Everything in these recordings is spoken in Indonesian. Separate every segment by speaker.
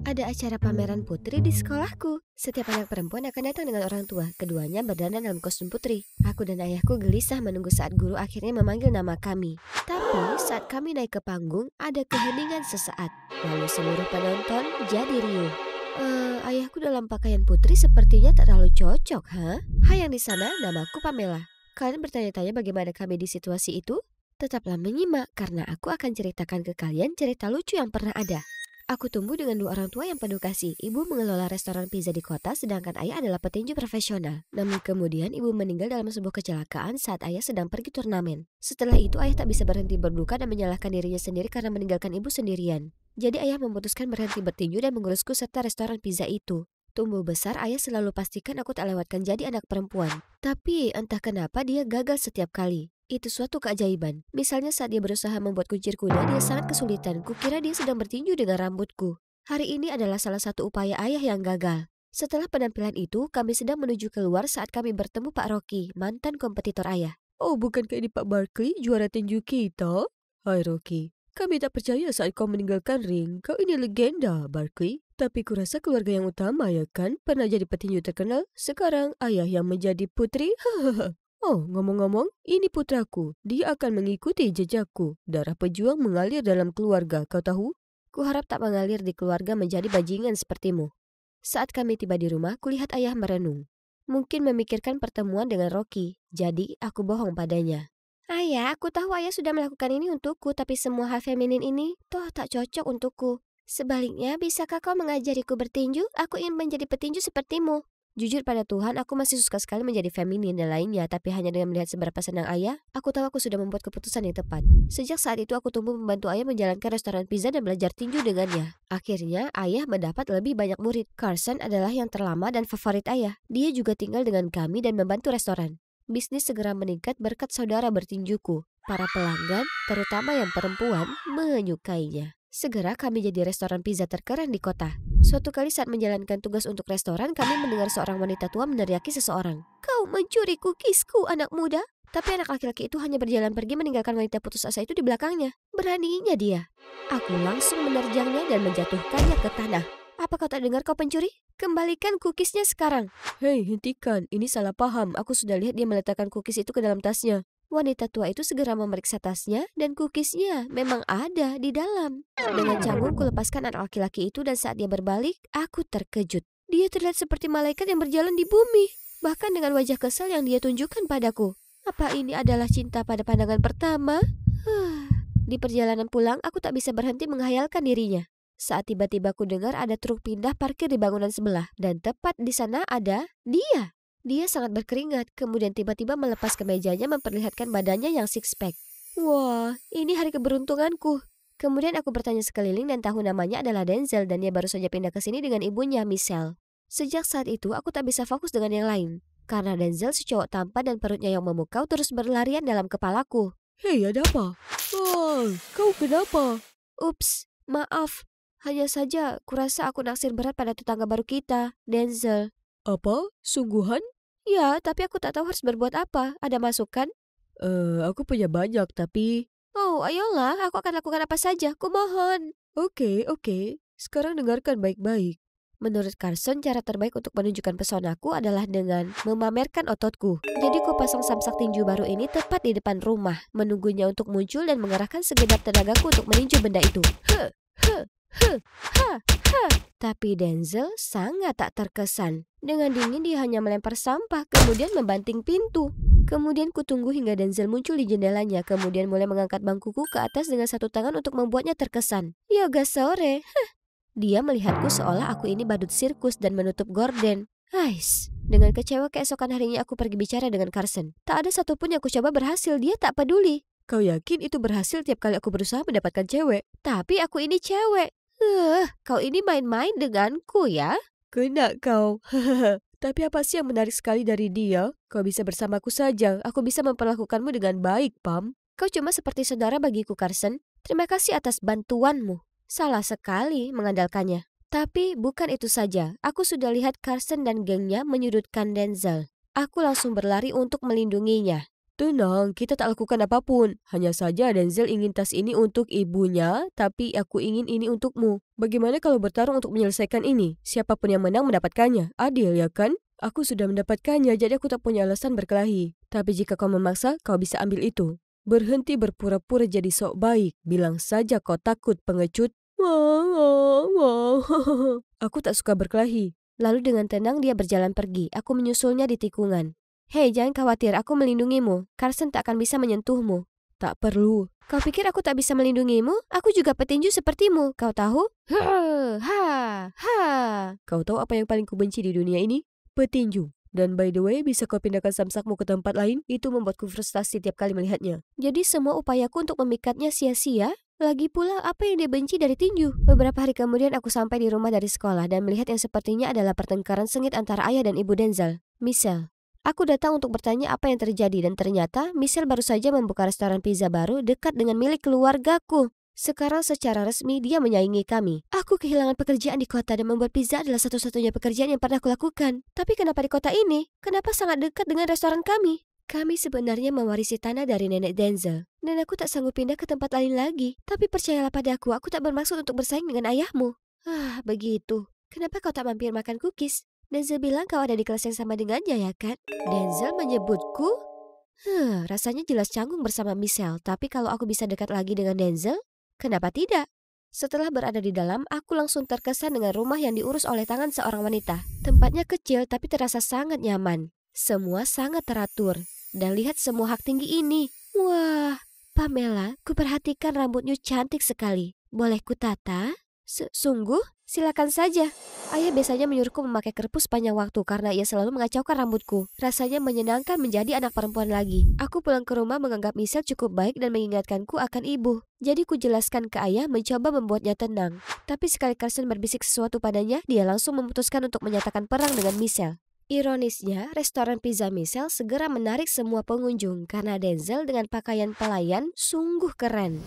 Speaker 1: Ada acara pameran putri di sekolahku. Setiap anak perempuan akan datang dengan orang tua. Keduanya berdandan dalam kostum putri. Aku dan ayahku gelisah menunggu saat guru akhirnya memanggil nama kami. Tapi saat kami naik ke panggung, ada keheningan sesaat. Lalu seluruh penonton jadi riuh. Ayahku dalam pakaian putri sepertinya tak terlalu cocok, ha? Hai yang di sana, namaku Pamela. Kalian bertanya-tanya bagaimana kami di situasi itu? Tetaplah menyimak karena aku akan ceritakan ke kalian cerita lucu yang pernah ada. Aku tumbuh dengan dua orang tua yang penuh kasih. Ibu mengelola restoran pizza di kota, sedangkan ayah adalah petinju profesional. Namun kemudian ibu meninggal dalam sebuah kecelakaan saat ayah sedang pergi turnamen. Setelah itu ayah tak bisa berhenti berduka dan menyalahkan dirinya sendiri karena meninggalkan ibu sendirian. Jadi ayah memutuskan berhenti bertinju dan mengurusku serta restoran pizza itu. Tumbuh besar, ayah selalu pastikan aku tak lewatkan jadi anak perempuan. Tapi entah kenapa dia gagal setiap kali. Itu suatu keajaiban. Misalnya saat dia berusaha membuat kuncir kuda, dia sangat kesulitan. Kukira dia sedang bertinju dengan rambutku. Hari ini adalah salah satu upaya ayah yang gagal. Setelah penampilan itu, kami sedang menuju keluar saat kami bertemu Pak Rocky, mantan kompetitor ayah. Oh, bukankah ini Pak Barkley, juara tinju kita? Hai Rocky, kami tak percaya saat kau meninggalkan ring. Kau ini legenda, Barkley. Tapi kurasa keluarga yang utama ya kan? Pernah jadi petinju terkenal, sekarang ayah yang menjadi putri? Hahaha. Oh, ngomong-ngomong, ini putraku. Dia akan mengikuti jejakku. Darah pejuang mengalir dalam keluarga, kau tahu? Kuharap tak mengalir di keluarga menjadi bajingan sepertimu. Saat kami tiba di rumah, kulihat ayah merenung. Mungkin memikirkan pertemuan dengan Rocky. Jadi, aku bohong padanya. Ayah, aku tahu ayah sudah melakukan ini untukku, tapi semua hal feminin ini toh tak cocok untukku. Sebaliknya, bisakah kau mengajariku bertinju? Aku ingin menjadi petinju sepertimu. Jujur pada Tuhan, aku masih suka sekali menjadi feminin dan lainnya, tapi hanya dengan melihat seberapa senang ayah, aku tahu aku sudah membuat keputusan yang tepat. Sejak saat itu aku tumbuh membantu ayah menjalankan restoran pizza dan belajar tinju dengannya. Akhirnya, ayah mendapat lebih banyak murid. Carson adalah yang terlama dan favorit ayah. Dia juga tinggal dengan kami dan membantu restoran. Bisnis segera meningkat berkat saudara bertinjuku. Para pelanggan, terutama yang perempuan, menyukainya. Segera kami jadi restoran pizza terkeren di kota. Suatu kali saat menjalankan tugas untuk restoran, kami mendengar seorang wanita tua meneriaki seseorang. Kau mencuri kukisku, anak muda? Tapi anak laki-laki itu hanya berjalan pergi meninggalkan wanita putus asa itu di belakangnya. Beraninya dia. Aku langsung menerjangnya dan menjatuhkannya ke tanah. Apa kau tak dengar kau pencuri? Kembalikan kukisnya sekarang. Hei, hentikan. Ini salah paham. Aku sudah lihat dia meletakkan kukis itu ke dalam tasnya. Wanita tua itu segera memeriksa tasnya dan kukisnya memang ada di dalam. Dengan canggung kulepaskan anak laki-laki itu dan saat dia berbalik, aku terkejut. Dia terlihat seperti malaikat yang berjalan di bumi. Bahkan dengan wajah kesal yang dia tunjukkan padaku. Apa ini adalah cinta pada pandangan pertama? Di perjalanan pulang, aku tak bisa berhenti menghayalkan dirinya. Saat tiba-tiba ku dengar ada truk pindah parkir di bangunan sebelah. Dan tepat di sana ada dia. Dia sangat berkeringat, kemudian tiba-tiba melepas kemejanya memperlihatkan badannya yang six-pack. Wah, ini hari keberuntunganku. Kemudian aku bertanya sekeliling dan tahu namanya adalah Denzel dan dia baru saja pindah ke sini dengan ibunya, Michelle. Sejak saat itu aku tak bisa fokus dengan yang lain. Karena Denzel si cowok tampan dan perutnya yang memukau terus berlarian dalam kepalaku. Hei, ada apa? Oh, kau kenapa? Ups, maaf. Hanya saja kurasa aku naksir berat pada tetangga baru kita, Denzel. Apa? Sungguhan? Ya, tapi aku tak tahu harus berbuat apa. Ada masukan? Aku punya banyak, tapi... Oh, ayolah, aku akan lakukan apa saja. Kumohon. Oke. Sekarang dengarkan baik-baik. Menurut Carson, cara terbaik untuk menunjukkan pesonaku adalah dengan memamerkan ototku. Jadi ku pasang samsak tinju baru ini tepat di depan rumah, menunggunya untuk muncul dan mengerahkan segenap tenagaku untuk meninju benda itu. Tapi Denzel sangat tak terkesan. Dengan dingin dia hanya melempar sampah, kemudian membanting pintu. Kemudian kutunggu hingga Denzel muncul di jendelanya, kemudian mulai mengangkat bangkuku ke atas dengan satu tangan untuk membuatnya terkesan. Yoga sore. Dia melihatku seolah aku ini badut sirkus dan menutup gorden. Ais. Dengan kecewa keesokan harinya aku pergi bicara dengan Carson. Tak ada satupun yang aku coba berhasil, dia tak peduli. Kau yakin itu berhasil tiap kali aku berusaha mendapatkan cewek? Tapi aku ini cewek. Kau ini main-main denganku ya? Kena kau. Tapi apa sih yang menarik sekali dari dia? Kau bisa bersamaku saja. Aku bisa memperlakukanmu dengan baik, Pam. Kau cuma seperti saudara bagiku, Carson. Terima kasih atas bantuanmu. Salah sekali mengandalkannya. Tapi bukan itu saja. Aku sudah lihat Carson dan gengnya menyudutkan Denzel. Aku langsung berlari untuk melindunginya. Tenang, kita tak lakukan apapun. Hanya saja Denzel ingin tas ini untuk ibunya, tapi aku ingin ini untukmu. Bagaimana kalau bertarung untuk menyelesaikan ini? Siapapun yang menang mendapatkannya. Adil ya kan? Aku sudah mendapatkannya, jadi aku tak punya alasan berkelahi. Tapi jika kau memaksa, kau bisa ambil itu. Berhenti berpura-pura jadi sok baik. Bilang saja kau takut, pengecut. Wow. Aku tak suka berkelahi. Lalu dengan tenang dia berjalan pergi. Aku menyusulnya di tikungan. Hei, jangan khawatir, aku melindungimu. Carson tak akan bisa menyentuhmu. Tak perlu. Kau pikir aku tak bisa melindungimu? Aku juga petinju sepertimu, kau tahu? Ha. Kau tahu apa yang paling kubenci di dunia ini? Petinju. Dan by the way, bisa kau pindahkan samsakmu ke tempat lain? Itu membuatku frustasi tiap kali melihatnya. Jadi semua upayaku untuk memikatnya sia-sia? Lagi pula, apa yang dia benci dari tinju? Beberapa hari kemudian aku sampai di rumah dari sekolah dan melihat yang sepertinya adalah pertengkaran sengit antara ayah dan ibu Denzel, Michelle. Aku datang untuk bertanya apa yang terjadi dan ternyata Michelle baru saja membuka restoran pizza baru dekat dengan milik keluargaku. Sekarang secara resmi dia menyaingi kami. Aku kehilangan pekerjaan di kota dan membuat pizza adalah satu-satunya pekerjaan yang pernah aku lakukan. Tapi kenapa di kota ini? Kenapa sangat dekat dengan restoran kami? Kami sebenarnya mewarisi tanah dari nenek Denzel. Dan aku tak sanggup pindah ke tempat lain lagi. Tapi percayalah padaku, aku tak bermaksud untuk bersaing dengan ayahmu. Begitu. Kenapa kau tak mampir makan cookies? Denzel bilang kau ada di kelas yang sama dengannya ya kan? Denzel menyebutku? Rasanya jelas canggung bersama Michelle. Tapi kalau aku bisa dekat lagi dengan Denzel, kenapa tidak? Setelah berada di dalam, aku langsung terkesan dengan rumah yang diurus oleh tangan seorang wanita. Tempatnya kecil tapi terasa sangat nyaman. Semua sangat teratur. Dan lihat semua hak tinggi ini. Wah, Pamela, kuperhatikan rambutnya cantik sekali. Boleh kutata? Sungguh? Silakan saja. Ayah biasanya menyuruhku memakai kerpus sepanjang waktu karena ia selalu mengacaukan rambutku. Rasanya menyenangkan menjadi anak perempuan lagi. Aku pulang ke rumah menganggap Michelle cukup baik dan mengingatkanku akan ibu. Jadi ku jelaskan ke ayah mencoba membuatnya tenang. Tapi sekali Carson berbisik sesuatu padanya, dia langsung memutuskan untuk menyatakan perang dengan Michelle. Ironisnya, restoran pizza Michelle segera menarik semua pengunjung karena Denzel dengan pakaian pelayan sungguh keren.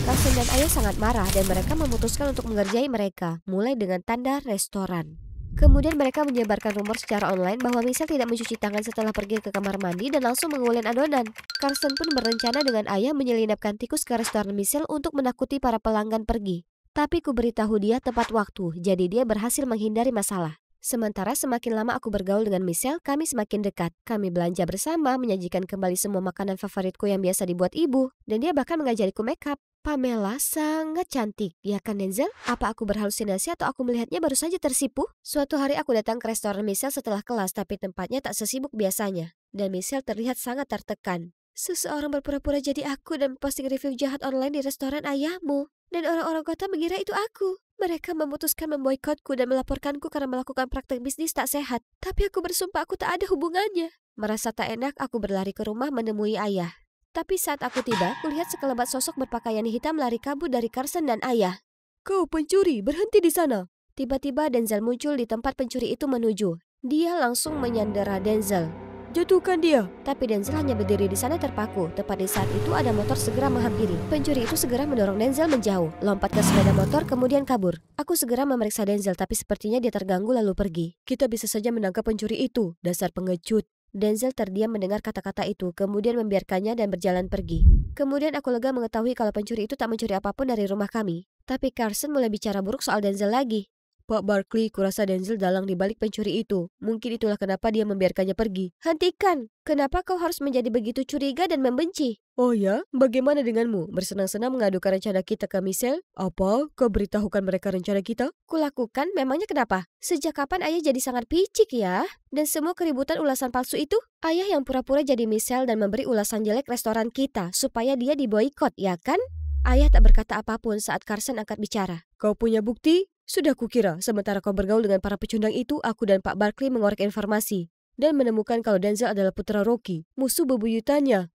Speaker 1: Carson dan ayah sangat marah dan mereka memutuskan untuk mengerjai mereka, mulai dengan tanda restoran. Kemudian mereka menyebarkan rumor secara online bahwa Michelle tidak mencuci tangan setelah pergi ke kamar mandi dan langsung mengulin adonan. Carson pun berencana dengan ayah menyelinapkan tikus ke restoran Michelle untuk menakuti para pelanggan pergi. Tapi ku beritahu dia tepat waktu, jadi dia berhasil menghindari masalah. Sementara semakin lama aku bergaul dengan Michelle, kami semakin dekat. Kami belanja bersama, menyajikan kembali semua makanan favoritku yang biasa dibuat ibu. Dan dia bahkan mengajariku makeup. Pamela sangat cantik, ya kan Denzel? Apa aku berhalusinasi atau aku melihatnya baru saja tersipu? Suatu hari aku datang ke restoran Michelle setelah kelas, tapi tempatnya tak sesibuk biasanya. Dan Michelle terlihat sangat tertekan. Seseorang berpura-pura jadi aku dan posting review jahat online di restoran ayahmu. Dan orang-orang kota mengira itu aku. Mereka memutuskan memboikotku dan melaporkanku karena melakukan praktek bisnis tak sehat. Tapi aku bersumpah aku tak ada hubungannya. Merasa tak enak, aku berlari ke rumah menemui ayah. Tapi saat aku tiba, kulihat sekelebat sosok berpakaian hitam lari kabur dari Carson dan ayah. Kau pencuri, berhenti di sana. Tiba-tiba Denzel muncul di tempat pencuri itu menuju. Dia langsung menyandera Denzel. Jatuhkan dia. Tapi Denzel hanya berdiri di sana terpaku. Tepat di saat itu ada motor segera menghampiri. Pencuri itu segera mendorong Denzel menjauh, lompat ke sepeda motor kemudian kabur. Aku segera memeriksa Denzel tapi sepertinya dia terganggu lalu pergi. Kita bisa saja menangkap pencuri itu, dasar pengecut. Denzel terdiam mendengar kata-kata itu, kemudian membiarkannya dan berjalan pergi. Kemudian aku lega mengetahui kalau pencuri itu tak mencuri apapun dari rumah kami. Tapi Carson mulai bicara buruk soal Denzel lagi. Pak Barkley, kurasa Denzel dalang di balik pencuri itu. Mungkin itulah kenapa dia membiarkannya pergi. Hentikan! Kenapa kau harus menjadi begitu curiga dan membenci? Oh ya? Bagaimana denganmu? Bersenang-senang mengadukan rencana kita ke Michelle? Apa? Kau beritahukan mereka rencana kita? Kulakukan? Memangnya kenapa? Sejak kapan ayah jadi sangat picik ya? Dan semua keributan ulasan palsu itu? Ayah yang pura-pura jadi Michelle dan memberi ulasan jelek restoran kita supaya dia diboikot, ya kan? Ayah tak berkata apapun saat Carson angkat bicara. Kau punya bukti? Sudah kukira, sementara kau bergaul dengan para pecundang itu, aku dan Pak Barkley mengorek informasi dan menemukan kalau Denzel adalah putra Rocky, musuh bebuyutannya.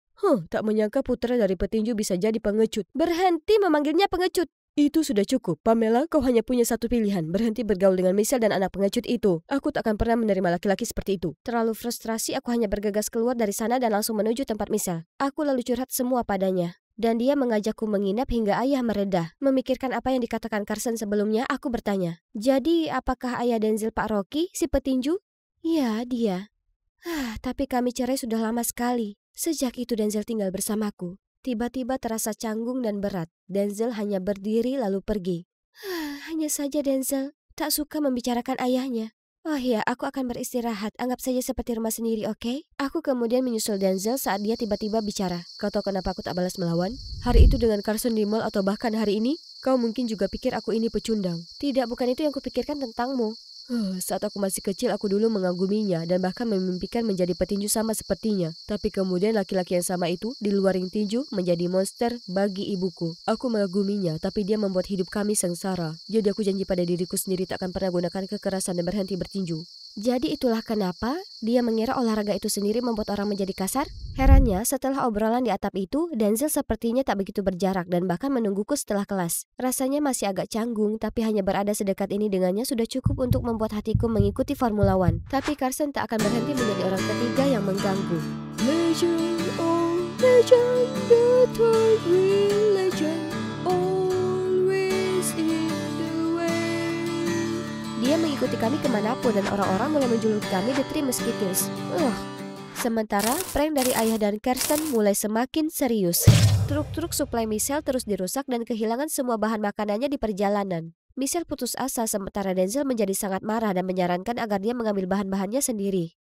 Speaker 1: Tak menyangka putra dari petinju bisa jadi pengecut. Berhenti memanggilnya pengecut. Itu sudah cukup, Pamela, kau hanya punya satu pilihan, berhenti bergaul dengan Michelle dan anak pengecut itu. Aku tak akan pernah menerima laki-laki seperti itu. Terlalu frustrasi, aku hanya bergegas keluar dari sana dan langsung menuju tempat Michelle. Aku lalu curhat semua padanya. Dan dia mengajakku menginap hingga ayah meredah. Memikirkan apa yang dikatakan Carson sebelumnya, aku bertanya. Jadi, apakah ayah Denzel Pak Rocky, si petinju? Ya, dia. Tapi kami cerai sudah lama sekali. Sejak itu Denzel tinggal bersamaku. Tiba-tiba terasa canggung dan berat. Denzel hanya berdiri lalu pergi. Hanya saja Denzel tak suka membicarakan ayahnya. Oh ya, aku akan beristirahat. Anggap saja seperti rumah sendiri, oke? Aku kemudian menyusul Denzel saat dia tiba-tiba bicara. Kau tahu kenapa aku tak balas melawan? Hari itu dengan Carson di mall atau bahkan hari ini? Kau mungkin juga pikir aku ini pecundang. Tidak, bukan itu yang kupikirkan tentangmu. Saat aku masih kecil aku dulu mengaguminya dan bahkan memimpikan menjadi petinju sama sepertinya. Tapi kemudian laki-laki yang sama itu di luar ring tinju menjadi monster bagi ibuku. Aku mengaguminya tapi dia membuat hidup kami sengsara. Jadi aku janji pada diriku sendiri tak akan pernah gunakan kekerasan dan berhenti bertinju. Jadi itulah kenapa dia mengira olahraga itu sendiri membuat orang menjadi kasar? Herannya setelah obrolan di atap itu, Denzel sepertinya tak begitu berjarak dan bahkan menungguku setelah kelas. Rasanya masih agak canggung tapi hanya berada sedekat ini dengannya sudah cukup untuk membuat hatiku mengikuti Formula One. Tapi Carson tak akan berhenti menjadi orang ketiga yang mengganggu. Legend, oh legend, the third real legend, always in the way. Dia mengikuti kami kemanapun dan orang-orang mulai menjuluki kami The Three Musketeers. Sementara prank dari ayah dan Carson mulai semakin serius. Truk-truk suplai Michelle terus dirusak dan kehilangan semua bahan makanannya di perjalanan. Michelle putus asa sementara Denzel menjadi sangat marah dan menyarankan agar dia mengambil bahan-bahannya sendiri.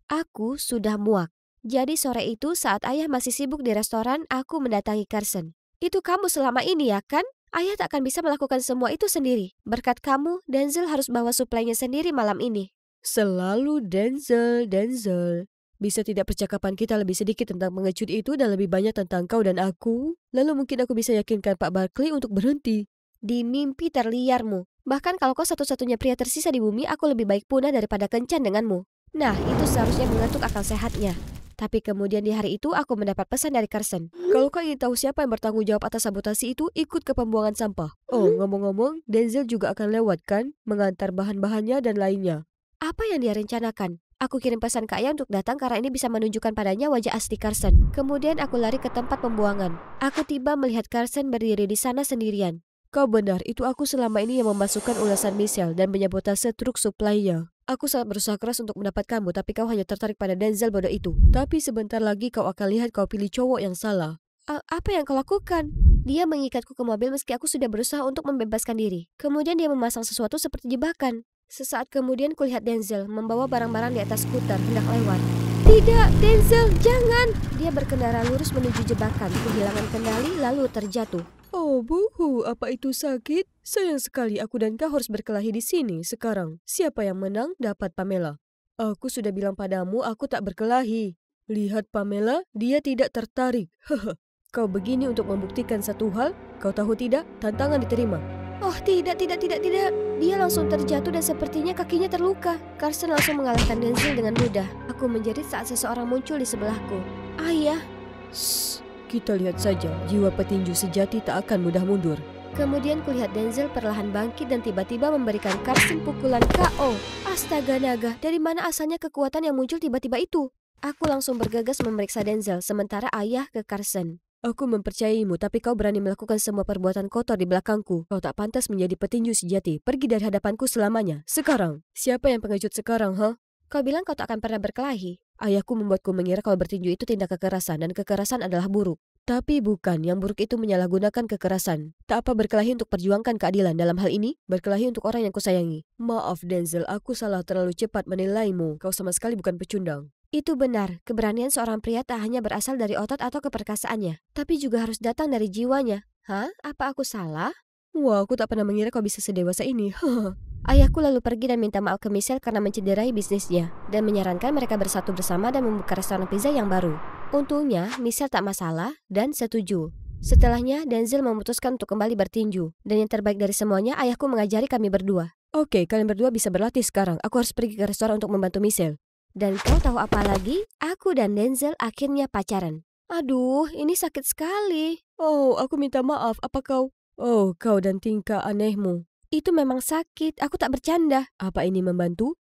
Speaker 1: Aku sudah muak. Jadi sore itu saat ayah masih sibuk di restoran, aku mendatangi Carson. Itu kamu selama ini ya kan? Ayah tak akan bisa melakukan semua itu sendiri. Berkat kamu, Denzel harus bawa suplainya sendiri malam ini. Selalu Denzel. Bisa tidak percakapan kita lebih sedikit tentang pengecut itu dan lebih banyak tentang kau dan aku? Lalu mungkin aku bisa yakinkan Pak Barkley untuk berhenti. Di mimpi terliarmu. Bahkan kalau kau satu-satunya pria tersisa di bumi, aku lebih baik punah daripada kencan denganmu. Nah, itu seharusnya mengetuk akal sehatnya. Tapi kemudian di hari itu aku mendapat pesan dari Carson. Kalau kau ingin tahu siapa yang bertanggung jawab atas sabotasi itu, ikut ke pembuangan sampah. Oh, ngomong-ngomong, Denzel juga akan lewat kan? Mengantar bahan-bahannya dan lainnya. Apa yang dia rencanakan? Aku kirim pesan ke ayah untuk datang karena ini bisa menunjukkan padanya wajah asli Carson. Kemudian aku lari ke tempat pembuangan. Aku tiba melihat Carson berdiri di sana sendirian. Kau benar, itu aku selama ini yang memasukkan ulasan Michelle dan menyabotase truk suplainya. Aku sangat berusaha keras untuk mendapatkanmu, tapi kau hanya tertarik pada Denzel bodoh itu. Tapi sebentar lagi kau akan lihat kau pilih cowok yang salah. Apa yang kau lakukan? Dia mengikatku ke mobil meski aku sudah berusaha untuk membebaskan diri. Kemudian dia memasang sesuatu seperti jebakan. Sesaat kemudian kulihat Denzel membawa barang-barang di atas skuter hendak lewat. Tidak, Denzel, jangan! Dia berkendara lurus menuju jebakan, kehilangan kendali lalu terjatuh. Oh, buhu, apa itu sakit? Sayang sekali aku dan kau harus berkelahi di sini sekarang. Siapa yang menang dapat Pamela. Aku sudah bilang padamu aku tak berkelahi. Lihat Pamela, dia tidak tertarik. Kau begini untuk membuktikan satu hal? Kau tahu tidak? Tantangan diterima. Oh tidak. Dia langsung terjatuh dan sepertinya kakinya terluka. Carson langsung mengalahkan Denzel dengan mudah. Aku menjerit saat seseorang muncul di sebelahku. Ayah. Shh, kita lihat saja. Jiwa petinju sejati tak akan mudah mundur. Kemudian kulihat Denzel perlahan bangkit dan tiba-tiba memberikan Carson pukulan KO. Astaga naga, dari mana asalnya kekuatan yang muncul tiba-tiba itu? Aku langsung bergegas memeriksa Denzel, sementara ayah ke Carson. Aku mempercayaimu, tapi kau berani melakukan semua perbuatan kotor di belakangku. Kau tak pantas menjadi petinju sejati. Pergi dari hadapanku selamanya. Sekarang. Siapa yang pengecut sekarang, Kau bilang kau tak akan pernah berkelahi. Ayahku membuatku mengira kalau bertinju itu tindak kekerasan dan kekerasan adalah buruk. Tapi bukan, yang buruk itu menyalahgunakan kekerasan. Tak apa berkelahi untuk perjuangkan keadilan dalam hal ini, berkelahi untuk orang yang kusayangi. Maaf Denzel, aku salah terlalu cepat menilaimu. Kau sama sekali bukan pecundang. Itu benar, keberanian seorang pria tak hanya berasal dari otot atau keperkasaannya, tapi juga harus datang dari jiwanya. Hah? Apa aku salah? Wah, aku tak pernah mengira kau bisa sedewasa ini. Ayahku lalu pergi dan minta maaf ke Michelle karena mencederai bisnisnya, dan menyarankan mereka bersatu bersama dan membuka restoran pizza yang baru. Untungnya, Michelle tak masalah dan setuju. Setelahnya, Denzel memutuskan untuk kembali bertinju, dan yang terbaik dari semuanya, ayahku mengajari kami berdua. Oke, kalian berdua bisa berlatih sekarang. Aku harus pergi ke restoran untuk membantu Michelle. Dan kau tahu apa lagi? Aku dan Denzel akhirnya pacaran. Aduh, ini sakit sekali. Oh, aku minta maaf. Apa kau? Oh, kau dan tingkah anehmu. Itu memang sakit. Aku tak bercanda. Apa ini membantu?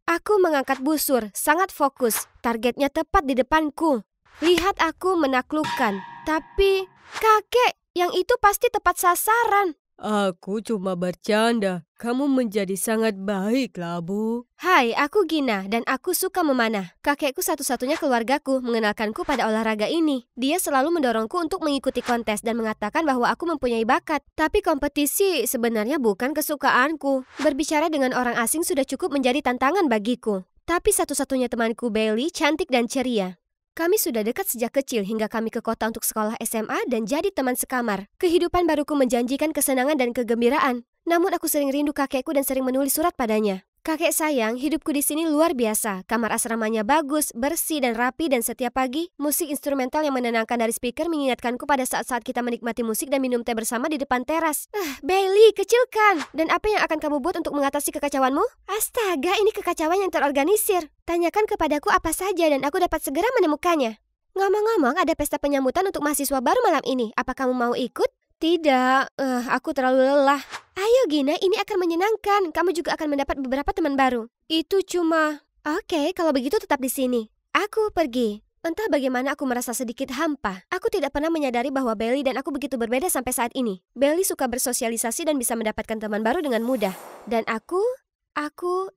Speaker 1: Aku mengangkat busur, sangat fokus. Targetnya tepat di depanku. Lihat aku menaklukkan. Tapi, kakek, yang itu pasti tepat sasaran.
Speaker 2: Aku cuma bercanda. Kamu menjadi sangat baik, Labu.
Speaker 1: Hai, aku Gina dan aku suka memanah. Kakekku satu-satunya keluargaku mengenalkanku pada olahraga ini. Dia selalu mendorongku untuk mengikuti kontes dan mengatakan bahwa aku mempunyai bakat. Tapi kompetisi sebenarnya bukan kesukaanku. Berbicara dengan orang asing sudah cukup menjadi tantangan bagiku. Tapi satu-satunya temanku Bailey cantik dan ceria. Kami sudah dekat sejak kecil hingga kami ke kota untuk sekolah SMA dan jadi teman sekamar. Kehidupan baruku menjanjikan kesenangan dan kegembiraan. Namun aku sering rindu kakekku dan sering menulis surat padanya. Kakek sayang, hidupku di sini luar biasa. Kamar asramanya bagus, bersih dan rapi dan setiap pagi, musik instrumental yang menenangkan dari speaker mengingatkanku pada saat-saat kita menikmati musik dan minum teh bersama di depan teras. Bailey, kecilkan! Dan apa yang akan kamu buat untuk mengatasi kekacauanmu? Astaga, ini kekacauan yang terorganisir. Tanyakan kepadaku apa saja dan aku dapat segera menemukannya. Ngomong-ngomong, ada pesta penyambutan untuk mahasiswa baru malam ini. Apa kamu mau ikut? Tidak, aku terlalu lelah. Ayo Gina, ini akan menyenangkan. Kamu juga akan mendapat beberapa teman baru. Itu cuma... Oke, kalau begitu tetap di sini. Aku pergi. Entah bagaimana aku merasa sedikit hampa. Aku tidak pernah menyadari bahwa Bailey dan aku begitu berbeda sampai saat ini. Bailey suka bersosialisasi dan bisa mendapatkan teman baru dengan mudah. Dan aku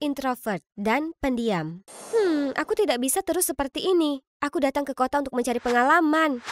Speaker 1: introvert dan pendiam. Aku tidak bisa terus seperti ini. Aku datang ke kota untuk mencari pengalaman.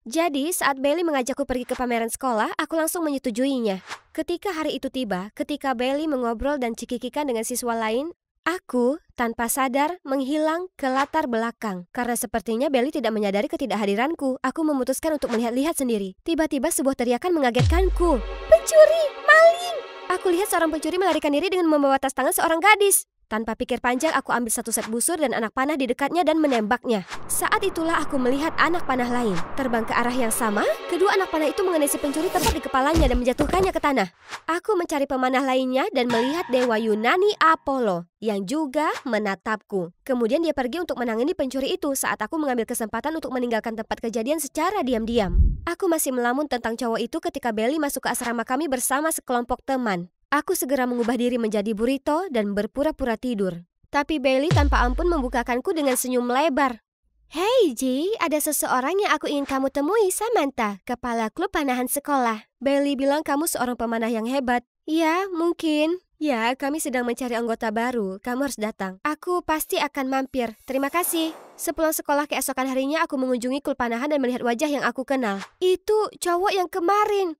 Speaker 1: Jadi saat Bailey mengajakku pergi ke pameran sekolah, aku langsung menyetujuinya. Ketika hari itu tiba, ketika Bailey mengobrol dan cikikikan dengan siswa lain, aku, tanpa sadar, menghilang ke latar belakang. Karena sepertinya Bailey tidak menyadari ketidakhadiranku, aku memutuskan untuk melihat-lihat sendiri. Tiba-tiba sebuah teriakan mengagetkanku. Pencuri! Maling! Aku lihat seorang pencuri melarikan diri dengan membawa tas tangan seorang gadis. Tanpa pikir panjang, aku ambil satu set busur dan anak panah di dekatnya dan menembaknya. Saat itulah aku melihat anak panah lain. Terbang ke arah yang sama, kedua anak panah itu mengenai si pencuri tepat di kepalanya dan menjatuhkannya ke tanah. Aku mencari pemanah lainnya dan melihat dewa Yunani Apollo yang juga menatapku. Kemudian dia pergi untuk menangani pencuri itu saat aku mengambil kesempatan untuk meninggalkan tempat kejadian secara diam-diam. Aku masih melamun tentang cowok itu ketika Bailey masuk ke asrama kami bersama sekelompok teman. Aku segera mengubah diri menjadi burrito dan berpura-pura tidur. Tapi Bailey tanpa ampun membukakanku dengan senyum lebar. Hey G, ada seseorang yang aku ingin kamu temui, Samantha, kepala klub panahan sekolah. Bailey bilang kamu seorang pemanah yang hebat. Ya, mungkin. Ya, kami sedang mencari anggota baru. Kamu harus datang. Aku pasti akan mampir. Terima kasih. Sepulang sekolah keesokan harinya, aku mengunjungi klub panahan dan melihat wajah yang aku kenal. Itu cowok yang kemarin.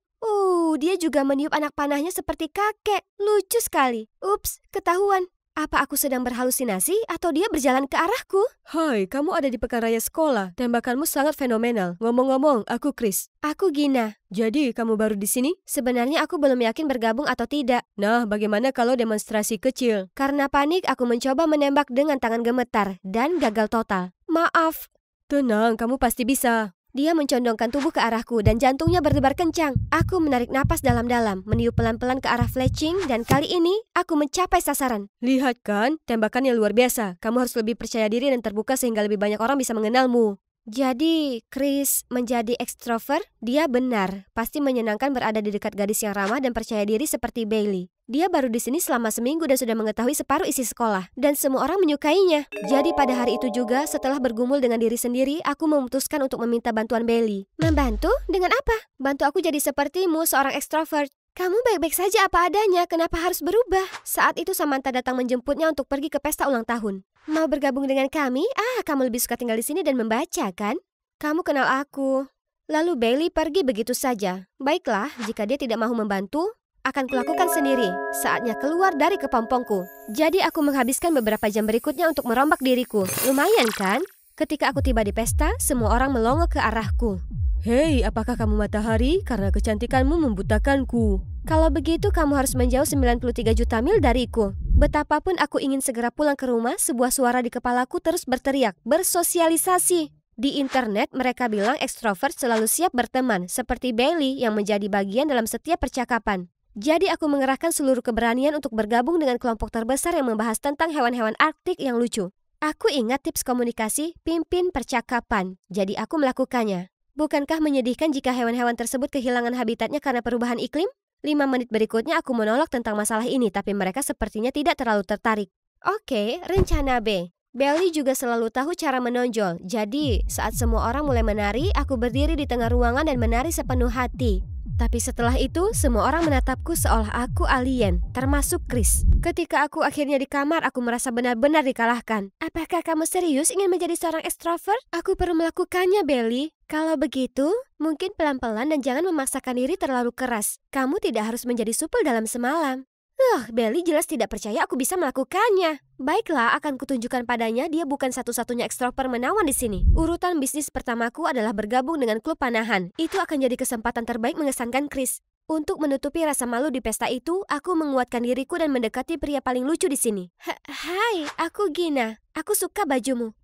Speaker 1: Dia juga meniup anak panahnya seperti kakek. Lucu sekali. Ups, ketahuan. Apa aku sedang berhalusinasi atau dia berjalan ke arahku?
Speaker 2: Hai, kamu ada di pekan raya sekolah. Tembakanmu sangat fenomenal. Ngomong-ngomong, aku Chris.
Speaker 1: Aku Gina.
Speaker 2: Jadi, kamu baru di sini?
Speaker 1: Sebenarnya aku belum yakin bergabung atau tidak.
Speaker 2: Nah, bagaimana kalau demonstrasi kecil?
Speaker 1: Karena panik, aku mencoba menembak dengan tangan gemetar dan gagal total. Maaf.
Speaker 2: Tenang, kamu pasti bisa.
Speaker 1: Dia mencondongkan tubuh ke arahku dan jantungnya berdebar kencang. Aku menarik napas dalam-dalam, meniup pelan-pelan ke arah Fletching dan kali ini aku mencapai sasaran.
Speaker 2: Lihat kan, tembakan yang luar biasa. Kamu harus lebih percaya diri dan terbuka sehingga lebih banyak orang bisa mengenalmu.
Speaker 1: Jadi, Chris menjadi ekstrovert? Dia benar. Pasti menyenangkan berada di dekat gadis yang ramah dan percaya diri seperti Bailey. Dia baru di sini selama seminggu dan sudah mengetahui separuh isi sekolah. Dan semua orang menyukainya. Jadi pada hari itu juga, setelah bergumul dengan diri sendiri, aku memutuskan untuk meminta bantuan Bailey. Membantu? Dengan apa? Bantu aku jadi sepertimu, seorang ekstrovert. Kamu baik-baik saja apa adanya, kenapa harus berubah? Saat itu Samantha datang menjemputnya untuk pergi ke pesta ulang tahun. Mau bergabung dengan kami? Kamu lebih suka tinggal di sini dan membaca, kan? Kamu kenal aku. Lalu Bailey pergi begitu saja. Baiklah, jika dia tidak mau membantu, akan kulakukan sendiri. Saatnya keluar dari kepompongku. Jadi aku menghabiskan beberapa jam berikutnya untuk merombak diriku. Lumayan kan? Ketika aku tiba di pesta, semua orang melongo ke arahku.
Speaker 2: Hei, apakah kamu matahari? Karena kecantikanmu membutakanku.
Speaker 1: Kalau begitu kamu harus menjauh 93 juta mil dariku. Betapapun aku ingin segera pulang ke rumah, sebuah suara di kepalaku terus berteriak, bersosialisasi. Di internet mereka bilang ekstrovert selalu siap berteman, seperti Bailey yang menjadi bagian dalam setiap percakapan. Jadi aku mengerahkan seluruh keberanian untuk bergabung dengan kelompok terbesar yang membahas tentang hewan-hewan Arktik yang lucu. Aku ingat tips komunikasi, pimpin percakapan. Jadi aku melakukannya. Bukankah menyedihkan jika hewan-hewan tersebut kehilangan habitatnya karena perubahan iklim? 5 menit berikutnya aku menolak tentang masalah ini, tapi mereka sepertinya tidak terlalu tertarik. Oke, rencana B. Bailey juga selalu tahu cara menonjol. Jadi, saat semua orang mulai menari, aku berdiri di tengah ruangan dan menari sepenuh hati. Tapi setelah itu, semua orang menatapku seolah aku alien, termasuk Chris. Ketika aku akhirnya di kamar, aku merasa benar-benar dikalahkan. Apakah kamu serius ingin menjadi seorang ekstrovert? Aku perlu melakukannya, Belly. Kalau begitu, mungkin pelan-pelan dan jangan memaksakan diri terlalu keras. Kamu tidak harus menjadi supel dalam semalam. Belly jelas tidak percaya aku bisa melakukannya. Baiklah, akan kutunjukkan padanya dia bukan satu-satunya ekstrovert menawan di sini. Urutan bisnis pertamaku adalah bergabung dengan klub panahan. Itu akan jadi kesempatan terbaik mengesankan Chris. Untuk menutupi rasa malu di pesta itu, aku menguatkan diriku dan mendekati pria paling lucu di sini. Hai, aku Gina. Aku suka bajumu.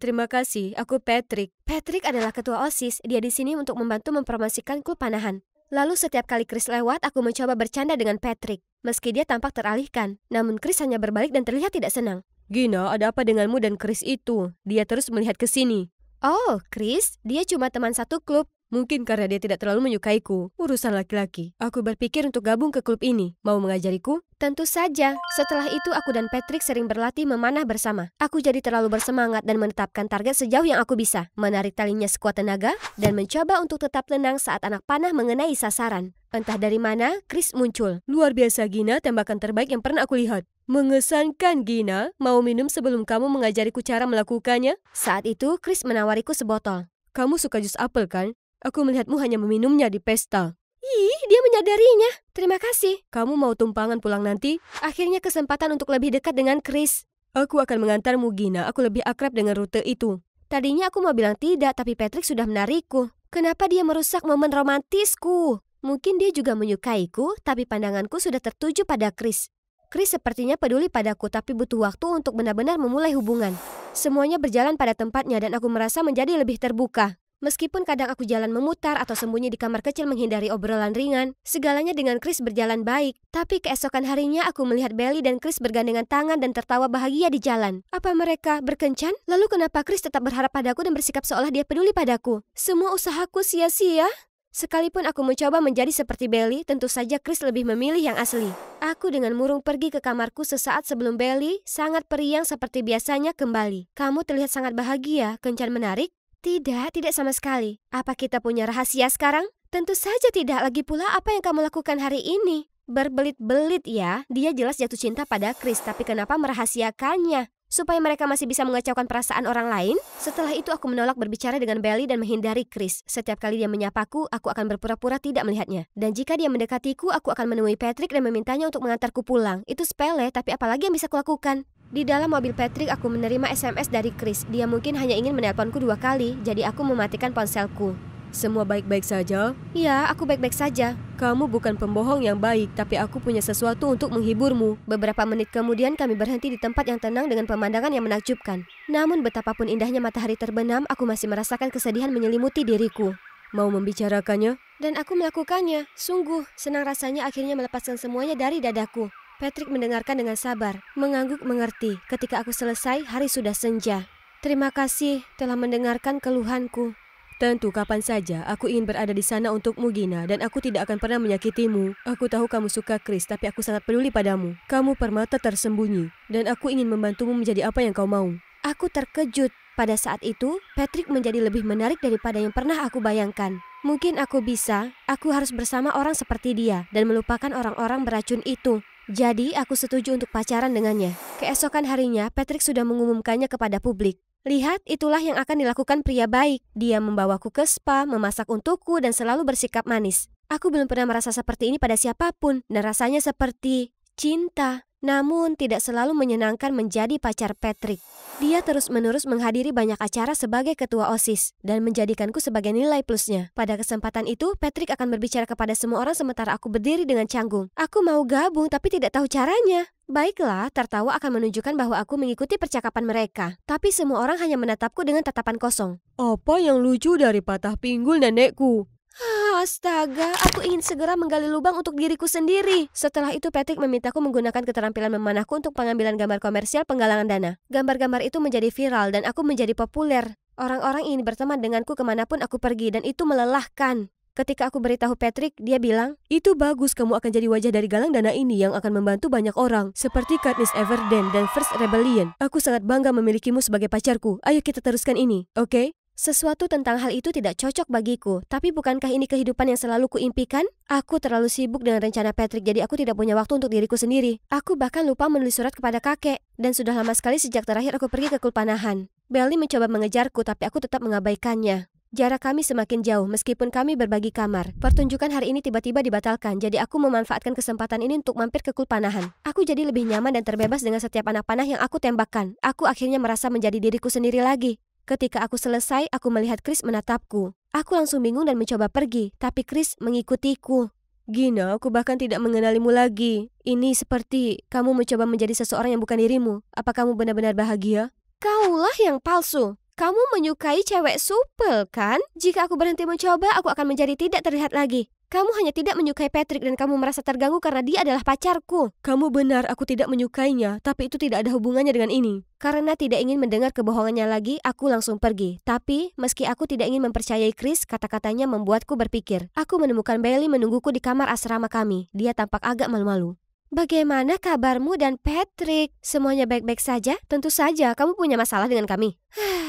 Speaker 2: Terima kasih. Aku Patrick.
Speaker 1: Patrick adalah ketua OSIS. Dia di sini untuk membantu mempromosikan klub panahan. Lalu setiap kali Chris lewat, aku mencoba bercanda dengan Patrick. Meski dia tampak teralihkan, namun Chris hanya berbalik dan terlihat tidak senang.
Speaker 2: Gina, ada apa denganmu dan Chris itu? Dia terus melihat ke sini.
Speaker 1: Oh, Chris, dia cuma teman satu klub.
Speaker 2: Mungkin karena dia tidak terlalu menyukaiku. Urusan laki-laki. Aku berpikir untuk gabung ke klub ini. Mau mengajariku?
Speaker 1: Tentu saja. Setelah itu aku dan Patrick sering berlatih memanah bersama. Aku jadi terlalu bersemangat dan menetapkan target sejauh yang aku bisa. Menarik talinya sekuat tenaga dan mencoba untuk tetap tenang saat anak panah mengenai sasaran. Entah dari mana, Chris muncul.
Speaker 2: Luar biasa, Gina, tembakan terbaik yang pernah aku lihat. Mengesankan, Gina. Mau minum sebelum kamu mengajariku cara melakukannya?
Speaker 1: Saat itu, Chris menawariku sebotol.
Speaker 2: Kamu suka jus apel, kan? Aku melihatmu hanya meminumnya di pesta.
Speaker 1: Ih, dia menyadarinya. Terima kasih.
Speaker 2: Kamu mau tumpangan pulang nanti?
Speaker 1: Akhirnya kesempatan untuk lebih dekat dengan Chris.
Speaker 2: Aku akan mengantarmu, Gina. Aku lebih akrab dengan rute itu.
Speaker 1: Tadinya aku mau bilang tidak, tapi Patrick sudah menarikku. Kenapa dia merusak momen romantisku? Mungkin dia juga menyukaiku, tapi pandanganku sudah tertuju pada Chris. Chris sepertinya peduli padaku, tapi butuh waktu untuk benar-benar memulai hubungan. Semuanya berjalan pada tempatnya dan aku merasa menjadi lebih terbuka. Meskipun kadang aku jalan memutar atau sembunyi di kamar kecil menghindari obrolan ringan, segalanya dengan Chris berjalan baik. Tapi keesokan harinya aku melihat Belly dan Chris bergandengan tangan dan tertawa bahagia di jalan. Apa mereka berkencan? Lalu kenapa Chris tetap berharap padaku dan bersikap seolah dia peduli padaku? Semua usahaku sia-sia? Sekalipun aku mencoba menjadi seperti Belly, tentu saja Chris lebih memilih yang asli. Aku dengan murung pergi ke kamarku sesaat sebelum Belly, sangat periang seperti biasanya kembali. Kamu terlihat sangat bahagia, kencan menarik? Tidak sama sekali. Apa kita punya rahasia sekarang? Tentu saja tidak. Lagi pula apa yang kamu lakukan hari ini? Berbelit-belit ya. Dia jelas jatuh cinta pada Chris, tapi kenapa merahasiakannya? Supaya mereka masih bisa mengacaukan perasaan orang lain? Setelah itu aku menolak berbicara dengan Belly dan menghindari Chris. Setiap kali dia menyapaku, aku akan berpura-pura tidak melihatnya. Dan jika dia mendekatiku, aku akan menemui Patrick dan memintanya untuk mengantarku pulang. Itu sepele, tapi apalagi yang bisa kulakukan? Di dalam mobil Patrick, aku menerima SMS dari Chris. Dia mungkin hanya ingin menelponku 2 kali, jadi aku mematikan ponselku.
Speaker 2: Semua baik-baik saja?
Speaker 1: Ya, aku baik-baik saja.
Speaker 2: Kamu bukan pembohong yang baik, tapi aku punya sesuatu untuk menghiburmu.
Speaker 1: Beberapa menit kemudian kami berhenti di tempat yang tenang dengan pemandangan yang menakjubkan. Namun betapapun indahnya matahari terbenam, aku masih merasakan kesedihan menyelimuti diriku.
Speaker 2: Mau membicarakannya?
Speaker 1: Dan aku melakukannya. Sungguh, senang rasanya akhirnya melepaskan semuanya dari dadaku. Patrick mendengarkan dengan sabar, mengangguk mengerti. Ketika aku selesai, hari sudah senja. Terima kasih telah mendengarkan keluhanku.
Speaker 2: Tentu kapan saja, aku ingin berada di sana untukmu, Gina, dan aku tidak akan pernah menyakitimu. Aku tahu kamu suka Chris, tapi aku sangat peduli padamu. Kamu permata tersembunyi, dan aku ingin membantumu menjadi apa yang kau mau.
Speaker 1: Aku terkejut. Pada saat itu, Patrick menjadi lebih menarik daripada yang pernah aku bayangkan. Mungkin aku harus bersama orang seperti dia, dan melupakan orang-orang beracun itu. Jadi, aku setuju untuk pacaran dengannya. Keesokan harinya, Patrick sudah mengumumkannya kepada publik. Lihat, itulah yang akan dilakukan pria baik. Dia membawaku ke spa, memasak untukku, dan selalu bersikap manis. Aku belum pernah merasa seperti ini pada siapapun, dan rasanya seperti cinta. Namun, tidak selalu menyenangkan menjadi pacar Patrick. Dia terus-menerus menghadiri banyak acara sebagai ketua OSIS dan menjadikanku sebagai nilai plusnya. Pada kesempatan itu, Patrick akan berbicara kepada semua orang sementara aku berdiri dengan canggung. Aku mau gabung tapi tidak tahu caranya. Baiklah, tertawa akan menunjukkan bahwa aku mengikuti percakapan mereka. Tapi semua orang hanya menatapku dengan tatapan kosong.
Speaker 2: Apa yang lucu dari patah pinggul nenekku?
Speaker 1: Astaga, aku ingin segera menggali lubang untuk diriku sendiri. Setelah itu Patrick memintaku menggunakan keterampilan memanahku untuk pengambilan gambar komersial penggalangan dana. Gambar-gambar itu menjadi viral dan aku menjadi populer. Orang-orang ingin berteman denganku kemanapun aku pergi dan itu melelahkan. Ketika aku beritahu Patrick, dia bilang,
Speaker 2: "Itu bagus, kamu akan jadi wajah dari galang dana ini yang akan membantu banyak orang, seperti Katniss Everdeen dan First Rebellion. Aku sangat bangga memilikimu sebagai pacarku. Ayo kita teruskan ini, oke?"
Speaker 1: Sesuatu tentang hal itu tidak cocok bagiku. Tapi bukankah ini kehidupan yang selalu kuimpikan? Aku terlalu sibuk dengan rencana Patrick, jadi aku tidak punya waktu untuk diriku sendiri. Aku bahkan lupa menulis surat kepada kakek. Dan sudah lama sekali sejak terakhir aku pergi ke Kulpanahan. Bailey mencoba mengejarku, tapi aku tetap mengabaikannya. Jarak kami semakin jauh meskipun kami berbagi kamar. Pertunjukan hari ini tiba-tiba dibatalkan, jadi aku memanfaatkan kesempatan ini untuk mampir ke Kulpanahan. Aku jadi lebih nyaman dan terbebas dengan setiap anak panah yang aku tembakkan. Aku akhirnya merasa menjadi diriku sendiri lagi. Ketika aku selesai, aku melihat Chris menatapku. Aku langsung bingung dan mencoba pergi, tapi Chris mengikutiku.
Speaker 2: Gina, aku bahkan tidak mengenalimu lagi. Ini seperti kamu mencoba menjadi seseorang yang bukan dirimu. Apa kamu benar-benar bahagia?
Speaker 1: Kaulah yang palsu. Kamu menyukai cewek supel, kan? Jika aku berhenti mencoba, aku akan menjadi tidak terlihat lagi. Kamu hanya tidak menyukai Patrick dan kamu merasa terganggu karena dia adalah pacarku.
Speaker 2: Kamu benar, aku tidak menyukainya, tapi itu tidak ada hubungannya dengan ini.
Speaker 1: Karena tidak ingin mendengar kebohongannya lagi, aku langsung pergi. Tapi, meski aku tidak ingin mempercayai Chris, kata-katanya membuatku berpikir. Aku menemukan Bailey menungguku di kamar asrama kami. Dia tampak agak malu-malu. Bagaimana kabarmu dan Patrick? Semuanya baik-baik saja? Tentu saja, kamu punya masalah dengan kami.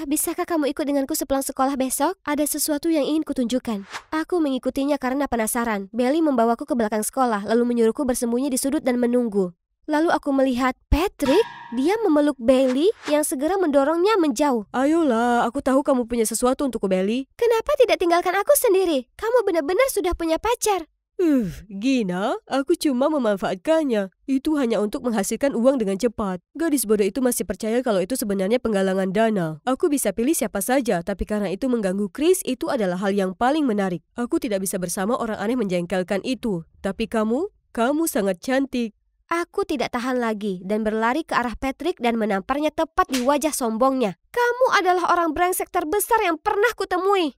Speaker 1: Bisakah kamu ikut denganku sepulang sekolah besok? Ada sesuatu yang ingin kutunjukkan. Aku mengikutinya karena penasaran. Bailey membawaku ke belakang sekolah, lalu menyuruhku bersembunyi di sudut dan menunggu. Lalu aku melihat Patrick, dia memeluk Bailey yang segera mendorongnya menjauh.
Speaker 2: Ayolah, aku tahu kamu punya sesuatu untukku, Bailey.
Speaker 1: Kenapa tidak tinggalkan aku sendiri? Kamu benar-benar sudah punya pacar.
Speaker 2: Gina, aku cuma memanfaatkannya. Itu hanya untuk menghasilkan uang dengan cepat. Gadis bodoh itu masih percaya kalau itu sebenarnya penggalangan dana. Aku bisa pilih siapa saja, tapi karena itu mengganggu Chris, itu adalah hal yang paling menarik. Aku tidak bisa bersama orang aneh menjengkelkan itu. Tapi kamu sangat cantik.
Speaker 1: Aku tidak tahan lagi dan berlari ke arah Patrick dan menamparnya tepat di wajah sombongnya. Kamu adalah orang brengsek terbesar yang pernah kutemui.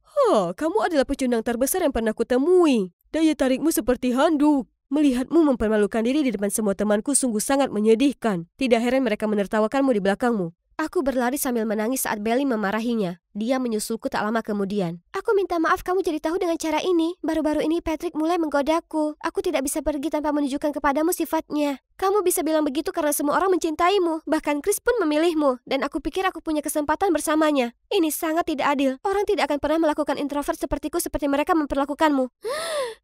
Speaker 2: Kamu adalah pecundang terbesar yang pernah kutemui. Daya tarikmu seperti handuk. Melihatmu mempermalukan diri di depan semua temanku sungguh sangat menyedihkan. Tidak heran mereka menertawakanmu di belakangmu.
Speaker 1: Aku berlari sambil menangis saat Bailey memarahinya. Dia menyusulku tak lama kemudian. Aku minta maaf kamu jadi tahu dengan cara ini. Baru-baru ini Patrick mulai menggodaku. Aku tidak bisa pergi tanpa menunjukkan kepadamu sifatnya. Kamu bisa bilang begitu karena semua orang mencintaimu. Bahkan Chris pun memilihmu. Dan aku pikir aku punya kesempatan bersamanya. Ini sangat tidak adil. Orang tidak akan pernah melakukan introvert sepertiku seperti mereka memperlakukanmu.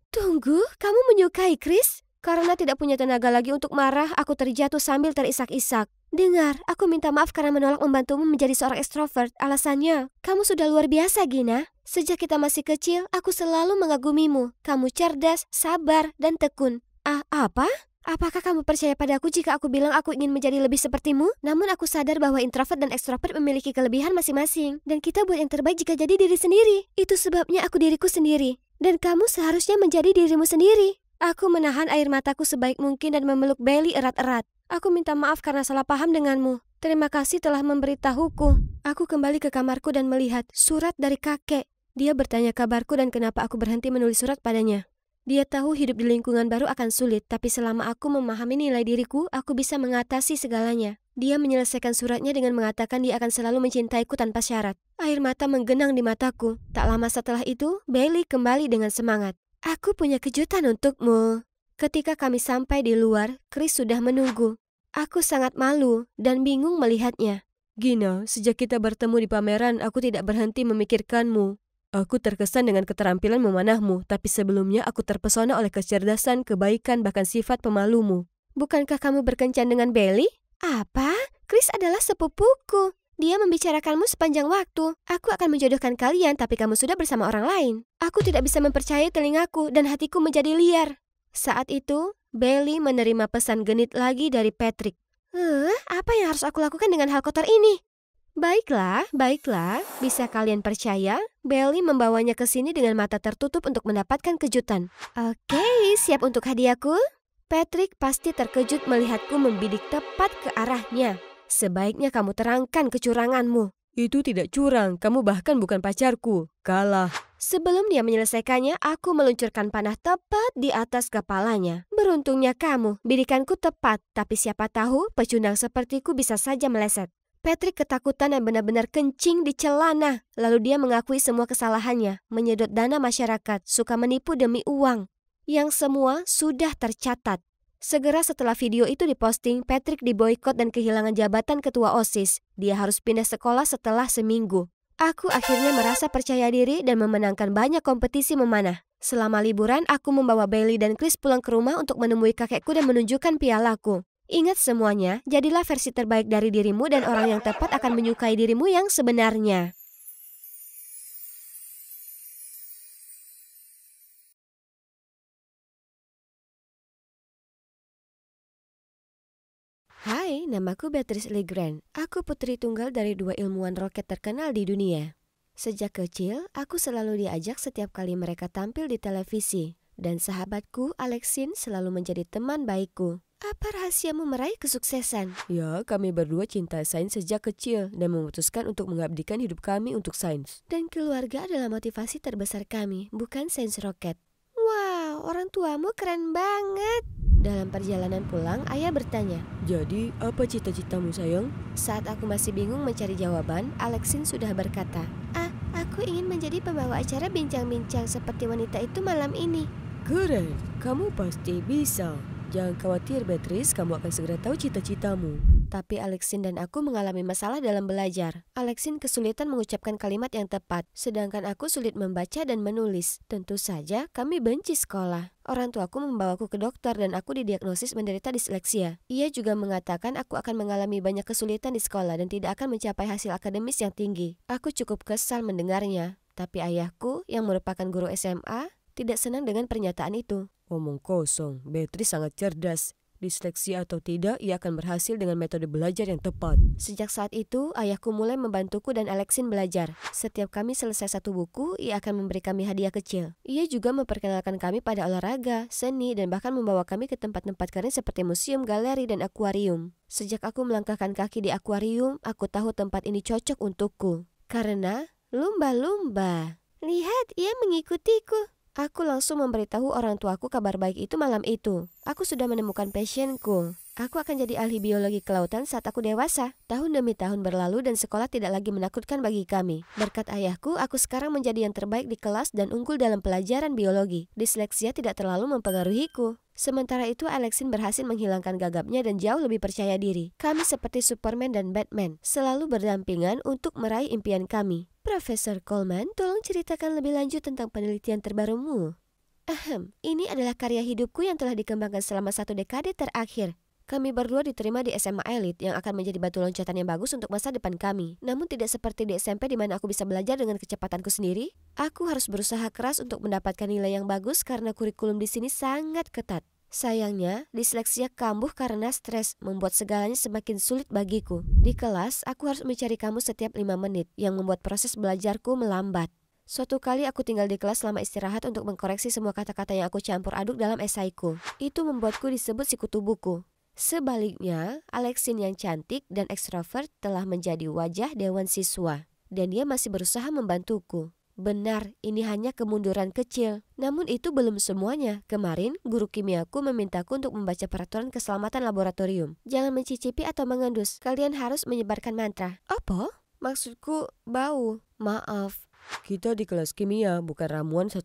Speaker 1: Tunggu, kamu menyukai Chris? Karena tidak punya tenaga lagi untuk marah, aku terjatuh sambil terisak-isak. Dengar, aku minta maaf karena menolak membantumu menjadi seorang ekstrovert. Alasannya, kamu sudah luar biasa, Gina. Sejak kita masih kecil, aku selalu mengagumimu. Kamu cerdas, sabar, dan tekun. Apa? Apakah kamu percaya padaku jika aku bilang aku ingin menjadi lebih sepertimu? Namun aku sadar bahwa introvert dan ekstrovert memiliki kelebihan masing-masing. Dan kita buat yang terbaik jika jadi diri sendiri. Itu sebabnya aku diriku sendiri. Dan kamu seharusnya menjadi dirimu sendiri. Aku menahan air mataku sebaik mungkin dan memeluk Bailey erat-erat. Aku minta maaf karena salah paham denganmu. Terima kasih telah memberitahuku. Aku kembali ke kamarku dan melihat surat dari kakek. Dia bertanya kabarku dan kenapa aku berhenti menulis surat padanya. Dia tahu hidup di lingkungan baru akan sulit, tapi selama aku memahami nilai diriku, aku bisa mengatasi segalanya. Dia menyelesaikan suratnya dengan mengatakan dia akan selalu mencintaiku tanpa syarat. Air mata menggenang di mataku. Tak lama setelah itu, Bailey kembali dengan semangat. Aku punya kejutan untukmu. Ketika kami sampai di luar, Chris sudah menunggu. Aku sangat malu dan bingung melihatnya.
Speaker 2: Gina, sejak kita bertemu di pameran, aku tidak berhenti memikirkanmu. Aku terkesan dengan keterampilan memanahmu, tapi sebelumnya aku terpesona oleh kecerdasan, kebaikan, bahkan sifat pemalumu.
Speaker 1: Bukankah kamu berkencan dengan Bailey? Apa? Chris adalah sepupuku. Dia membicarakanmu sepanjang waktu. Aku akan menjodohkan kalian, tapi kamu sudah bersama orang lain. Aku tidak bisa mempercayai telingaku dan hatiku menjadi liar. Saat itu, Bailey menerima pesan genit lagi dari Patrick. Apa yang harus aku lakukan dengan hal kotor ini? Baiklah. Bisa kalian percaya, Bailey membawanya ke sini dengan mata tertutup untuk mendapatkan kejutan. Oke, siap untuk hadiahku? Patrick pasti terkejut melihatku membidik tepat ke arahnya. Sebaiknya kamu terangkan kecuranganmu.
Speaker 2: Itu tidak curang, kamu bahkan bukan pacarku. Kalah.
Speaker 1: Sebelum dia menyelesaikannya, aku meluncurkan panah tepat di atas kepalanya. Beruntungnya kamu, bidikanku tepat, tapi siapa tahu pecundang sepertiku bisa saja meleset. Patrick ketakutan dan benar-benar kencing di celana. Lalu dia mengakui semua kesalahannya, menyedot dana masyarakat, suka menipu demi uang. Yang semua sudah tercatat. Segera setelah video itu diposting, Patrick diboikot dan kehilangan jabatan ketua OSIS. Dia harus pindah sekolah setelah seminggu. Aku akhirnya merasa percaya diri dan memenangkan banyak kompetisi memanah. Selama liburan, aku membawa Bailey dan Chris pulang ke rumah untuk menemui kakekku dan menunjukkan pialaku. Ingat semuanya, jadilah versi terbaik dari dirimu dan orang yang tepat akan menyukai dirimu yang sebenarnya. Hai, namaku Beatrice Legrand. Aku putri tunggal dari 2 ilmuwan roket terkenal di dunia. Sejak kecil, aku selalu diajak setiap kali mereka tampil di televisi. Dan sahabatku, Alexine, selalu menjadi teman baikku. Apa rahasiamu meraih kesuksesan?
Speaker 2: Ya, kami berdua cinta sains sejak kecil dan memutuskan untuk mengabdikan hidup kami untuk sains.
Speaker 1: Dan keluarga adalah motivasi terbesar kami, bukan sains roket. Wow, orang tuamu keren banget. Dalam perjalanan pulang, ayah bertanya,
Speaker 2: "Jadi, apa cita-citamu, sayang?"
Speaker 1: Saat aku masih bingung mencari jawaban, Alexine sudah berkata, aku ingin menjadi pembawa acara bincang-bincang seperti wanita itu malam ini.
Speaker 2: Keren, kamu pasti bisa. Jangan khawatir, Beatrice, kamu akan segera tahu cita-citamu.
Speaker 1: Tapi Alexine dan aku mengalami masalah dalam belajar. Alexine kesulitan mengucapkan kalimat yang tepat, sedangkan aku sulit membaca dan menulis. Tentu saja kami benci sekolah. Orang tuaku membawaku ke dokter dan aku didiagnosis menderita disleksia. Ia juga mengatakan aku akan mengalami banyak kesulitan di sekolah dan tidak akan mencapai hasil akademis yang tinggi. Aku cukup kesal mendengarnya. Tapi ayahku, yang merupakan guru SMA, tidak senang dengan pernyataan itu.
Speaker 2: Omong kosong, Beatrice sangat cerdas. Disleksia atau tidak, ia akan berhasil dengan metode belajar yang tepat.
Speaker 1: Sejak saat itu, ayahku mulai membantuku dan Alexine belajar. Setiap kami selesai satu buku, ia akan memberi kami hadiah kecil. Ia juga memperkenalkan kami pada olahraga, seni, dan bahkan membawa kami ke tempat-tempat keren seperti museum, galeri, dan akuarium. Sejak aku melangkahkan kaki di akuarium, aku tahu tempat ini cocok untukku. Karena lumba-lumba. Lihat, ia mengikutiku. Aku langsung memberitahu orang tuaku kabar baik itu malam itu. Aku sudah menemukan passionku. Aku akan jadi ahli biologi kelautan saat aku dewasa. Tahun demi tahun berlalu dan sekolah tidak lagi menakutkan bagi kami. Berkat ayahku, aku sekarang menjadi yang terbaik di kelas dan unggul dalam pelajaran biologi. Disleksia tidak terlalu mempengaruhiku. Sementara itu, Alexine berhasil menghilangkan gagapnya dan jauh lebih percaya diri. Kami seperti Superman dan Batman, selalu berdampingan untuk meraih impian kami. Profesor Coleman, tolong ceritakan lebih lanjut tentang penelitian terbarumu. Ini adalah karya hidupku yang telah dikembangkan selama 1 dekade terakhir. Kami berdua diterima di SMA elit yang akan menjadi batu loncatan yang bagus untuk masa depan kami. Namun tidak seperti di SMP di mana aku bisa belajar dengan kecepatanku sendiri. Aku harus berusaha keras untuk mendapatkan nilai yang bagus karena kurikulum di sini sangat ketat. Sayangnya, disleksia kambuh karena stres, membuat segalanya semakin sulit bagiku. Di kelas, aku harus mencari kamu setiap 5 menit, yang membuat proses belajarku melambat. Suatu kali aku tinggal di kelas selama istirahat untuk mengkoreksi semua kata-kata yang aku campur aduk dalam esaiku. Itu membuatku disebut sikutu buku. Sebaliknya, Alexine yang cantik dan ekstrovert telah menjadi wajah dewan siswa. Dan dia masih berusaha membantuku. Benar, ini hanya kemunduran kecil. Namun itu belum semuanya. Kemarin, guru kimiaku memintaku untuk membaca peraturan keselamatan laboratorium. Jangan mencicipi atau mengendus. Kalian harus menyebarkan mantra. Apa? Maksudku bau. Maaf.
Speaker 2: Kita di kelas kimia, bukan ramuan 101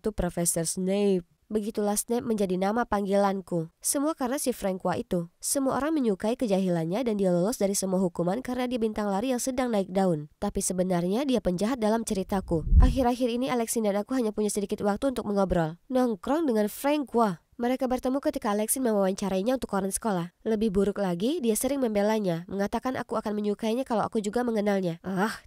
Speaker 2: Profesor Snape.
Speaker 1: Begitulah Snape menjadi nama panggilanku. Semua karena si Francois itu. Semua orang menyukai kejahilannya dan dia lolos dari semua hukuman karena dia bintang lari yang sedang naik daun. Tapi sebenarnya dia penjahat dalam ceritaku. Akhir-akhir ini Alexine dan aku hanya punya sedikit waktu untuk mengobrol. Nongkrong dengan Francois. Mereka bertemu ketika Alexine mewawancarainya untuk koran sekolah. Lebih buruk lagi, dia sering membelanya, mengatakan aku akan menyukainya kalau aku juga mengenalnya.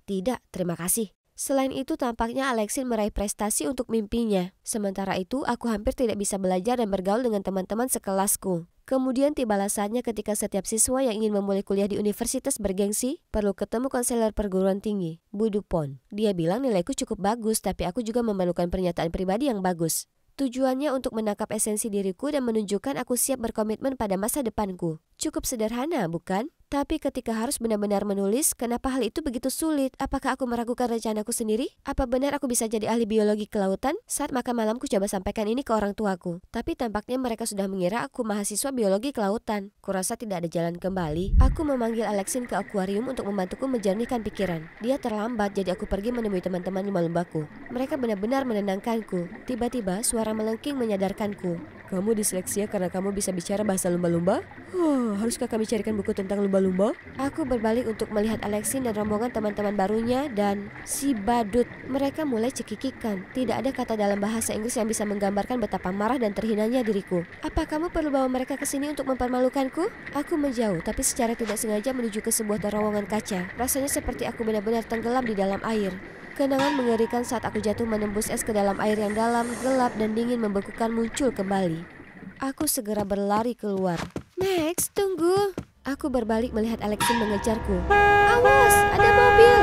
Speaker 1: Tidak, terima kasih. Selain itu, tampaknya Alexine meraih prestasi untuk mimpinya. Sementara itu, aku hampir tidak bisa belajar dan bergaul dengan teman-teman sekelasku. Kemudian tibalah saatnya ketika setiap siswa yang ingin memulai kuliah di universitas bergengsi perlu ketemu konselor perguruan tinggi, Bu Dupont. Dia bilang nilaiku cukup bagus, tapi aku juga memerlukan pernyataan pribadi yang bagus. Tujuannya untuk menangkap esensi diriku dan menunjukkan aku siap berkomitmen pada masa depanku. Cukup sederhana, bukan? Tapi ketika harus benar-benar menulis, kenapa hal itu begitu sulit? Apakah aku meragukan rencanaku sendiri? Apa benar aku bisa jadi ahli biologi kelautan? Saat makan malam ku coba sampaikan ini ke orang tuaku. Tapi tampaknya mereka sudah mengira aku mahasiswa biologi kelautan. Kurasa tidak ada jalan kembali. Aku memanggil Alexine ke akuarium untuk membantuku menjernihkan pikiran. Dia terlambat, jadi aku pergi menemui teman-teman lumba-lumbaku. Mereka benar-benar menenangkanku. Tiba-tiba suara melengking menyadarkanku.
Speaker 2: Kamu disleksia karena kamu bisa bicara bahasa lumba-lumba? Haruskah kami carikan buku tentang lumba-lumba?
Speaker 1: Aku berbalik untuk melihat Alexin dan rombongan teman-teman barunya dan si badut. Mereka mulai cekikikan. Tidak ada kata dalam bahasa Inggris yang bisa menggambarkan betapa marah dan terhinanya diriku. Apa kamu perlu bawa mereka ke sini untuk mempermalukanku? Aku menjauh, tapi secara tidak sengaja menuju ke sebuah terowongan kaca. Rasanya seperti aku benar-benar tenggelam di dalam air. Kenangan mengerikan saat aku jatuh menembus es ke dalam air yang dalam, gelap dan dingin membekukan muncul kembali. Aku segera berlari keluar. Max, tunggu. Aku berbalik melihat Alexin mengejarku. Awas, ada mobil.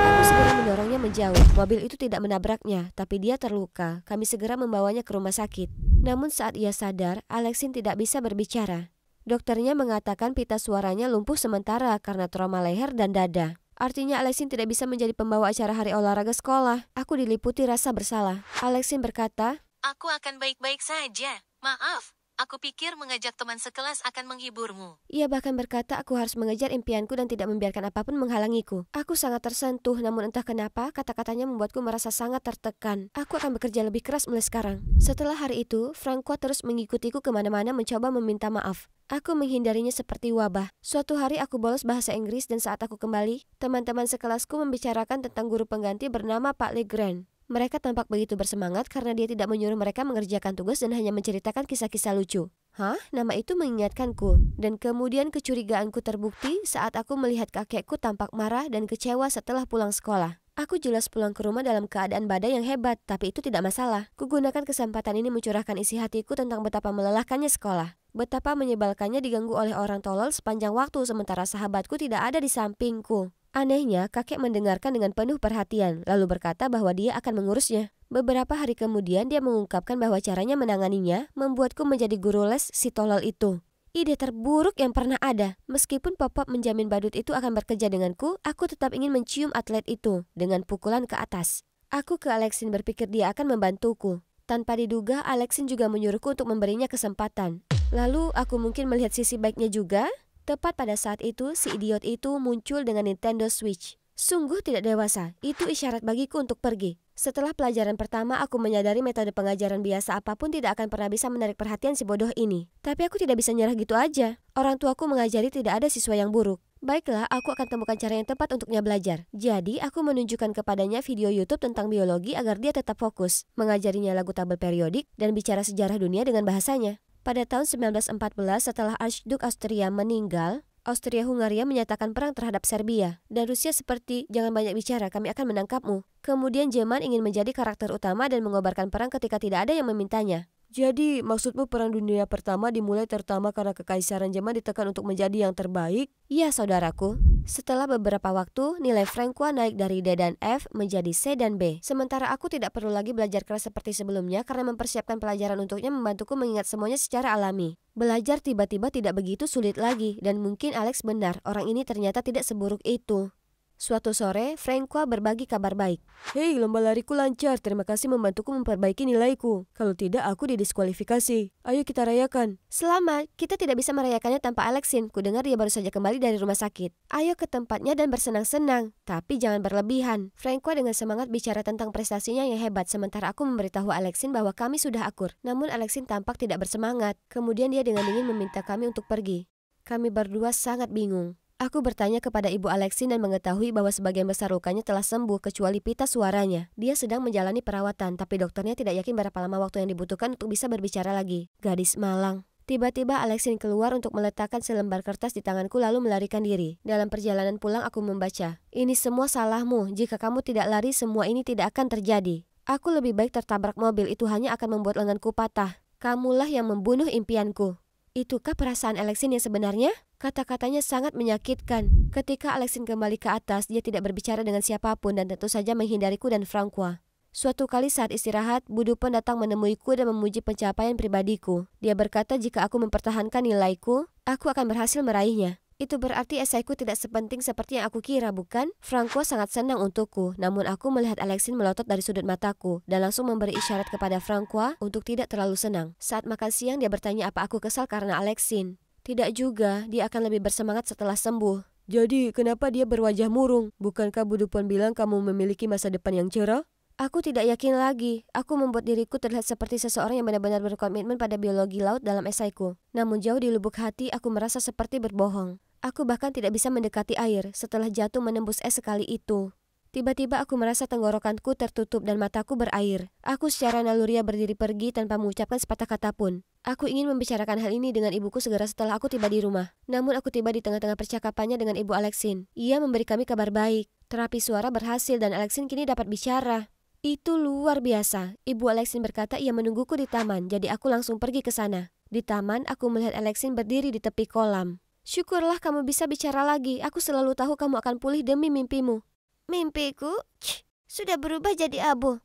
Speaker 1: Aku segera mendorongnya menjauh. Mobil itu tidak menabraknya, tapi dia terluka. Kami segera membawanya ke rumah sakit. Namun saat ia sadar, Alexin tidak bisa berbicara. Dokternya mengatakan pita suaranya lumpuh sementara karena trauma leher dan dada. Artinya Alexin tidak bisa menjadi pembawa acara hari olahraga sekolah. Aku diliputi rasa bersalah. Alexin berkata,
Speaker 3: "Aku akan baik-baik saja. Maaf. Aku pikir mengajak teman sekelas akan menghiburmu."
Speaker 1: Ia bahkan berkata aku harus mengejar impianku dan tidak membiarkan apapun menghalangiku. Aku sangat tersentuh, namun entah kenapa kata-katanya membuatku merasa sangat tertekan. Aku akan bekerja lebih keras mulai sekarang. Setelah hari itu, Francois terus mengikutiku kemana-mana mencoba meminta maaf. Aku menghindarinya seperti wabah. Suatu hari aku bolos bahasa Inggris dan saat aku kembali, teman-teman sekelasku membicarakan tentang guru pengganti bernama Pak Legrand. Mereka tampak begitu bersemangat karena dia tidak menyuruh mereka mengerjakan tugas dan hanya menceritakan kisah-kisah lucu. Hah? Nama itu mengingatkanku. Dan kemudian kecurigaanku terbukti saat aku melihat kakekku tampak marah dan kecewa setelah pulang sekolah. Aku jelas pulang ke rumah dalam keadaan badai yang hebat, tapi itu tidak masalah. Kugunakan kesempatan ini mencurahkan isi hatiku tentang betapa melelahkannya sekolah. Betapa menyebalkannya diganggu oleh orang tolol sepanjang waktu sementara sahabatku tidak ada di sampingku. Anehnya, kakek mendengarkan dengan penuh perhatian, lalu berkata bahwa dia akan mengurusnya. Beberapa hari kemudian dia mengungkapkan bahwa caranya menanganinya membuatku menjadi guru les si tolol itu. Ide terburuk yang pernah ada. Meskipun Pop-Pop menjamin badut itu akan bekerja denganku, aku tetap ingin mencium atlet itu dengan pukulan ke atas. Aku ke Alexin berpikir dia akan membantuku. Tanpa diduga, Alexin juga menyuruhku untuk memberinya kesempatan. Lalu aku mungkin melihat sisi baiknya juga. Tepat pada saat itu, si idiot itu muncul dengan Nintendo Switch. Sungguh tidak dewasa, itu isyarat bagiku untuk pergi. Setelah pelajaran pertama, aku menyadari metode pengajaran biasa apapun tidak akan pernah bisa menarik perhatian si bodoh ini. Tapi aku tidak bisa nyerah gitu aja. Orang tuaku mengajari tidak ada siswa yang buruk. Baiklah, aku akan temukan cara yang tepat untuknya belajar. Jadi, aku menunjukkan kepadanya video YouTube tentang biologi agar dia tetap fokus, mengajarinya lagu tabel periodik, dan bicara sejarah dunia dengan bahasanya. Pada tahun 1914 setelah Archduke Austria meninggal, Austria-Hungaria menyatakan perang terhadap Serbia. Dan Rusia seperti, jangan banyak bicara, kami akan menangkapmu. Kemudian Jerman ingin menjadi karakter utama dan mengobarkan perang ketika tidak ada yang memintanya.
Speaker 2: Jadi, maksudmu Perang Dunia Pertama dimulai terutama karena Kekaisaran Jerman ditekan untuk menjadi yang terbaik?
Speaker 1: Iya, saudaraku. Setelah beberapa waktu, nilai Francois naik dari D dan F menjadi C dan B. Sementara aku tidak perlu lagi belajar keras seperti sebelumnya karena mempersiapkan pelajaran untuknya membantuku mengingat semuanya secara alami. Belajar tiba-tiba tidak begitu sulit lagi, dan mungkin Alex benar, orang ini ternyata tidak seburuk itu. Suatu sore, Francois berbagi kabar baik.
Speaker 2: Hei, lomba lariku lancar. Terima kasih membantuku memperbaiki nilaiku. Kalau tidak, aku didiskualifikasi. Ayo kita rayakan.
Speaker 1: Selamat, kita tidak bisa merayakannya tanpa Alexin. Kudengar dia baru saja kembali dari rumah sakit. Ayo ke tempatnya dan bersenang-senang. Tapi jangan berlebihan. Francois dengan semangat bicara tentang prestasinya yang hebat, sementara aku memberitahu Alexin bahwa kami sudah akur. Namun Alexin tampak tidak bersemangat. Kemudian dia dengan dingin meminta kami untuk pergi. Kami berdua sangat bingung. Aku bertanya kepada ibu Alexin dan mengetahui bahwa sebagian besar lukanya telah sembuh kecuali pita suaranya. Dia sedang menjalani perawatan, tapi dokternya tidak yakin berapa lama waktu yang dibutuhkan untuk bisa berbicara lagi. Gadis malang. Tiba-tiba Alexin keluar untuk meletakkan selembar kertas di tanganku lalu melarikan diri. Dalam perjalanan pulang aku membaca, "Ini semua salahmu. Jika kamu tidak lari, semua ini tidak akan terjadi. Aku lebih baik tertabrak mobil, itu hanya akan membuat lenganku patah. Kamulah yang membunuh impianku." Itukah perasaan Alexin yang sebenarnya? Kata-katanya sangat menyakitkan. Ketika Alexin kembali ke atas, dia tidak berbicara dengan siapapun dan tentu saja menghindariku dan Francois. Suatu kali saat istirahat, Budupon datang menemuiku dan memuji pencapaian pribadiku. Dia berkata jika aku mempertahankan nilaiku, aku akan berhasil meraihnya. Itu berarti esaiku tidak sepenting seperti yang aku kira, bukan? Francois sangat senang untukku, namun aku melihat Alexin melotot dari sudut mataku dan langsung memberi isyarat kepada Francois untuk tidak terlalu senang. Saat makan siang dia bertanya apa aku kesal karena Alexin. Tidak juga, dia akan lebih bersemangat setelah sembuh.
Speaker 2: Jadi, kenapa dia berwajah murung? Bukankah Budupon bilang kamu memiliki masa depan yang cerah?
Speaker 1: Aku tidak yakin lagi. Aku membuat diriku terlihat seperti seseorang yang benar-benar berkomitmen pada biologi laut dalam esaiku. Namun jauh di lubuk hati aku merasa seperti berbohong. Aku bahkan tidak bisa mendekati air setelah jatuh menembus es sekali itu. Tiba-tiba aku merasa tenggorokanku tertutup dan mataku berair. Aku secara naluriah berdiri pergi tanpa mengucapkan sepatah kata pun. Aku ingin membicarakan hal ini dengan ibuku segera setelah aku tiba di rumah. Namun aku tiba di tengah-tengah percakapannya dengan Ibu Alexin. Ia memberi kami kabar baik. Terapi suara berhasil dan Alexin kini dapat bicara. Itu luar biasa. Ibu Alexin berkata ia menungguku di taman, jadi aku langsung pergi ke sana. Di taman, aku melihat Alexin berdiri di tepi kolam. Syukurlah kamu bisa bicara lagi. Aku selalu tahu kamu akan pulih demi mimpimu. Mimpiku? Sudah berubah jadi abu.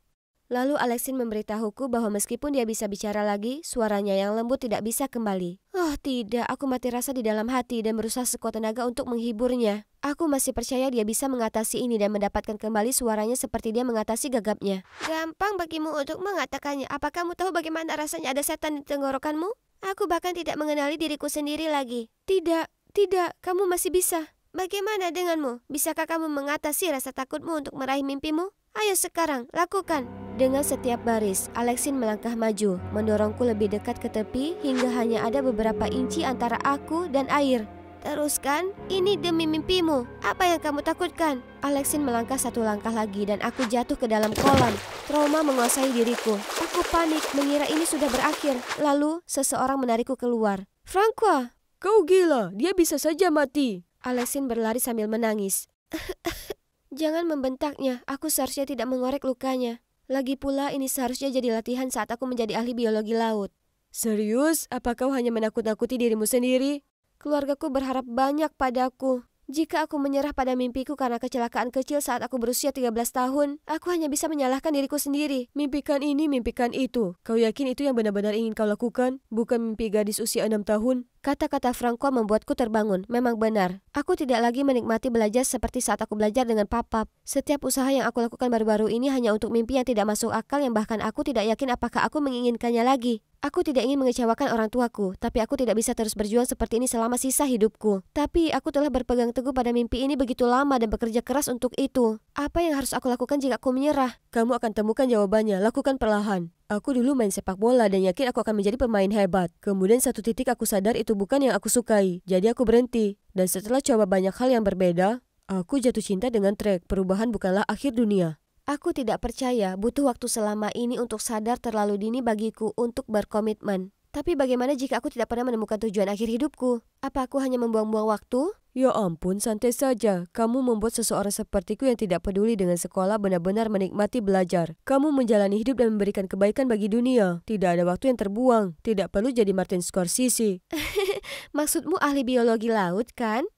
Speaker 1: Lalu Alexin memberitahuku bahwa meskipun dia bisa bicara lagi, suaranya yang lembut tidak bisa kembali. Oh tidak, aku mati rasa di dalam hati dan berusaha sekuat tenaga untuk menghiburnya. Aku masih percaya dia bisa mengatasi ini dan mendapatkan kembali suaranya seperti dia mengatasi gagapnya. Gampang bagimu untuk mengatakannya. Apa kamu tahu bagaimana rasanya ada setan di tenggorokanmu? Aku bahkan tidak mengenali diriku sendiri lagi. Tidak, kamu masih bisa. Bagaimana denganmu? Bisakah kamu mengatasi rasa takutmu untuk meraih mimpimu? Ayo sekarang, lakukan. Dengan setiap baris, Alexin melangkah maju, mendorongku lebih dekat ke tepi hingga hanya ada beberapa inci antara aku dan air. Teruskan, ini demi mimpimu. Apa yang kamu takutkan? Alexin melangkah satu langkah lagi dan aku jatuh ke dalam kolam. Trauma menguasai diriku. Aku panik, mengira ini sudah berakhir. Lalu, seseorang menarikku keluar. Francois!
Speaker 2: Kau gila, dia bisa saja mati.
Speaker 1: Alexin berlari sambil menangis. Jangan membentaknya, aku seharusnya tidak mengorek lukanya. Lagi pula ini seharusnya jadi latihan saat aku menjadi ahli biologi laut.
Speaker 2: Serius? Apa kau hanya menakut-nakuti dirimu sendiri?
Speaker 1: Keluargaku berharap banyak padaku. Jika aku menyerah pada mimpiku karena kecelakaan kecil saat aku berusia 13 tahun, aku hanya bisa menyalahkan diriku sendiri.
Speaker 2: Mimpikan ini, mimpikan itu. Kau yakin itu yang benar-benar ingin kau lakukan? Bukan mimpi gadis usia 6 tahun?
Speaker 1: Kata-kata Francois membuatku terbangun. Memang benar. Aku tidak lagi menikmati belajar seperti saat aku belajar dengan papap. Setiap usaha yang aku lakukan baru-baru ini hanya untuk mimpi yang tidak masuk akal yang bahkan aku tidak yakin apakah aku menginginkannya lagi. Aku tidak ingin mengecewakan orang tuaku, tapi aku tidak bisa terus berjuang seperti ini selama sisa hidupku. Tapi aku telah berpegang teguh pada mimpi ini begitu lama dan bekerja keras untuk itu. Apa yang harus aku lakukan jika aku menyerah?
Speaker 2: Kamu akan temukan jawabannya, lakukan perlahan. Aku dulu main sepak bola dan yakin aku akan menjadi pemain hebat. Kemudian satu titik aku sadar itu bukan yang aku sukai, jadi aku berhenti. Dan setelah coba banyak hal yang berbeda, aku jatuh cinta dengan trek. Perubahan bukanlah akhir dunia.
Speaker 1: Aku tidak percaya butuh waktu selama ini untuk sadar terlalu dini bagiku untuk berkomitmen. Tapi bagaimana jika aku tidak pernah menemukan tujuan akhir hidupku? Apa aku hanya membuang-buang waktu?
Speaker 2: Ya ampun, santai saja. Kamu membuat seseorang sepertiku yang tidak peduli dengan sekolah benar-benar menikmati belajar. Kamu menjalani hidup dan memberikan kebaikan bagi dunia. Tidak ada waktu yang terbuang. Tidak perlu jadi Martin Scorsese.
Speaker 1: Maksudmu ahli biologi laut, kan?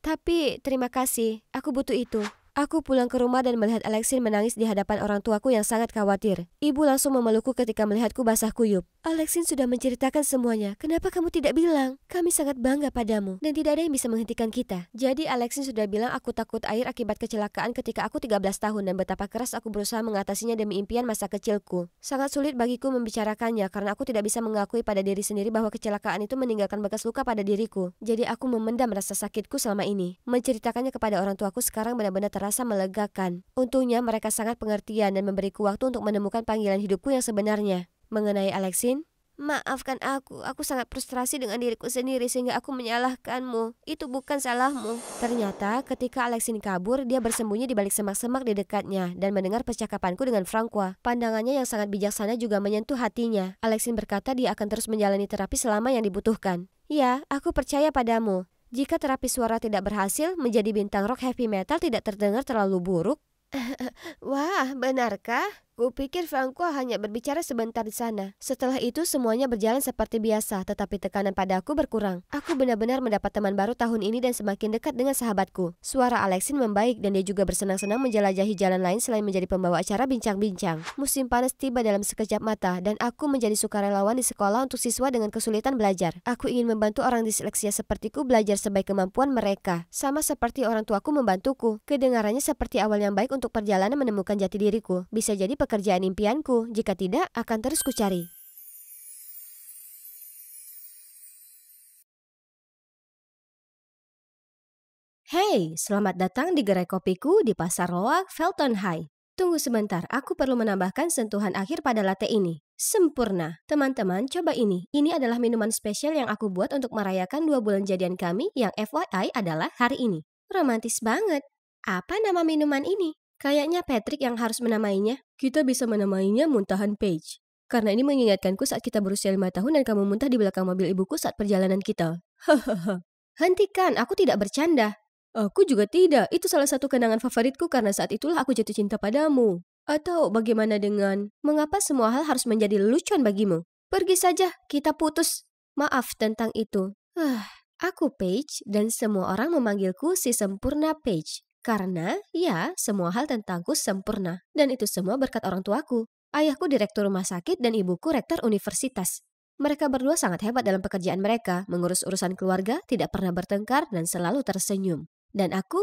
Speaker 1: Tapi terima kasih, aku butuh itu. Aku pulang ke rumah dan melihat Alexin menangis di hadapan orang tuaku yang sangat khawatir. Ibu langsung memelukku ketika melihatku basah kuyup. Alexin sudah menceritakan semuanya. Kenapa kamu tidak bilang? Kami sangat bangga padamu dan tidak ada yang bisa menghentikan kita. Jadi Alexin sudah bilang aku takut air akibat kecelakaan ketika aku 13 tahun dan betapa keras aku berusaha mengatasinya demi impian masa kecilku. Sangat sulit bagiku membicarakannya karena aku tidak bisa mengakui pada diri sendiri bahwa kecelakaan itu meninggalkan bekas luka pada diriku. Jadi aku memendam rasa sakitku selama ini. Menceritakannya kepada orang tuaku sekarang benar-benar terasa melegakan. Untungnya mereka sangat pengertian dan memberiku waktu untuk menemukan panggilan hidupku yang sebenarnya. Mengenai Alexin, maafkan aku sangat frustrasi dengan diriku sendiri sehingga aku menyalahkanmu. Itu bukan salahmu. Ternyata ketika Alexin kabur, dia bersembunyi di balik semak-semak di dekatnya dan mendengar percakapanku dengan Francois. Pandangannya yang sangat bijaksana juga menyentuh hatinya. Alexin berkata dia akan terus menjalani terapi selama yang dibutuhkan. Ya, aku percaya padamu. Jika terapi suara tidak berhasil, menjadi bintang rock heavy metal tidak terdengar terlalu buruk. Wah, benarkah? Kupikir Francois hanya berbicara sebentar di sana. Setelah itu semuanya berjalan seperti biasa, tetapi tekanan pada aku berkurang. Aku benar-benar mendapat teman baru tahun ini dan semakin dekat dengan sahabatku. Suara Alexin membaik dan dia juga bersenang-senang menjelajahi jalan lain selain menjadi pembawa acara bincang-bincang. Musim panas tiba dalam sekejap mata dan aku menjadi sukarelawan di sekolah untuk siswa dengan kesulitan belajar. Aku ingin membantu orang disleksia sepertiku belajar sebaik kemampuan mereka. Sama seperti orang tuaku membantuku. Kedengarannya seperti awal yang baik untuk perjalanan menemukan jati diriku. Bisa jadi pekerjaan impianku, jika tidak akan terus kucari. Hey, selamat datang di gerai kopiku di Pasar Loak, Felton High. Tunggu sebentar, aku perlu menambahkan sentuhan akhir pada latte ini. Sempurna. Teman-teman, coba ini. Ini adalah minuman spesial yang aku buat untuk merayakan 2 bulan jadian kami yang FYI adalah hari ini. Romantis banget. Apa nama minuman ini? Kayaknya Patrick yang harus menamainya.
Speaker 2: Kita bisa menamainya muntahan Paige. Karena ini mengingatkanku saat kita berusia 5 tahun dan kamu muntah di belakang mobil ibuku saat perjalanan kita. Hahaha.
Speaker 1: Hentikan, aku tidak bercanda.
Speaker 2: Aku juga tidak. Itu salah satu kenangan favoritku karena saat itulah aku jatuh cinta padamu. Atau bagaimana dengan,
Speaker 1: mengapa semua hal harus menjadi lelucon bagimu? Pergi saja, kita putus. Maaf tentang itu. Aku Paige dan semua orang memanggilku si sempurna Paige. Karena, ya, semua hal tentangku sempurna. Dan itu semua berkat orang tuaku. Ayahku direktur rumah sakit dan ibuku rektor universitas. Mereka berdua sangat hebat dalam pekerjaan mereka, mengurus urusan keluarga, tidak pernah bertengkar, dan selalu tersenyum. Dan aku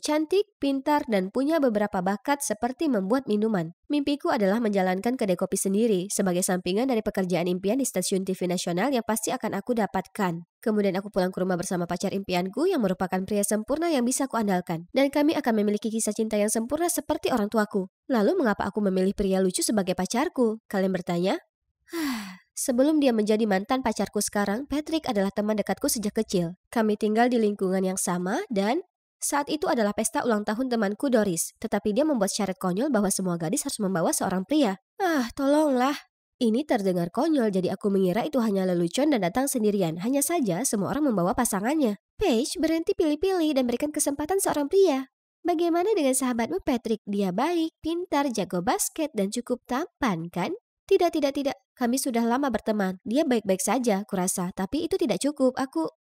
Speaker 1: cantik, pintar, dan punya beberapa bakat seperti membuat minuman. Mimpiku adalah menjalankan kedai kopi sendiri, sebagai sampingan dari pekerjaan impian di stasiun TV nasional yang pasti akan aku dapatkan. Kemudian aku pulang ke rumah bersama pacar impianku yang merupakan pria sempurna yang bisa kuandalkan. Dan kami akan memiliki kisah cinta yang sempurna seperti orang tuaku. Lalu mengapa aku memilih pria lucu sebagai pacarku? Kalian bertanya? Sebelum dia menjadi mantan pacarku sekarang, Patrick adalah teman dekatku sejak kecil. Kami tinggal di lingkungan yang sama dan saat itu adalah pesta ulang tahun temanku Doris. Tetapi dia membuat syarat konyol bahwa semua gadis harus membawa seorang pria. Tolonglah. Ini terdengar konyol jadi aku mengira itu hanya lelucon dan datang sendirian. Hanya saja semua orang membawa pasangannya. Paige, berhenti pilih-pilih dan berikan kesempatan seorang pria. Bagaimana dengan sahabatmu Patrick? Dia baik, pintar, jago basket, dan cukup tampan, kan? Tidak. Kami sudah lama berteman. Dia baik-baik saja, kurasa. Tapi itu tidak cukup.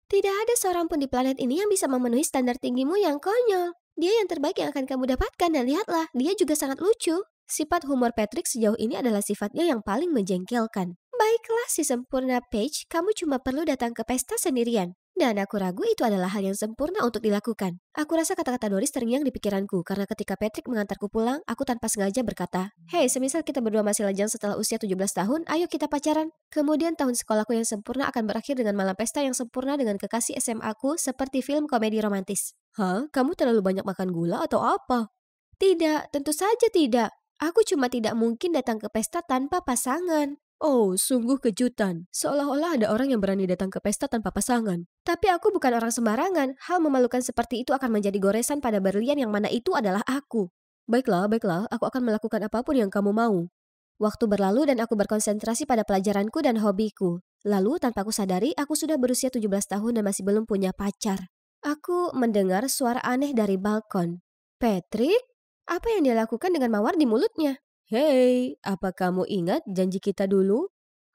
Speaker 1: Tidak ada seorang pun di planet ini yang bisa memenuhi standar tinggimu yang konyol. Dia yang terbaik yang akan kamu dapatkan dan lihatlah, dia juga sangat lucu. Sifat humor Patrick sejauh ini adalah sifatnya yang paling menjengkelkan. Baiklah si sempurna Paige, kamu cuma perlu datang ke pesta sendirian. Dan aku ragu itu adalah hal yang sempurna untuk dilakukan. Aku rasa kata-kata Doris terngiang di pikiranku karena ketika Patrick mengantarku pulang, aku tanpa sengaja berkata, "Hei, semisal kita berdua masih lajang setelah usia 17 tahun, ayo kita pacaran." Kemudian tahun sekolahku yang sempurna akan berakhir dengan malam pesta yang sempurna dengan kekasih SMA-ku seperti film komedi romantis.
Speaker 2: Hah? Kamu terlalu banyak makan gula atau apa?
Speaker 1: Tidak, tentu saja tidak. Aku cuma tidak mungkin datang ke pesta tanpa pasangan.
Speaker 2: Oh, sungguh kejutan. Seolah-olah ada orang yang berani datang ke pesta tanpa pasangan.
Speaker 1: Tapi aku bukan orang sembarangan. Hal memalukan seperti itu akan menjadi goresan pada berlian yang mana itu adalah aku.
Speaker 2: Baiklah, aku akan melakukan apapun yang kamu mau.
Speaker 1: Waktu berlalu dan aku berkonsentrasi pada pelajaranku dan hobiku. Lalu tanpa aku sadari, aku sudah berusia 17 tahun dan masih belum punya pacar. Aku mendengar suara aneh dari balkon. Patrick? Apa yang dia lakukan dengan mawar di mulutnya?
Speaker 2: Hei, apa kamu ingat janji kita dulu?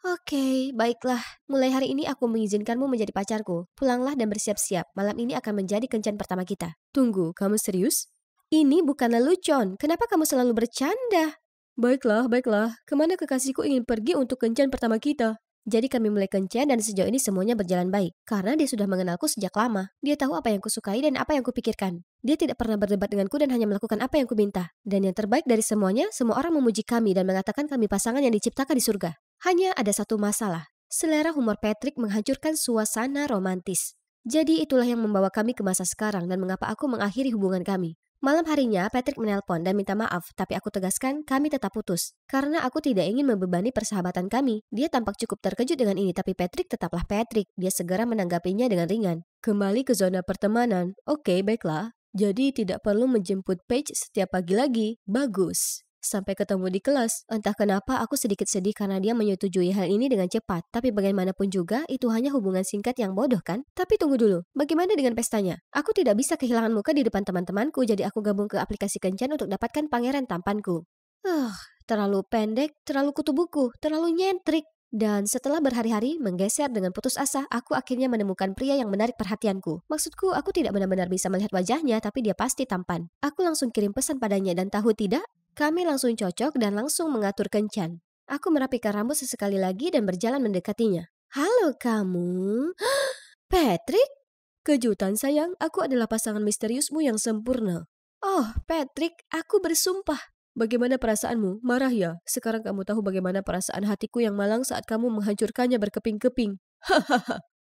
Speaker 1: Oke, baiklah. Mulai hari ini aku mengizinkanmu menjadi pacarku. Pulanglah dan bersiap-siap. Malam ini akan menjadi kencan pertama kita.
Speaker 2: Tunggu, kamu serius?
Speaker 1: Ini bukan lelucon. Kenapa kamu selalu bercanda?
Speaker 2: Baiklah. Kemana kekasihku ingin pergi untuk kencan pertama kita?
Speaker 1: Jadi kami mulai kencan dan sejauh ini semuanya berjalan baik. Karena dia sudah mengenalku sejak lama. Dia tahu apa yang kusukai dan apa yang kupikirkan. Dia tidak pernah berdebat denganku dan hanya melakukan apa yang kuminta. Dan yang terbaik dari semuanya, semua orang memuji kami dan mengatakan kami pasangan yang diciptakan di surga. Hanya ada satu masalah. Selera humor Patrick menghancurkan suasana romantis. Jadi itulah yang membawa kami ke masa sekarang dan mengapa aku mengakhiri hubungan kami. Malam harinya, Patrick menelpon dan minta maaf, tapi aku tegaskan kami tetap putus. Karena aku tidak ingin membebani persahabatan kami. Dia tampak cukup terkejut dengan ini, tapi Patrick tetaplah Patrick. Dia segera menanggapinya dengan ringan.
Speaker 2: Kembali ke zona pertemanan. Oke, baiklah. Jadi tidak perlu menjemput Paige setiap pagi lagi. Bagus. Sampai ketemu di kelas.
Speaker 1: Entah kenapa aku sedikit sedih karena dia menyetujui hal ini dengan cepat. Tapi bagaimanapun juga, itu hanya hubungan singkat yang bodoh kan? Tapi tunggu dulu, bagaimana dengan pestanya? Aku tidak bisa kehilangan muka di depan teman-temanku, jadi aku gabung ke aplikasi kencan untuk dapatkan pangeran tampanku. Terlalu pendek, terlalu kutu buku, terlalu nyentrik. Dan setelah berhari-hari menggeser dengan putus asa, aku akhirnya menemukan pria yang menarik perhatianku. Maksudku, aku tidak benar-benar bisa melihat wajahnya, tapi dia pasti tampan. Aku langsung kirim pesan padanya dan tahu tidak? Kami langsung cocok dan langsung mengatur kencan. Aku merapikan rambut sesekali lagi dan berjalan mendekatinya. Halo kamu? Patrick?
Speaker 2: Kejutan sayang, aku adalah pasangan misteriusmu yang sempurna.
Speaker 1: Oh, Patrick, aku bersumpah.
Speaker 2: Bagaimana perasaanmu? Marah ya? Sekarang kamu tahu bagaimana perasaan hatiku yang malang saat kamu menghancurkannya berkeping-keping.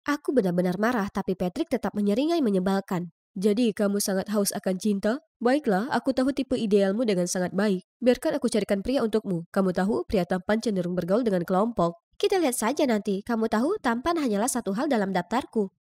Speaker 1: Aku benar-benar marah, tapi Patrick tetap menyeringai menyebalkan.
Speaker 2: Jadi kamu sangat haus akan cinta? Baiklah, aku tahu tipe idealmu dengan sangat baik. Biarkan aku carikan pria untukmu. Kamu tahu, pria tampan cenderung bergaul dengan kelompok.
Speaker 1: Kita lihat saja nanti. Kamu tahu, tampan hanyalah satu hal dalam daftarku.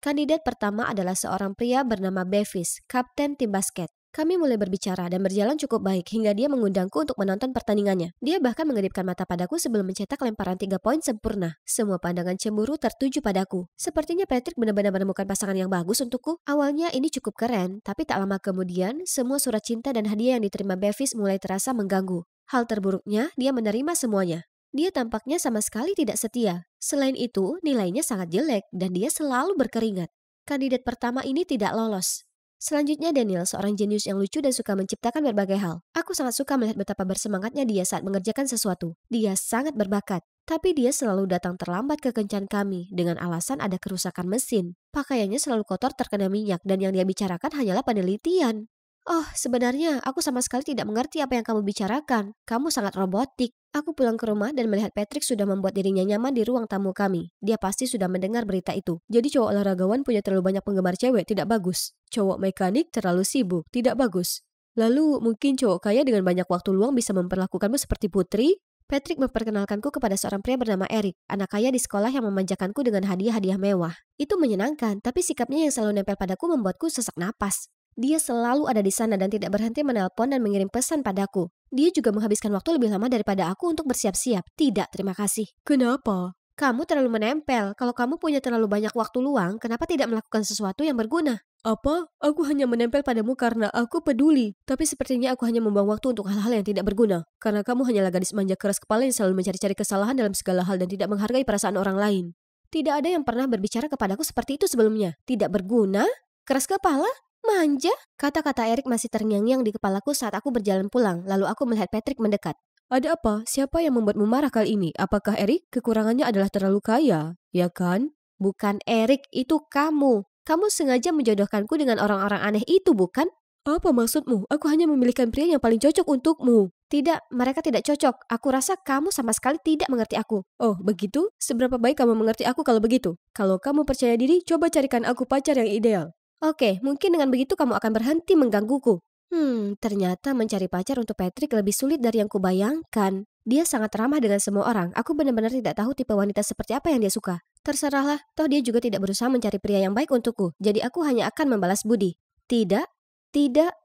Speaker 1: Kandidat pertama adalah seorang pria bernama Bevis, kapten tim basket. Kami mulai berbicara dan berjalan cukup baik hingga dia mengundangku untuk menonton pertandingannya. Dia bahkan mengedipkan mata padaku sebelum mencetak lemparan 3 poin sempurna. Semua pandangan cemburu tertuju padaku. Sepertinya Patrick benar-benar menemukan pasangan yang bagus untukku. Awalnya ini cukup keren, tapi tak lama kemudian, semua surat cinta dan hadiah yang diterima Bevis mulai terasa mengganggu. Hal terburuknya, dia menerima semuanya. Dia tampaknya sama sekali tidak setia. Selain itu, nilainya sangat jelek dan dia selalu berkeringat. Kandidat pertama ini tidak lolos. Selanjutnya Daniel, seorang jenius yang lucu dan suka menciptakan berbagai hal. Aku sangat suka melihat betapa bersemangatnya dia saat mengerjakan sesuatu. Dia sangat berbakat. Tapi dia selalu datang terlambat ke kencan kami dengan alasan ada kerusakan mesin. Pakaiannya selalu kotor terkena minyak dan yang dia bicarakan hanyalah penelitian. Oh, sebenarnya aku sama sekali tidak mengerti apa yang kamu bicarakan. Kamu sangat robotik. Aku pulang ke rumah dan melihat Patrick sudah membuat dirinya nyaman di ruang tamu kami. Dia pasti sudah mendengar berita itu.
Speaker 2: Jadi cowok olahragawan punya terlalu banyak penggemar cewek, tidak bagus. Cowok mekanik terlalu sibuk, tidak bagus. Lalu mungkin cowok kaya dengan banyak waktu luang bisa memperlakukanmu seperti putri?
Speaker 1: Patrick memperkenalkanku kepada seorang pria bernama Eric, anak kaya di sekolah yang memanjakanku dengan hadiah-hadiah mewah. Itu menyenangkan, tapi sikapnya yang selalu nempel padaku membuatku sesak napas. Dia selalu ada di sana dan tidak berhenti menelpon dan mengirim pesan padaku. Dia juga menghabiskan waktu lebih lama daripada aku untuk bersiap-siap. Tidak, terima kasih.
Speaker 2: Kenapa?
Speaker 1: Kamu terlalu menempel. Kalau kamu punya terlalu banyak waktu luang, kenapa tidak melakukan sesuatu yang berguna?
Speaker 2: Apa? Aku hanya menempel padamu karena aku peduli. Tapi sepertinya aku hanya membuang waktu untuk hal-hal yang tidak berguna. Karena kamu hanyalah gadis manja keras kepala yang selalu mencari-cari kesalahan dalam segala hal dan tidak menghargai perasaan orang lain.
Speaker 1: Tidak ada yang pernah berbicara kepadaku seperti itu sebelumnya. Tidak berguna? Keras kepala? Manja? Kata-kata Eric masih terngiang-ngiang di kepalaku saat aku berjalan pulang, lalu aku melihat Patrick mendekat.
Speaker 2: Ada apa? Siapa yang membuatmu marah kali ini? Apakah Eric? Kekurangannya adalah terlalu kaya, ya kan?
Speaker 1: Bukan Eric, itu kamu. Kamu sengaja menjodohkanku dengan orang-orang aneh itu, bukan?
Speaker 2: Apa maksudmu? Aku hanya memilihkan pria yang paling cocok untukmu.
Speaker 1: Tidak, mereka tidak cocok. Aku rasa kamu sama sekali tidak mengerti aku.
Speaker 2: Oh, begitu? Seberapa baik kamu mengerti aku kalau begitu? Kalau kamu percaya diri, coba carikan aku pacar yang ideal.
Speaker 1: Oke, mungkin dengan begitu kamu akan berhenti menggangguku. Ternyata mencari pacar untuk Patrick lebih sulit dari yang kubayangkan. Dia sangat ramah dengan semua orang. Aku benar-benar tidak tahu tipe wanita seperti apa yang dia suka. Terserahlah, toh dia juga tidak berusaha mencari pria yang baik untukku. Jadi aku hanya akan membalas budi. Tidak, tidak,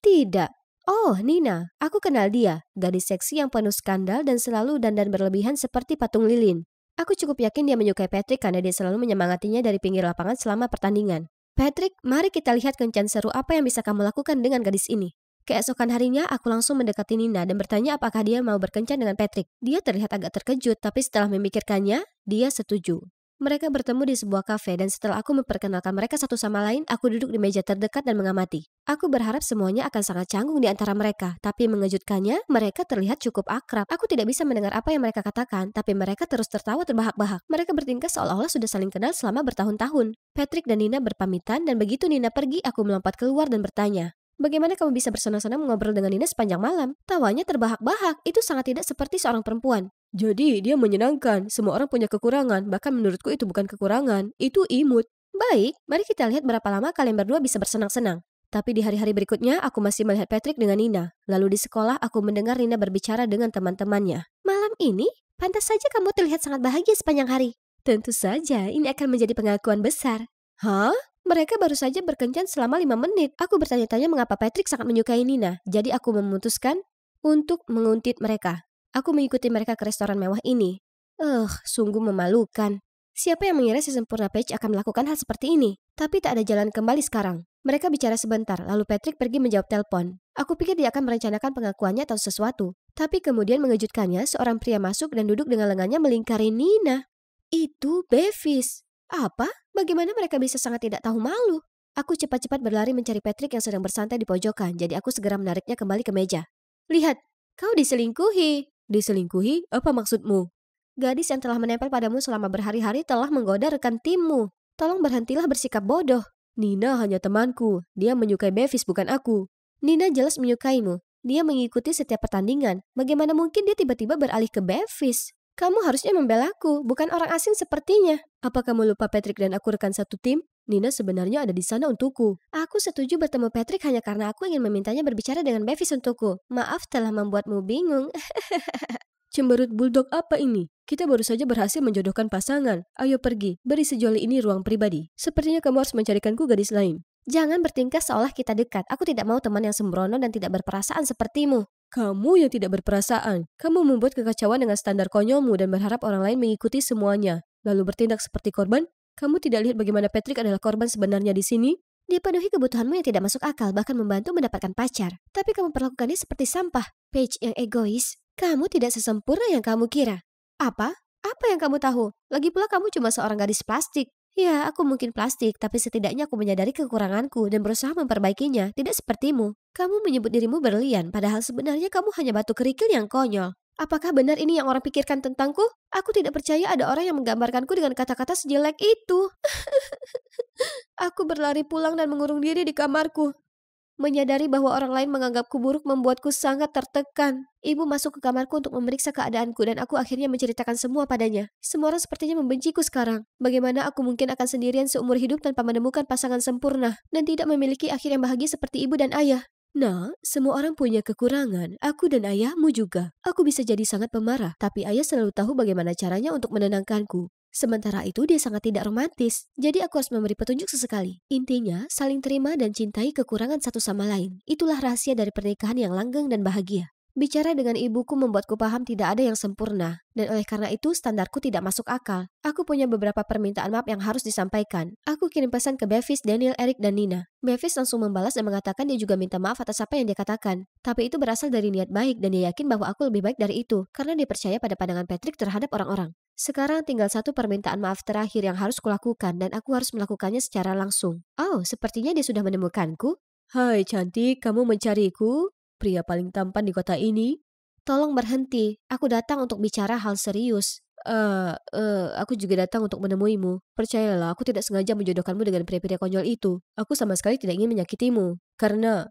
Speaker 1: tidak. Oh, Nina, aku kenal dia. Gadis seksi yang penuh skandal dan selalu dandan berlebihan seperti patung lilin. Aku cukup yakin dia menyukai Patrick karena dia selalu menyemangatinya dari pinggir lapangan selama pertandingan. Patrick, mari kita lihat kencan seru apa yang bisa kamu lakukan dengan gadis ini. Keesokan harinya, aku langsung mendekati Nina dan bertanya apakah dia mau berkencan dengan Patrick. Dia terlihat agak terkejut, tapi setelah memikirkannya, dia setuju. Mereka bertemu di sebuah kafe dan setelah aku memperkenalkan mereka satu sama lain, aku duduk di meja terdekat dan mengamati. Aku berharap semuanya akan sangat canggung di antara mereka, tapi mengejutkannya, mereka terlihat cukup akrab. Aku tidak bisa mendengar apa yang mereka katakan, tapi mereka terus tertawa terbahak-bahak. Mereka bertingkah seolah-olah sudah saling kenal selama bertahun-tahun. Patrick dan Nina berpamitan dan begitu Nina pergi, aku melompat keluar dan bertanya, "Bagaimana kamu bisa bersenang-senang mengobrol dengan Nina sepanjang malam?" Tawanya terbahak-bahak, itu sangat tidak seperti seorang perempuan.
Speaker 2: Jadi, dia menyenangkan. Semua orang punya kekurangan. Bahkan menurutku itu bukan kekurangan. Itu imut.
Speaker 1: Baik, mari kita lihat berapa lama kalian berdua bisa bersenang-senang. Tapi di hari-hari berikutnya, aku masih melihat Patrick dengan Nina. Lalu di sekolah, aku mendengar Nina berbicara dengan teman-temannya. Malam ini, pantas saja kamu terlihat sangat bahagia sepanjang hari. Tentu saja, ini akan menjadi pengakuan besar. Hah? Mereka baru saja berkencan selama 5 menit. Aku bertanya-tanya mengapa Patrick sangat menyukai Nina. Jadi aku memutuskan untuk menguntit mereka. Aku mengikuti mereka ke restoran mewah ini. Sungguh memalukan. Siapa yang mengira si sempurna Paige akan melakukan hal seperti ini? Tapi tak ada jalan kembali sekarang. Mereka bicara sebentar, lalu Patrick pergi menjawab telepon. Aku pikir dia akan merencanakan pengakuannya atau sesuatu. Tapi kemudian mengejutkannya, seorang pria masuk dan duduk dengan lengannya melingkari Nina. Itu Bevis. Apa? Bagaimana mereka bisa sangat tidak tahu malu? Aku cepat-cepat berlari mencari Patrick yang sedang bersantai di pojokan, jadi aku segera menariknya kembali ke meja. Lihat, kau diselingkuhi.
Speaker 2: Diselingkuhi? Apa maksudmu?
Speaker 1: Gadis yang telah menempel padamu selama berhari-hari telah menggoda rekan timmu. Tolong berhentilah bersikap bodoh.
Speaker 2: Nina hanya temanku. Dia menyukai Bevis, bukan aku.
Speaker 1: Nina jelas menyukaimu. Dia mengikuti setiap pertandingan. Bagaimana mungkin dia tiba-tiba beralih ke Bevis? Kamu harusnya membelaku, bukan orang asing sepertinya.
Speaker 2: Apa kamu lupa Patrick dan aku rekan satu tim? Nina sebenarnya ada di sana untukku.
Speaker 1: Aku setuju bertemu Patrick hanya karena aku ingin memintanya berbicara dengan Bevis untukku. Maaf telah membuatmu bingung.
Speaker 2: Cemberut bulldog apa ini? Kita baru saja berhasil menjodohkan pasangan. Ayo pergi, beri sejoli ini ruang pribadi. Sepertinya kamu harus mencarikanku gadis lain.
Speaker 1: Jangan bertingkah seolah kita dekat. Aku tidak mau teman yang sembrono dan tidak berperasaan sepertimu.
Speaker 2: Kamu yang tidak berperasaan. Kamu membuat kekacauan dengan standar konyolmu dan berharap orang lain mengikuti semuanya. Lalu bertindak seperti korban? Kamu tidak lihat bagaimana Patrick adalah korban sebenarnya di sini?
Speaker 1: Dia penuhi kebutuhanmu yang tidak masuk akal, bahkan membantu mendapatkan pacar. Tapi kamu perlakukannya seperti sampah. Paige yang egois. Kamu tidak sesempurna yang kamu kira. Apa? Apa yang kamu tahu? Lagi pula kamu cuma seorang gadis plastik. Ya, aku mungkin plastik, tapi setidaknya aku menyadari kekuranganku dan berusaha memperbaikinya, tidak sepertimu. Kamu menyebut dirimu berlian, padahal sebenarnya kamu hanya batu kerikil yang konyol. Apakah benar ini yang orang pikirkan tentangku? Aku tidak percaya ada orang yang menggambarkanku dengan kata-kata sejelek itu. Aku berlari pulang dan mengurung diri di kamarku. Menyadari bahwa orang lain menganggapku buruk membuatku sangat tertekan. Ibu masuk ke kamarku untuk memeriksa keadaanku dan aku akhirnya menceritakan semua padanya. Semua orang sepertinya membenciku sekarang. Bagaimana aku mungkin akan sendirian seumur hidup tanpa menemukan pasangan sempurna dan tidak memiliki akhir yang bahagia seperti ibu dan ayah. Nah, semua orang punya kekurangan. Aku dan ayahmu juga. Aku bisa jadi sangat pemarah, tapi ayah selalu tahu bagaimana caranya untuk menenangkanku. Sementara itu dia sangat tidak romantis, jadi aku harus memberi petunjuk sesekali. Intinya, saling terima dan cintai kekurangan satu sama lain. Itulah rahasia dari pernikahan yang langgeng dan bahagia. Bicara dengan ibuku membuatku paham tidak ada yang sempurna, dan oleh karena itu standarku tidak masuk akal. Aku punya beberapa permintaan maaf yang harus disampaikan. Aku kirim pesan ke Bevis, Daniel, Eric, dan Nina. Bevis langsung membalas dan mengatakan dia juga minta maaf atas apa yang dia katakan. Tapi itu berasal dari niat baik dan dia yakin bahwa aku lebih baik dari itu, karena dia percaya pada pandangan Patrick terhadap orang-orang. Sekarang tinggal satu permintaan maaf terakhir yang harus kulakukan dan aku harus melakukannya secara langsung. Oh, sepertinya dia sudah menemukanku.
Speaker 2: Hai cantik, kamu mencariku? Pria paling tampan di kota ini?
Speaker 1: Tolong berhenti, aku datang untuk bicara hal serius.
Speaker 2: Aku juga datang untuk menemuimu. Percayalah, aku tidak sengaja menjodohkanmu dengan pria-pria konyol itu. Aku sama sekali tidak ingin menyakitimu. Karena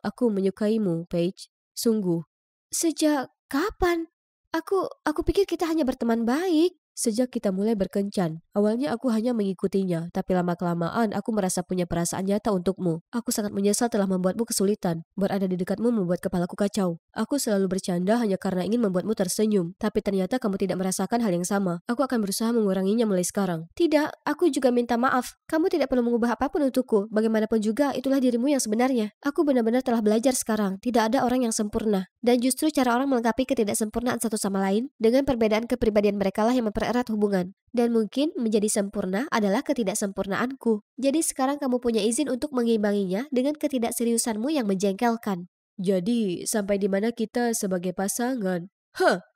Speaker 2: aku menyukaimu, Paige. Sungguh.
Speaker 1: Sejak kapan? Aku pikir kita hanya berteman baik.
Speaker 2: Sejak kita mulai berkencan, awalnya aku hanya mengikutinya, tapi lama-kelamaan aku merasa punya perasaan nyata untukmu. Aku sangat menyesal telah membuatmu kesulitan. Berada di dekatmu membuat kepalaku kacau. Aku selalu bercanda hanya karena ingin membuatmu tersenyum, tapi ternyata kamu tidak merasakan hal yang sama. Aku akan berusaha menguranginya mulai sekarang.
Speaker 1: Tidak, aku juga minta maaf. Kamu tidak perlu mengubah apapun untukku. Bagaimanapun juga, itulah dirimu yang sebenarnya. Aku benar-benar telah belajar sekarang. Tidak ada orang yang sempurna. Dan justru cara orang melengkapi ketidaksempurnaan satu sama lain dengan perbedaan kepribadian merekalah yang mempererat hubungan. Dan mungkin menjadi sempurna adalah ketidaksempurnaanku. Jadi sekarang kamu punya izin untuk mengimbanginya dengan ketidakseriusanmu yang menjengkelkan.
Speaker 2: Jadi, sampai di mana kita sebagai pasangan?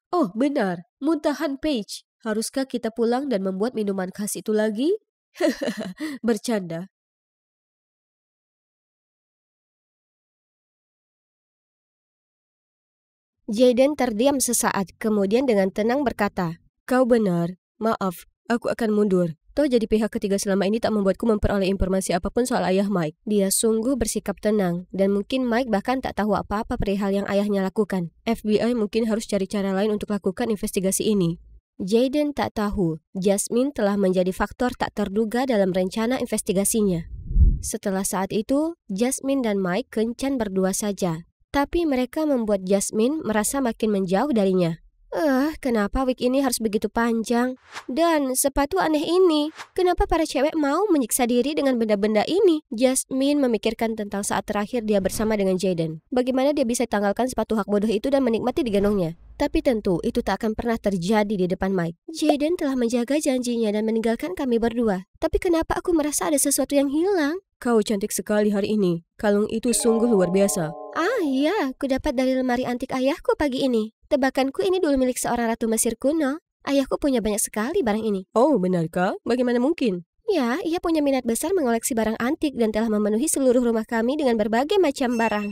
Speaker 2: Oh benar, muntahan Paige. Haruskah kita pulang dan membuat minuman khas itu lagi? Bercanda.
Speaker 1: Jayden terdiam sesaat, kemudian dengan tenang berkata,
Speaker 2: Kau benar. Maaf, aku akan mundur. Toh jadi pihak ketiga selama ini tak membuatku memperoleh informasi apapun soal ayah Mike.
Speaker 1: Dia sungguh bersikap tenang, dan mungkin Mike bahkan tak tahu apa-apa perihal yang ayahnya lakukan.
Speaker 2: FBI mungkin harus cari cara lain untuk lakukan investigasi ini.
Speaker 1: Jayden tak tahu, Jasmine telah menjadi faktor tak terduga dalam rencana investigasinya. Setelah saat itu, Jasmine dan Mike kencan berdua saja. Tapi mereka membuat Jasmine merasa makin menjauh darinya. Kenapa week ini harus begitu panjang? Dan sepatu aneh ini, kenapa para cewek mau menyiksa diri dengan benda-benda ini? Jasmine memikirkan tentang saat terakhir dia bersama dengan Jayden. Bagaimana dia bisa tanggalkan sepatu hak bodoh itu dan menikmati digendongnya? Tapi tentu itu tak akan pernah terjadi di depan Mike. Jayden telah menjaga janjinya dan meninggalkan kami berdua. Tapi kenapa aku merasa ada sesuatu yang hilang?
Speaker 2: Kau cantik sekali hari ini. Kalung itu sungguh luar biasa.
Speaker 1: Iya, aku dapat dari lemari antik ayahku pagi ini. Tebakanku ini dulu milik seorang ratu Mesir kuno. Ayahku punya banyak sekali barang ini.
Speaker 2: Oh, benarkah? Bagaimana mungkin?
Speaker 1: Ya, ia punya minat besar mengoleksi barang antik dan telah memenuhi seluruh rumah kami dengan berbagai macam barang.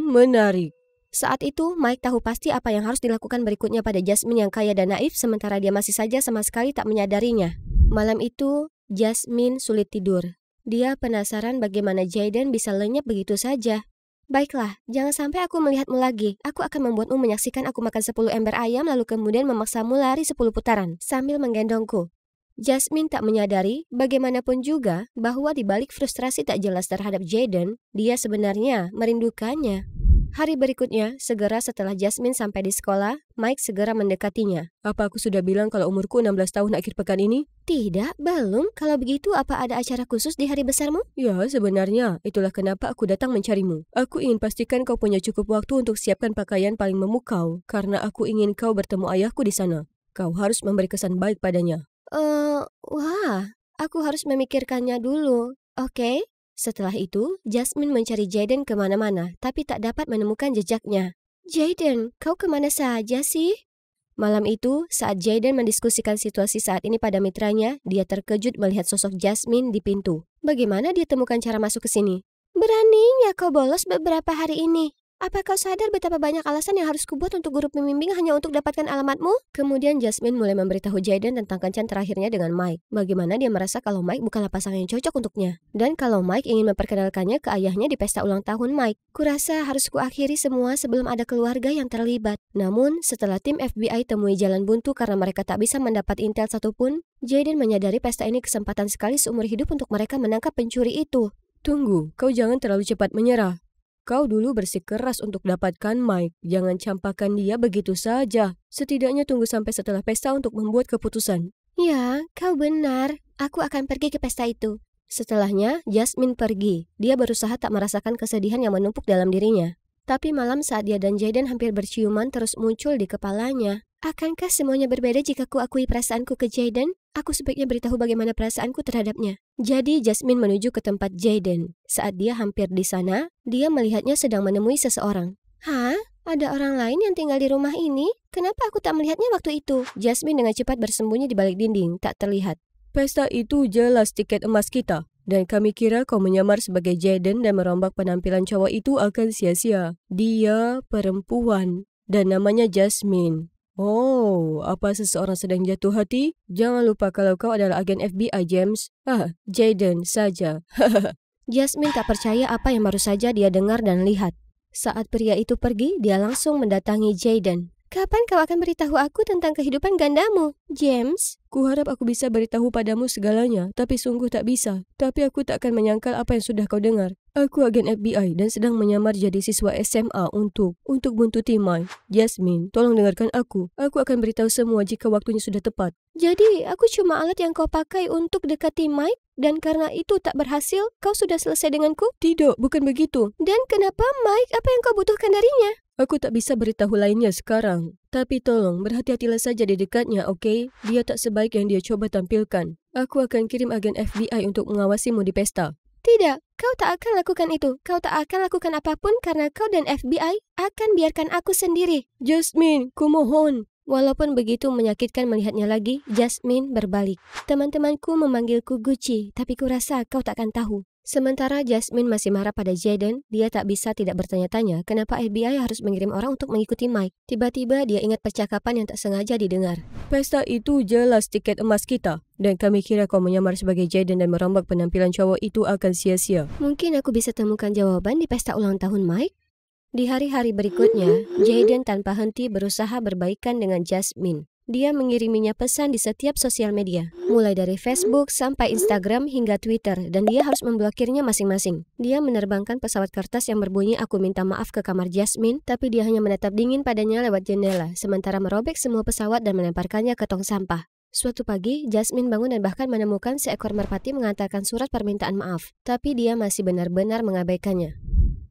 Speaker 2: Menarik.
Speaker 1: Saat itu, Mike tahu pasti apa yang harus dilakukan berikutnya pada Jasmine yang kaya dan naif, sementara dia masih saja sama sekali tak menyadarinya. Malam itu, Jasmine sulit tidur. Dia penasaran bagaimana Jayden bisa lenyap begitu saja. Baiklah, jangan sampai aku melihatmu lagi. Aku akan membuatmu menyaksikan aku makan 10 ember ayam lalu kemudian memaksamu lari 10 putaran sambil menggendongku. Jasmine tak menyadari bagaimanapun juga bahwa di balik frustrasi tak jelas terhadap Jaden, dia sebenarnya merindukannya. Hari berikutnya, segera setelah Jasmine sampai di sekolah, Mike segera mendekatinya.
Speaker 2: Apa aku sudah bilang kalau umurku 16 tahun akhir pekan ini?
Speaker 1: Tidak, belum. Kalau begitu, apa ada acara khusus di hari besarmu?
Speaker 2: Ya, sebenarnya. Itulah kenapa aku datang mencarimu. Aku ingin pastikan kau punya cukup waktu untuk siapkan pakaian paling memukau, karena aku ingin kau bertemu ayahku di sana. Kau harus memberi kesan baik padanya.
Speaker 1: Wah, aku harus memikirkannya dulu. Oke. Setelah itu, Jasmine mencari Jaden kemana-mana, tapi tak dapat menemukan jejaknya. Jaden, kau kemana saja sih? Malam itu, saat Jaden mendiskusikan situasi saat ini pada mitranya, dia terkejut melihat sosok Jasmine di pintu. Bagaimana dia temukan cara masuk ke sini? Beraninya kau bolos beberapa hari ini. Apa kau sadar betapa banyak alasan yang harus kubuat untuk guru pembimbing hanya untuk dapatkan alamatmu? Kemudian Jasmine mulai memberitahu Jaden tentang kencan terakhirnya dengan Mike. Bagaimana dia merasa kalau Mike bukanlah pasangan yang cocok untuknya. Dan kalau Mike ingin memperkenalkannya ke ayahnya di pesta ulang tahun Mike. Kurasa harus kuakhiri semua sebelum ada keluarga yang terlibat. Namun, setelah tim FBI temui jalan buntu karena mereka tak bisa mendapat intel satupun, Jaden menyadari pesta ini kesempatan sekali seumur hidup untuk mereka menangkap pencuri itu.
Speaker 2: Tunggu, kau jangan terlalu cepat menyerah. Kau dulu bersikeras untuk dapatkan Mike. Jangan campakkan dia begitu saja. Setidaknya tunggu sampai setelah pesta untuk membuat keputusan.
Speaker 1: Ya, kau benar. Aku akan pergi ke pesta itu. Setelahnya, Jasmine pergi. Dia berusaha tak merasakan kesedihan yang menumpuk dalam dirinya. Tapi malam saat dia dan Jaden hampir berciuman terus muncul di kepalanya. Akankah semuanya berbeda jika kuakui perasaanku ke Jaden? Aku sebaiknya beritahu bagaimana perasaanku terhadapnya. Jadi Jasmine menuju ke tempat Jaden. Saat dia hampir di sana, dia melihatnya sedang menemui seseorang. Hah? Ada orang lain yang tinggal di rumah ini? Kenapa aku tak melihatnya waktu itu? Jasmine dengan cepat bersembunyi di balik dinding, tak terlihat.
Speaker 2: Pesta itu jelas tiket emas kita. Dan kami kira kau menyamar sebagai Jaden dan merombak penampilan cowok itu akan sia-sia. Dia perempuan dan namanya Jasmine. Oh, apa seseorang sedang jatuh hati? Jangan lupa kalau kau adalah agen FBI, James. Jaden saja.
Speaker 1: Jasmine tak percaya apa yang baru saja dia dengar dan lihat. Saat pria itu pergi, dia langsung mendatangi Jaden. Kapan kau akan beritahu aku tentang kehidupan gandamu, James?
Speaker 2: Kuharap aku bisa beritahu padamu segalanya, tapi sungguh tak bisa. Tapi aku tak akan menyangkal apa yang sudah kau dengar. Aku agen FBI dan sedang menyamar jadi siswa SMA untuk buntuti Mike. Jasmine, tolong dengarkan aku. Aku akan beritahu semua jika waktunya sudah tepat.
Speaker 1: Jadi, aku cuma alat yang kau pakai untuk dekati Mike? Dan karena itu tak berhasil, kau sudah selesai denganku?
Speaker 2: Tidak, bukan begitu.
Speaker 1: Dan kenapa Mike? Apa yang kau butuhkan darinya?
Speaker 2: Aku tak bisa beritahu lainnya sekarang. Tapi tolong, berhati-hatilah saja di dekatnya, oke? Dia tak sebaik yang dia coba tampilkan. Aku akan kirim agen FBI untuk mengawasimu di pesta.
Speaker 1: Tidak, kau tak akan lakukan itu. Kau tak akan lakukan apapun karena kau dan FBI akan biarkan aku sendiri.
Speaker 2: Jasmine, kumohon.
Speaker 1: Walaupun begitu menyakitkan melihatnya lagi, Jasmine berbalik. Teman-temanku memanggilku Gucci, tapi kurasa kau takkan tahu. Sementara Jasmine masih marah pada Jaden, dia tak bisa tidak bertanya-tanya kenapa FBI harus mengirim orang untuk mengikuti Mike. Tiba-tiba dia ingat percakapan yang tak sengaja didengar.
Speaker 2: Pesta itu jelas tiket emas kita. Dan kami kira kau menyamar sebagai Jaden dan merombak penampilan cowok itu akan sia-sia.
Speaker 1: Mungkin aku bisa temukan jawaban di pesta ulang tahun Mike? Di hari-hari berikutnya, Jaden tanpa henti berusaha berbaikan dengan Jasmine. Dia mengiriminya pesan di setiap sosial media, mulai dari Facebook sampai Instagram hingga Twitter, dan dia harus memblokirnya masing-masing. Dia menerbangkan pesawat kertas yang berbunyi "Aku minta maaf" ke kamar Jasmine, tapi dia hanya menatap dingin padanya lewat jendela, sementara merobek semua pesawat dan melemparkannya ke tong sampah. Suatu pagi, Jasmine bangun dan bahkan menemukan seekor merpati mengantarkan surat permintaan maaf, tapi dia masih benar-benar mengabaikannya.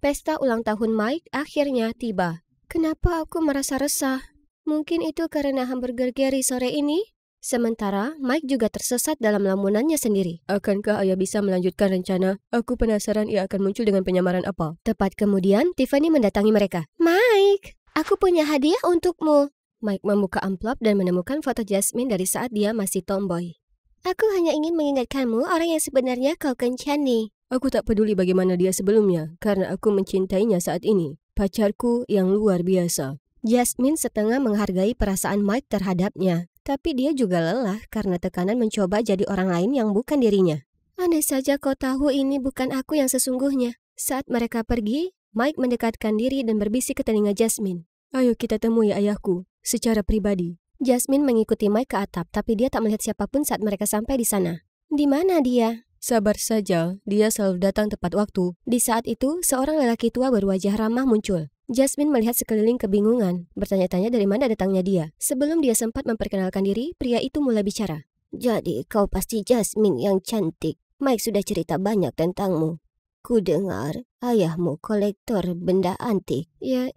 Speaker 1: Pesta ulang tahun Mike akhirnya tiba. Kenapa aku merasa resah? Mungkin itu karena hamburger Gary sore ini? Sementara, Mike juga tersesat dalam lamunannya sendiri.
Speaker 2: Akankah ayah bisa melanjutkan rencana? Aku penasaran ia akan muncul dengan penyamaran apa.
Speaker 1: Tepat kemudian, Tiffany mendatangi mereka. Mike, aku punya hadiah untukmu. Mike membuka amplop dan menemukan foto Jasmine dari saat dia masih tomboy. Aku hanya ingin mengingatkanmu orang yang sebenarnya kau kencani.
Speaker 2: Aku tak peduli bagaimana dia sebelumnya, karena aku mencintainya saat ini. Pacarku yang luar biasa.
Speaker 1: Jasmine setengah menghargai perasaan Mike terhadapnya, tapi dia juga lelah karena tekanan mencoba jadi orang lain yang bukan dirinya. Andai saja kau tahu ini bukan aku yang sesungguhnya. Saat mereka pergi, Mike mendekatkan diri dan berbisik ke telinga Jasmine.
Speaker 2: Ayo kita temui ayahku, secara pribadi.
Speaker 1: Jasmine mengikuti Mike ke atap, tapi dia tak melihat siapapun saat mereka sampai di sana. Di mana dia?
Speaker 2: Sabar saja, dia selalu datang tepat waktu.
Speaker 1: Di saat itu, seorang lelaki tua berwajah ramah muncul. Jasmine melihat sekeliling kebingungan, bertanya-tanya dari mana datangnya dia. Sebelum dia sempat memperkenalkan diri, pria itu mulai bicara. Jadi kau pasti Jasmine yang cantik. Mike sudah cerita banyak tentangmu. Ku dengar ayahmu kolektor benda antik. Ya.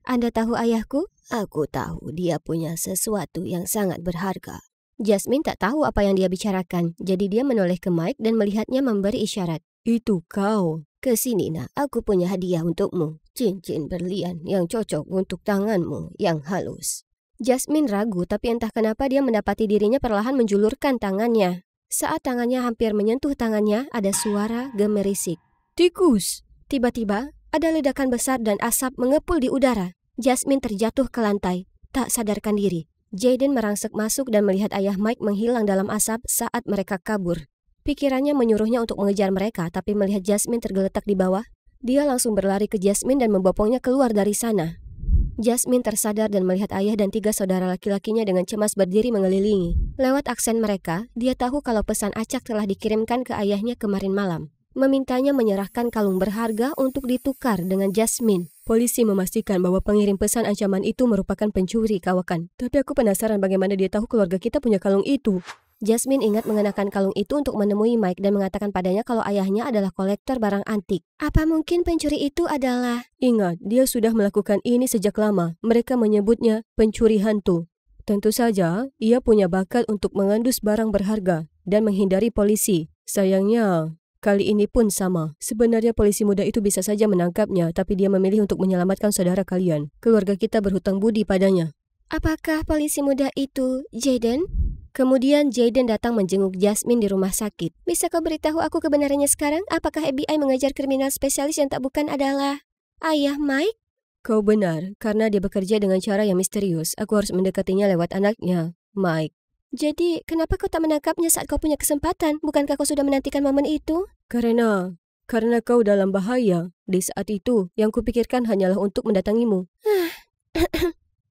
Speaker 1: Anda tahu ayahku? Aku tahu dia punya sesuatu yang sangat berharga. Jasmine tak tahu apa yang dia bicarakan, jadi dia menoleh ke Mike dan melihatnya memberi isyarat.
Speaker 2: Itu kau.
Speaker 1: Kesini nak, aku punya hadiah untukmu. Cincin berlian yang cocok untuk tanganmu yang halus. Jasmine ragu, tapi entah kenapa dia mendapati dirinya perlahan menjulurkan tangannya. Saat tangannya hampir menyentuh tangannya, ada suara gemerisik.
Speaker 2: Tikus!
Speaker 1: Tiba-tiba, ada ledakan besar dan asap mengepul di udara. Jasmine terjatuh ke lantai, tak sadarkan diri. Jaden merangsek masuk dan melihat ayah Mike menghilang dalam asap saat mereka kabur. Pikirannya menyuruhnya untuk mengejar mereka, tapi melihat Jasmine tergeletak di bawah, dia langsung berlari ke Jasmine dan membopongnya keluar dari sana. Jasmine tersadar dan melihat ayah dan 3 saudara laki-lakinya dengan cemas berdiri mengelilingi. Lewat aksen mereka, dia tahu kalau pesan acak telah dikirimkan ke ayahnya kemarin malam. Memintanya menyerahkan kalung berharga untuk ditukar dengan Jasmine.
Speaker 2: Polisi memastikan bahwa pengirim pesan ancaman itu merupakan pencuri kawakan. Tapi aku penasaran bagaimana dia tahu keluarga kita punya kalung itu.
Speaker 1: Jasmine ingat mengenakan kalung itu untuk menemui Mike dan mengatakan padanya kalau ayahnya adalah kolektor barang antik. Apa mungkin pencuri itu adalah...
Speaker 2: Ingat, dia sudah melakukan ini sejak lama. Mereka menyebutnya pencuri hantu. Tentu saja, ia punya bakat untuk mengendus barang berharga dan menghindari polisi. Sayangnya, kali ini pun sama. Sebenarnya polisi muda itu bisa saja menangkapnya, tapi dia memilih untuk menyelamatkan saudara kalian. Keluarga kita berhutang budi padanya.
Speaker 1: Apakah polisi muda itu Jaden? Kemudian Jaden datang menjenguk Jasmine di rumah sakit. Bisa kau beritahu aku kebenarannya sekarang? Apakah FBI mengejar kriminal spesialis yang tak bukan adalah ayah Mike?
Speaker 2: Kau benar, karena dia bekerja dengan cara yang misterius. Aku harus mendekatinya lewat anaknya, Mike.
Speaker 1: Jadi, kenapa kau tak menangkapnya saat kau punya kesempatan? Bukankah kau sudah menantikan momen itu?
Speaker 2: Karena kau dalam bahaya. Di saat itu, yang kupikirkan hanyalah untuk mendatangimu.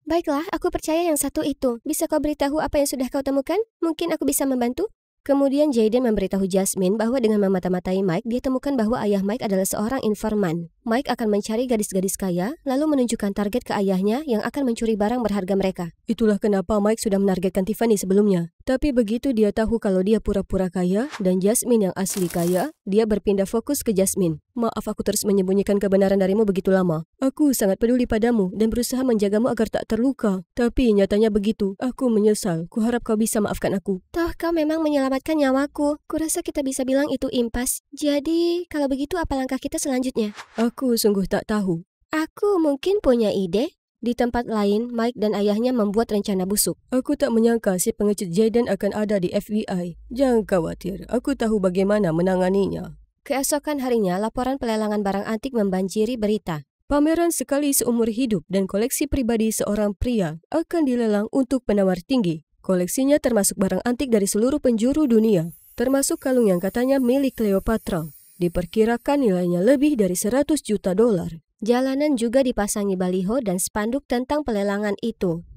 Speaker 1: Baiklah, aku percaya yang satu itu. Bisa kau beritahu apa yang sudah kau temukan? Mungkin aku bisa membantu? Kemudian Jaden memberitahu Jasmine bahwa dengan memata-matai Mike, dia temukan bahwa ayah Mike adalah seorang informan. Mike akan mencari gadis-gadis kaya, lalu menunjukkan target ke ayahnya yang akan mencuri barang berharga mereka.
Speaker 2: Itulah kenapa Mike sudah menargetkan Tiffany sebelumnya. Tapi begitu dia tahu kalau dia pura-pura kaya dan Jasmine yang asli kaya, dia berpindah fokus ke Jasmine. Maaf aku terus menyembunyikan kebenaran darimu begitu lama. Aku sangat peduli padamu dan berusaha menjagamu agar tak terluka. Tapi nyatanya begitu. Aku menyesal. Kuharap kau bisa maafkan aku.
Speaker 1: Toh kau memang menyelamatkan nyawaku. Kurasa kita bisa bilang itu impas. Jadi, kalau begitu apa langkah kita selanjutnya?
Speaker 2: Aku sungguh tak tahu.
Speaker 1: Aku mungkin punya ide. Di tempat lain, Mike dan ayahnya membuat rencana busuk.
Speaker 2: Aku tak menyangka si pengecut Jaden akan ada di FBI. Jangan khawatir, aku tahu bagaimana menanganinya.
Speaker 1: Keesokan harinya, laporan pelelangan barang antik membanjiri berita.
Speaker 2: Pameran sekali seumur hidup dan koleksi pribadi seorang pria akan dilelang untuk penawar tinggi. Koleksinya termasuk barang antik dari seluruh penjuru dunia, termasuk kalung yang katanya milik Cleopatra. Diperkirakan nilainya lebih dari 100 juta dolar.
Speaker 1: Jalanan juga dipasangi baliho dan spanduk tentang pelelangan itu.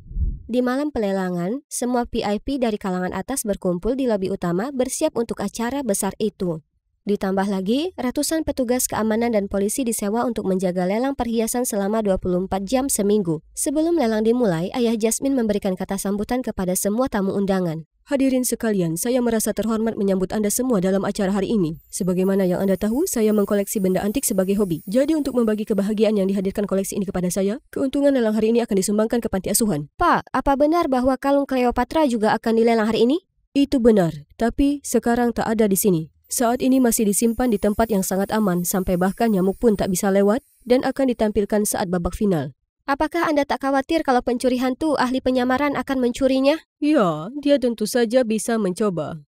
Speaker 1: Di malam pelelangan, semua VIP dari kalangan atas berkumpul di lobi utama bersiap untuk acara besar itu. Ditambah lagi, ratusan petugas keamanan dan polisi disewa untuk menjaga lelang perhiasan selama 24 jam seminggu. Sebelum lelang dimulai, ayah Jasmine memberikan kata sambutan kepada semua tamu undangan.
Speaker 2: Hadirin sekalian, saya merasa terhormat menyambut Anda semua dalam acara hari ini. Sebagaimana yang Anda tahu, saya mengkoleksi benda antik sebagai hobi. Jadi untuk membagi kebahagiaan yang dihadirkan koleksi ini kepada saya, keuntungan lelang hari ini akan disumbangkan ke panti asuhan.
Speaker 1: Pak, apa benar bahwa kalung Cleopatra juga akan dilelang hari ini?
Speaker 2: Itu benar, tapi sekarang tak ada di sini. Saat ini masih disimpan di tempat yang sangat aman sampai bahkan nyamuk pun tak bisa lewat dan akan ditampilkan saat babak final.
Speaker 1: Apakah Anda tak khawatir kalau pencuri hantu ahli penyamaran akan mencurinya?
Speaker 2: Ya, dia tentu saja bisa mencoba.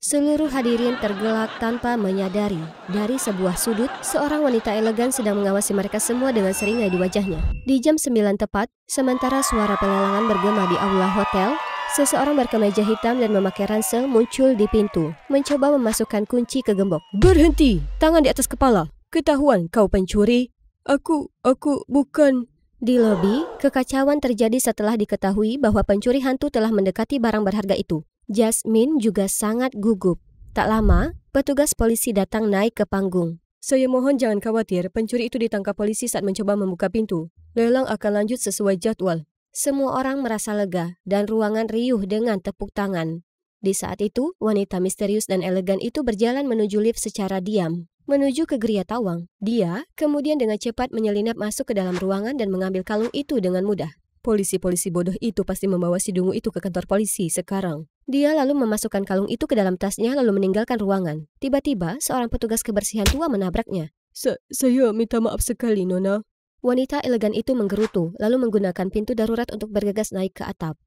Speaker 1: Seluruh hadirin tergelak tanpa menyadari. Dari sebuah sudut, seorang wanita elegan sedang mengawasi mereka semua dengan seringai di wajahnya. Di jam 9 tepat, sementara suara pelelangan bergema di aula hotel, seseorang berkemeja hitam dan memakai ransel muncul di pintu, mencoba memasukkan kunci ke gembok.
Speaker 2: Berhenti! Tangan di atas kepala. Ketahuan kau pencuri. Aku bukan...
Speaker 1: Di lobi, kekacauan terjadi setelah diketahui bahwa pencuri hantu telah mendekati barang berharga itu. Jasmine juga sangat gugup. Tak lama, petugas polisi datang naik ke panggung.
Speaker 2: Saya mohon jangan khawatir, pencuri itu ditangkap polisi saat mencoba membuka pintu. Lelang akan lanjut sesuai jadwal.
Speaker 1: Semua orang merasa lega dan ruangan riuh dengan tepuk tangan. Di saat itu, wanita misterius dan elegan itu berjalan menuju lift secara diam, menuju ke geria tawang. Dia kemudian dengan cepat menyelinap masuk ke dalam ruangan dan mengambil kalung itu dengan mudah.
Speaker 2: Polisi-polisi bodoh itu pasti membawa si dungu itu ke kantor polisi sekarang.
Speaker 1: Dia lalu memasukkan kalung itu ke dalam tasnya lalu meninggalkan ruangan. Tiba-tiba, seorang petugas kebersihan tua menabraknya.
Speaker 2: Saya minta maaf sekali, Nona.
Speaker 1: Wanita elegan itu menggerutu, lalu menggunakan pintu darurat untuk bergegas naik ke atap.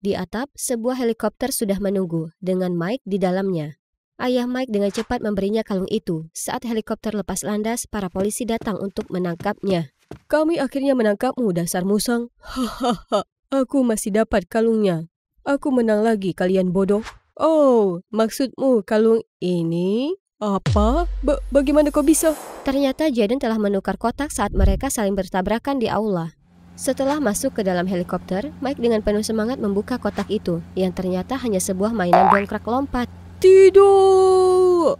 Speaker 1: Di atap, sebuah helikopter sudah menunggu, dengan Mike di dalamnya. Ayah Mike dengan cepat memberinya kalung itu. Saat helikopter lepas landas, para polisi datang untuk menangkapnya.
Speaker 2: Kami akhirnya menangkapmu, dasar musang. Hahaha, aku masih dapat kalungnya. Aku menang lagi, kalian bodoh. Oh, maksudmu kalung ini? Apa? Bagaimana kau bisa?
Speaker 1: Ternyata Jaden telah menukar kotak saat mereka saling bertabrakan di aula. Setelah masuk ke dalam helikopter, Mike dengan penuh semangat membuka kotak itu, yang ternyata hanya sebuah mainan dongkrak lompat.
Speaker 2: Tidak!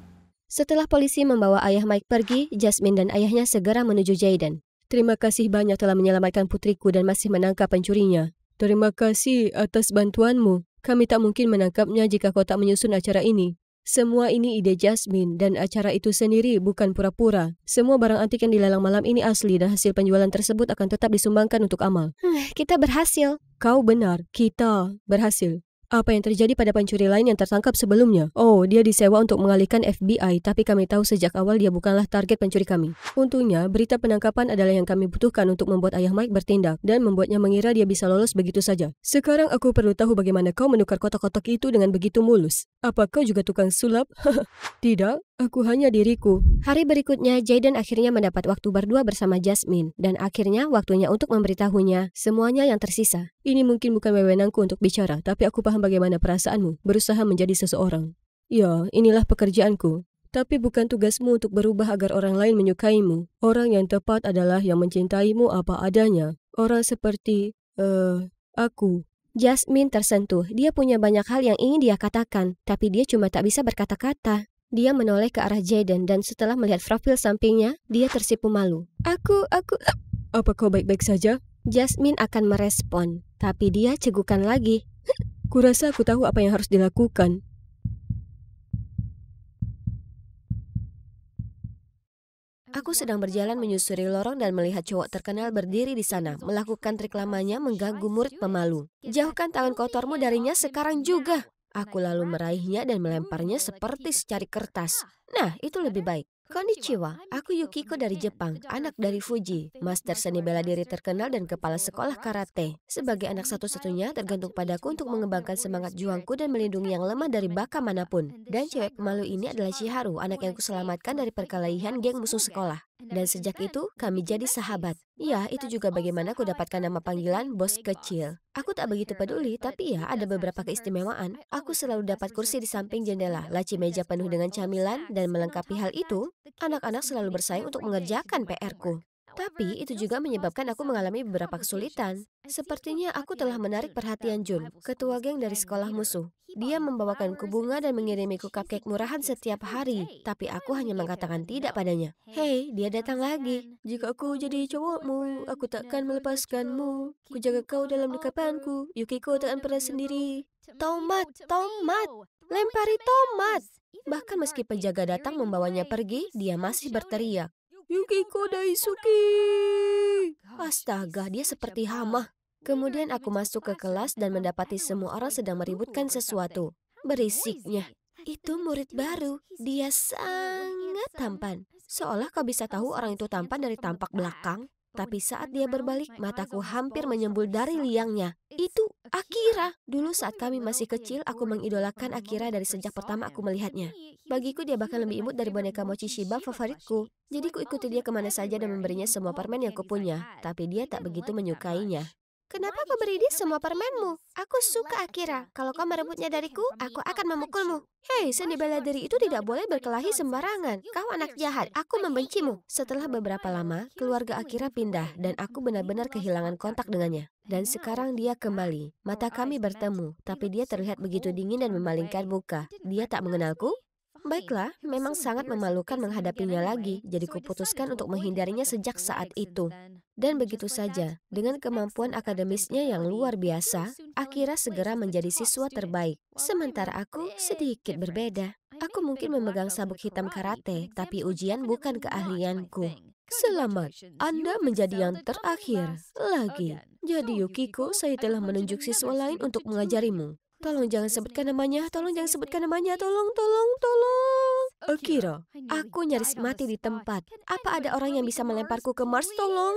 Speaker 1: Setelah polisi membawa ayah Mike pergi, Jasmine dan ayahnya segera menuju Jaden.
Speaker 2: Terima kasih banyak telah menyelamatkan putriku dan masih menangkap pencurinya. Terima kasih atas bantuanmu. Kami tak mungkin menangkapnya jika kau tak menyusun acara ini. Semua ini ide Jasmine dan acara itu sendiri bukan pura-pura. Semua barang antik yang dilelang malam ini asli dan hasil penjualan tersebut akan tetap disumbangkan untuk amal.
Speaker 1: Kita berhasil.
Speaker 2: Kau benar, kita berhasil. Apa yang terjadi pada pencuri lain yang tertangkap sebelumnya? Oh, dia disewa untuk mengalihkan FBI, tapi kami tahu sejak awal dia bukanlah target pencuri kami. Untungnya, berita penangkapan adalah yang kami butuhkan untuk membuat ayah Mike bertindak dan membuatnya mengira dia bisa lolos begitu saja. Sekarang aku perlu tahu bagaimana kau menukar kotak-kotak itu dengan begitu mulus. Apa kau juga tukang sulap? Tidak, aku hanya diriku.
Speaker 1: Hari berikutnya, Jaden akhirnya mendapat waktu berdua bersama Jasmine, dan akhirnya waktunya untuk memberitahunya semuanya yang tersisa.
Speaker 2: Ini mungkin bukan wewenangku untuk bicara, tapi aku paham bagaimana perasaanmu, berusaha menjadi seseorang. Ya, inilah pekerjaanku. Tapi bukan tugasmu untuk berubah agar orang lain menyukaimu. Orang yang tepat adalah yang mencintaimu apa adanya. Orang seperti, aku.
Speaker 1: Jasmine tersentuh. Dia punya banyak hal yang ingin dia katakan, tapi dia cuma tak bisa berkata-kata. Dia menoleh ke arah Jaden dan setelah melihat profil sampingnya, dia tersipu malu. Aku...
Speaker 2: Apa kau baik-baik saja?
Speaker 1: Jasmine akan merespon, tapi dia cegukan lagi.
Speaker 2: Kurasa aku tahu apa yang harus dilakukan.
Speaker 1: Aku sedang berjalan menyusuri lorong dan melihat cowok terkenal berdiri di sana, melakukan trik lamanya mengganggu murid pemalu. Jauhkan tangan kotormu darinya sekarang juga. Aku lalu meraihnya dan melemparnya seperti secari kertas. Nah, itu lebih baik. Konnichiwa, aku Yukiko dari Jepang, anak dari Fuji, master seni bela diri terkenal dan kepala sekolah karate. Sebagai anak satu-satunya, tergantung padaku untuk mengembangkan semangat juangku dan melindungi yang lemah dari baka manapun. Dan cewek pemalu ini adalah Chiharu, anak yang kuselamatkan dari perkelahian geng musuh sekolah. Dan sejak itu, kami jadi sahabat. Ya, itu juga bagaimana aku dapatkan nama panggilan bos kecil. Aku tak begitu peduli, tapi ya ada beberapa keistimewaan. Aku selalu dapat kursi di samping jendela, laci meja penuh dengan camilan, dan melengkapi hal itu, anak-anak selalu bersaing untuk mengerjakan PR-ku. Tapi itu juga menyebabkan aku mengalami beberapa kesulitan. Sepertinya aku telah menarik perhatian Jun, ketua geng dari sekolah musuh. Dia membawakanku bunga dan mengirimiku cupcake murahan setiap hari, tapi aku hanya mengatakan tidak padanya. Hei, dia datang lagi. Jika aku jadi cowokmu, aku takkan melepaskanmu. Ku jaga kau dalam dekapanku, Yukiko takkan pernah sendiri. Tomat, tomat, lempari tomat. Bahkan meski penjaga datang membawanya pergi, dia masih berteriak. Yukiko Daisuke. Astaga, dia seperti hama. Kemudian aku masuk ke kelas dan mendapati semua orang sedang meributkan sesuatu. Berisiknya. Itu murid baru. Dia sangat tampan. Seolah kau bisa tahu orang itu tampan dari tampak belakang. Tapi saat dia berbalik, mataku hampir menyembul dari liangnya. Itu Akira. Dulu saat kami masih kecil, aku mengidolakan Akira dari sejak pertama aku melihatnya. Bagiku dia bahkan lebih imut dari boneka Mochi Shiba favoritku. Jadi ku ikuti dia kemana saja dan memberinya semua permen yang kupunya. Tapi dia tak begitu menyukainya. Kenapa kau beri dia semua permenmu? Aku suka Akira. Kalau kau merebutnya dariku, aku akan memukulmu. Hei, seni bela diri itu tidak boleh berkelahi sembarangan. Kau anak jahat, aku membencimu. Setelah beberapa lama, keluarga Akira pindah dan aku benar-benar kehilangan kontak dengannya. Dan sekarang dia kembali. Mata kami bertemu, tapi dia terlihat begitu dingin dan memalingkan muka. Dia tak mengenalku? Baiklah, memang sangat memalukan menghadapinya lagi, jadi kuputuskan untuk menghindarinya sejak saat itu. Dan begitu saja, dengan kemampuan akademisnya yang luar biasa, Akira segera menjadi siswa terbaik. Sementara aku sedikit berbeda. Aku mungkin memegang sabuk hitam karate, tapi ujian bukan keahlianku. Selamat, Anda menjadi yang terakhir lagi. Jadi Yukiko, saya telah menunjuk siswa lain untuk mengajarimu. Tolong jangan sebutkan namanya, tolong jangan sebutkan namanya, tolong. Akira, aku nyaris mati di tempat. Apa ada orang yang bisa melemparku ke Mars, tolong?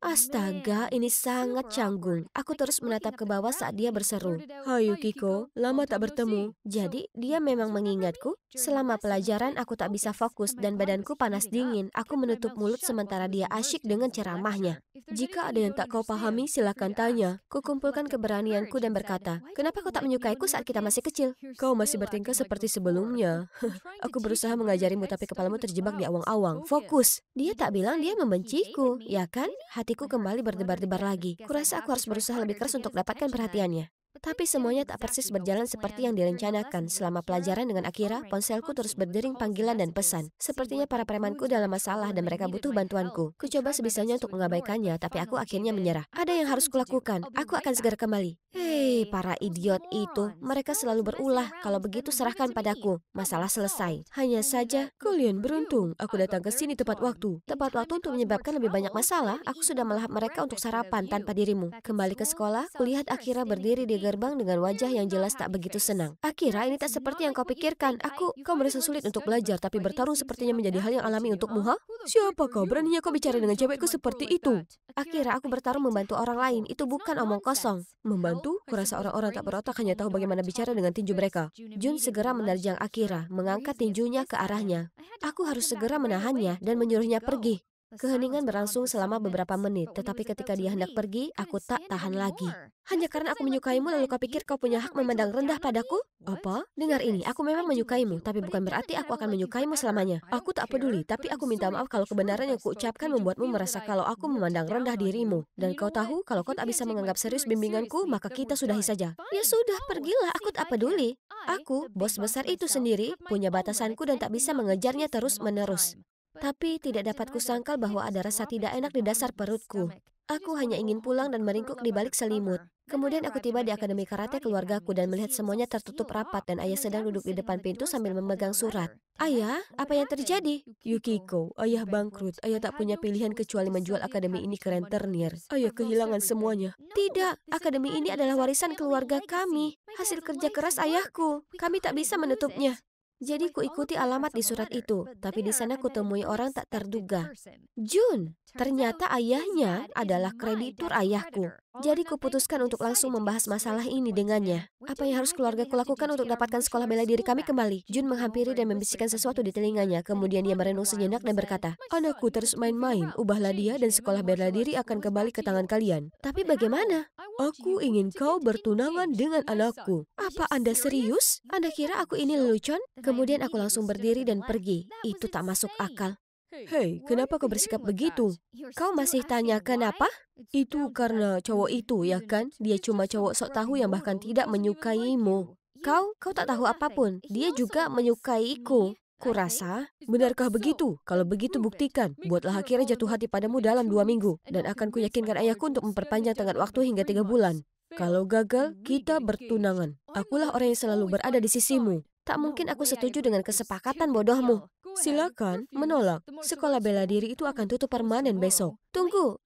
Speaker 1: Astaga, ini sangat canggung. Aku terus menatap ke bawah saat dia berseru. Hai Yukiko, lama tak bertemu. Jadi, dia memang mengingatku? Selama pelajaran, aku tak bisa fokus dan badanku panas dingin. Aku menutup mulut sementara dia asyik dengan ceramahnya. Jika ada yang tak kau pahami, silakan tanya. Kukumpulkan keberanianku dan berkata, kenapa kau tak menyukaiku saat kita masih kecil? Kau masih bertingkah seperti sebelumnya. Aku berusaha mengajarimu tapi kepalamu terjebak di awang-awang. Fokus. Dia tak bilang dia membenciku, ya kan? Hatiku kembali berdebar-debar lagi. Kurasa aku harus berusaha lebih keras untuk dapatkan perhatiannya. Tapi semuanya tak persis berjalan seperti yang direncanakan. Selama pelajaran dengan Akira, ponselku terus berdering panggilan dan pesan. Sepertinya para premanku dalam masalah dan mereka butuh bantuanku. Kucoba sebisanya untuk mengabaikannya, tapi aku akhirnya menyerah. Ada yang harus kulakukan. Aku akan segera kembali. Hei, para idiot itu. Mereka selalu berulah. Kalau begitu serahkan padaku. Masalah selesai. Hanya saja, kalian beruntung. Aku datang ke sini tepat waktu. Tepat waktu untuk menyebabkan lebih banyak masalah. Aku sudah melahap mereka untuk sarapan tanpa dirimu. Kembali ke sekolah, kulihat Akira berdiri di gerbang dengan wajah yang jelas tak begitu senang. Akira, ini tak seperti yang kau pikirkan. Kau merasa sulit untuk belajar, tapi bertarung sepertinya menjadi hal yang alami untukmu, ha? Siapa kau? Beraninya kau bicara dengan cewekku seperti itu? Akira, aku bertarung membantu orang lain. Itu bukan omong kosong. Membantu? Kurasa orang-orang tak berotak hanya tahu bagaimana bicara dengan tinju mereka. Jun segera menerjang Akira, mengangkat tinjunya ke arahnya. Aku harus segera menahannya dan menyuruhnya pergi. Keheningan berlangsung selama beberapa menit, tetapi ketika dia hendak pergi, aku tak tahan lagi. Hanya karena aku menyukaimu lalu kau pikir kau punya hak memandang rendah padaku? Apa? Dengar ini, aku memang menyukaimu, tapi bukan berarti aku akan menyukaimu selamanya. Aku tak peduli, tapi aku minta maaf kalau kebenaran yang kuucapkan membuatmu merasa kalau aku memandang rendah dirimu. Dan kau tahu, kalau kau tak bisa menganggap serius bimbinganku, maka kita sudahi saja. Ya sudah, pergilah, aku tak peduli. Aku, bos besar itu sendiri, punya batasanku dan tak bisa mengejarnya terus-menerus. Tapi tidak dapat kusangkal bahwa ada rasa tidak enak di dasar perutku. Aku hanya ingin pulang dan meringkuk di balik selimut. Kemudian aku tiba di akademi karate keluargaku dan melihat semuanya tertutup rapat dan ayah sedang duduk di depan pintu sambil memegang surat. Ayah, apa yang terjadi? Yukiko, ayah bangkrut. Ayah tak punya pilihan kecuali menjual akademi ini ke rentenir. Ayah kehilangan semuanya. Tidak, akademi ini adalah warisan keluarga kami. Hasil kerja keras ayahku. Kami tak bisa menutupnya. Jadi kuikuti alamat di surat itu, tapi di sana kutemui orang tak terduga. Jun, ternyata ayahnya adalah kreditur ayahku. Jadi kuputuskan untuk langsung membahas masalah ini dengannya. Apa yang harus keluargaku lakukan untuk dapatkan sekolah bela diri kami kembali? Jun menghampiri dan membisikkan sesuatu di telinganya. Kemudian dia merenung sejenak dan berkata, anakku terus main-main, ubahlah dia dan sekolah bela diri akan kembali ke tangan kalian. Tapi bagaimana? Aku ingin kau bertunangan dengan anakku. Apa Anda serius? Anda kira aku ini lelucon? Kemudian aku langsung berdiri dan pergi. Itu tak masuk akal. Hei, kenapa kau bersikap begitu? Kau masih tanya kenapa? Itu karena cowok itu, ya kan? Dia cuma cowok sok tahu yang bahkan tidak menyukaimu. Kau tak tahu apapun. Dia juga menyukaiku. Kurasa, benarkah begitu? Kalau begitu buktikan. Buatlah Akira jatuh hati padamu dalam 2 minggu. Dan akan kuyakinkan ayahku untuk memperpanjang tenggat waktu hingga 3 bulan. Kalau gagal, kita bertunangan. Akulah orang yang selalu berada di sisimu. Tak mungkin aku setuju dengan kesepakatan bodohmu. Silakan, menolak. Sekolah bela diri itu akan tutup permanen besok. Tunggu,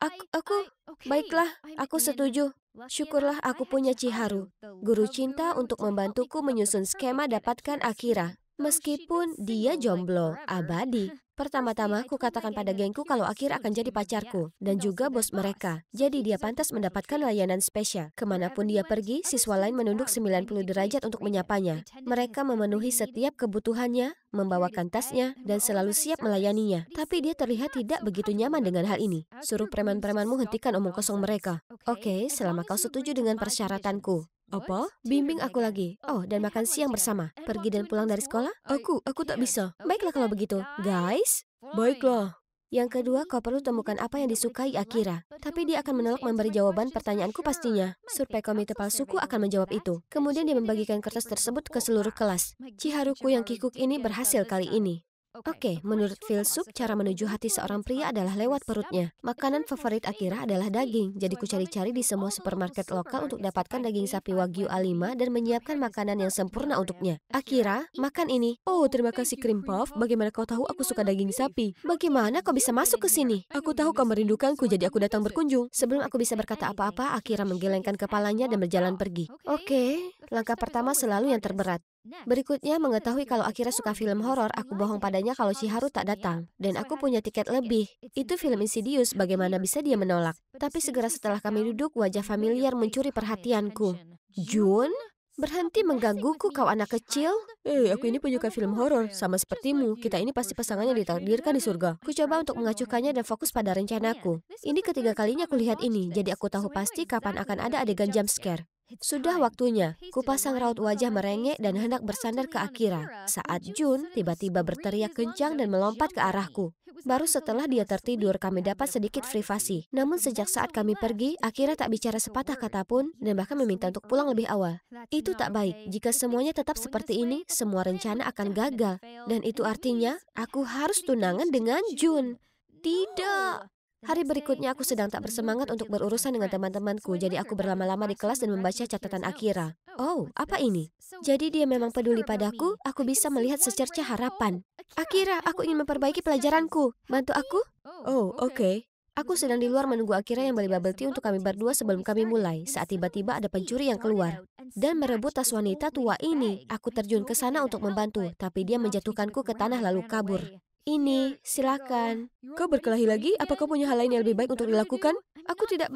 Speaker 1: baiklah, aku setuju. Syukurlah aku punya Chiharu, guru cinta untuk membantuku menyusun skema dapatkan Akira. Meskipun dia jomblo, abadi. Pertama-tama aku katakan pada gengku kalau Akira akan jadi pacarku dan juga bos mereka. Jadi dia pantas mendapatkan layanan spesial. Kemanapun dia pergi, siswa lain menunduk 90 derajat untuk menyapanya. Mereka memenuhi setiap kebutuhannya, membawakan tasnya, dan selalu siap melayaninya. Tapi dia terlihat tidak begitu nyaman dengan hal ini. Suruh preman-premanmu hentikan omong kosong mereka. Oke, selama kau setuju dengan persyaratanku.
Speaker 2: Apa?
Speaker 1: Bimbing aku lagi. Oh, dan makan siang bersama. Pergi dan pulang dari sekolah?
Speaker 2: Aku tak bisa.
Speaker 1: Baiklah kalau begitu. Guys,
Speaker 2: Baiklah.
Speaker 1: yang kedua, kau perlu temukan apa yang disukai Akira. Tapi dia akan menolak memberi jawaban pertanyaanku pastinya. Survei komite palsuku akan menjawab itu. Kemudian dia membagikan kertas tersebut ke seluruh kelas. Chiharuku yang kikuk ini berhasil kali ini. Oke, menurut filsuf, cara menuju hati seorang pria adalah lewat perutnya. Makanan favorit Akira adalah daging, jadi ku cari-cari di semua supermarket lokal untuk dapatkan daging sapi Wagyu A5 dan menyiapkan makanan yang sempurna untuknya. Akira, makan ini.
Speaker 2: Oh, terima kasih Cream Puff. Bagaimana kau tahu aku suka daging sapi?
Speaker 1: Bagaimana kau bisa masuk ke sini?
Speaker 2: Aku tahu kau merindukanku, jadi aku datang berkunjung.
Speaker 1: Sebelum aku bisa berkata apa-apa, Akira menggelengkan kepalanya dan berjalan pergi. Oke, langkah pertama selalu yang terberat. Berikutnya, mengetahui kalau Akira suka film horor, aku bohong padanya kalau Chiharu tak datang. Dan aku punya tiket lebih. Itu film Insidious, bagaimana bisa dia menolak? Tapi segera setelah kami duduk, wajah familiar mencuri perhatianku. Jun? Berhenti menggangguku, kau anak kecil.
Speaker 2: Aku ini penyuka film horor, sama sepertimu. Kita ini pasti pasangannya ditakdirkan di surga.
Speaker 1: Ku coba untuk mengacuhkannya dan fokus pada rencanaku. Ini ketiga kalinya kulihat ini, jadi aku tahu pasti kapan akan ada adegan jump scare. Sudah waktunya, kupasang raut wajah merengek dan hendak bersandar ke Akira. Saat Jun tiba-tiba berteriak kencang dan melompat ke arahku. Baru setelah dia tertidur, kami dapat sedikit privasi. Namun sejak saat kami pergi, Akira tak bicara sepatah kata pun dan bahkan meminta untuk pulang lebih awal. Itu tak baik. Jika semuanya tetap seperti ini, semua rencana akan gagal. Dan itu artinya, aku harus tunangan dengan Jun. Tidak. Hari berikutnya aku sedang tak bersemangat untuk berurusan dengan teman-temanku, jadi aku berlama-lama di kelas dan membaca catatan Akira. Oh, apa ini? Jadi dia memang peduli padaku, aku bisa melihat secerca harapan. Akira, aku ingin memperbaiki pelajaranku. Bantu aku?
Speaker 2: Oh, oke.
Speaker 1: Aku sedang di luar menunggu Akira yang beli bubble tea untuk kami berdua sebelum kami mulai, saat tiba-tiba ada pencuri yang keluar dan merebut tas wanita tua ini. Aku terjun ke sana untuk membantu, tapi dia menjatuhkanku ke tanah lalu kabur. Ini, silakan.
Speaker 2: Kau berkelahi lagi? Apa kau punya hal lain yang lebih baik untuk dilakukan?
Speaker 1: Aku tidak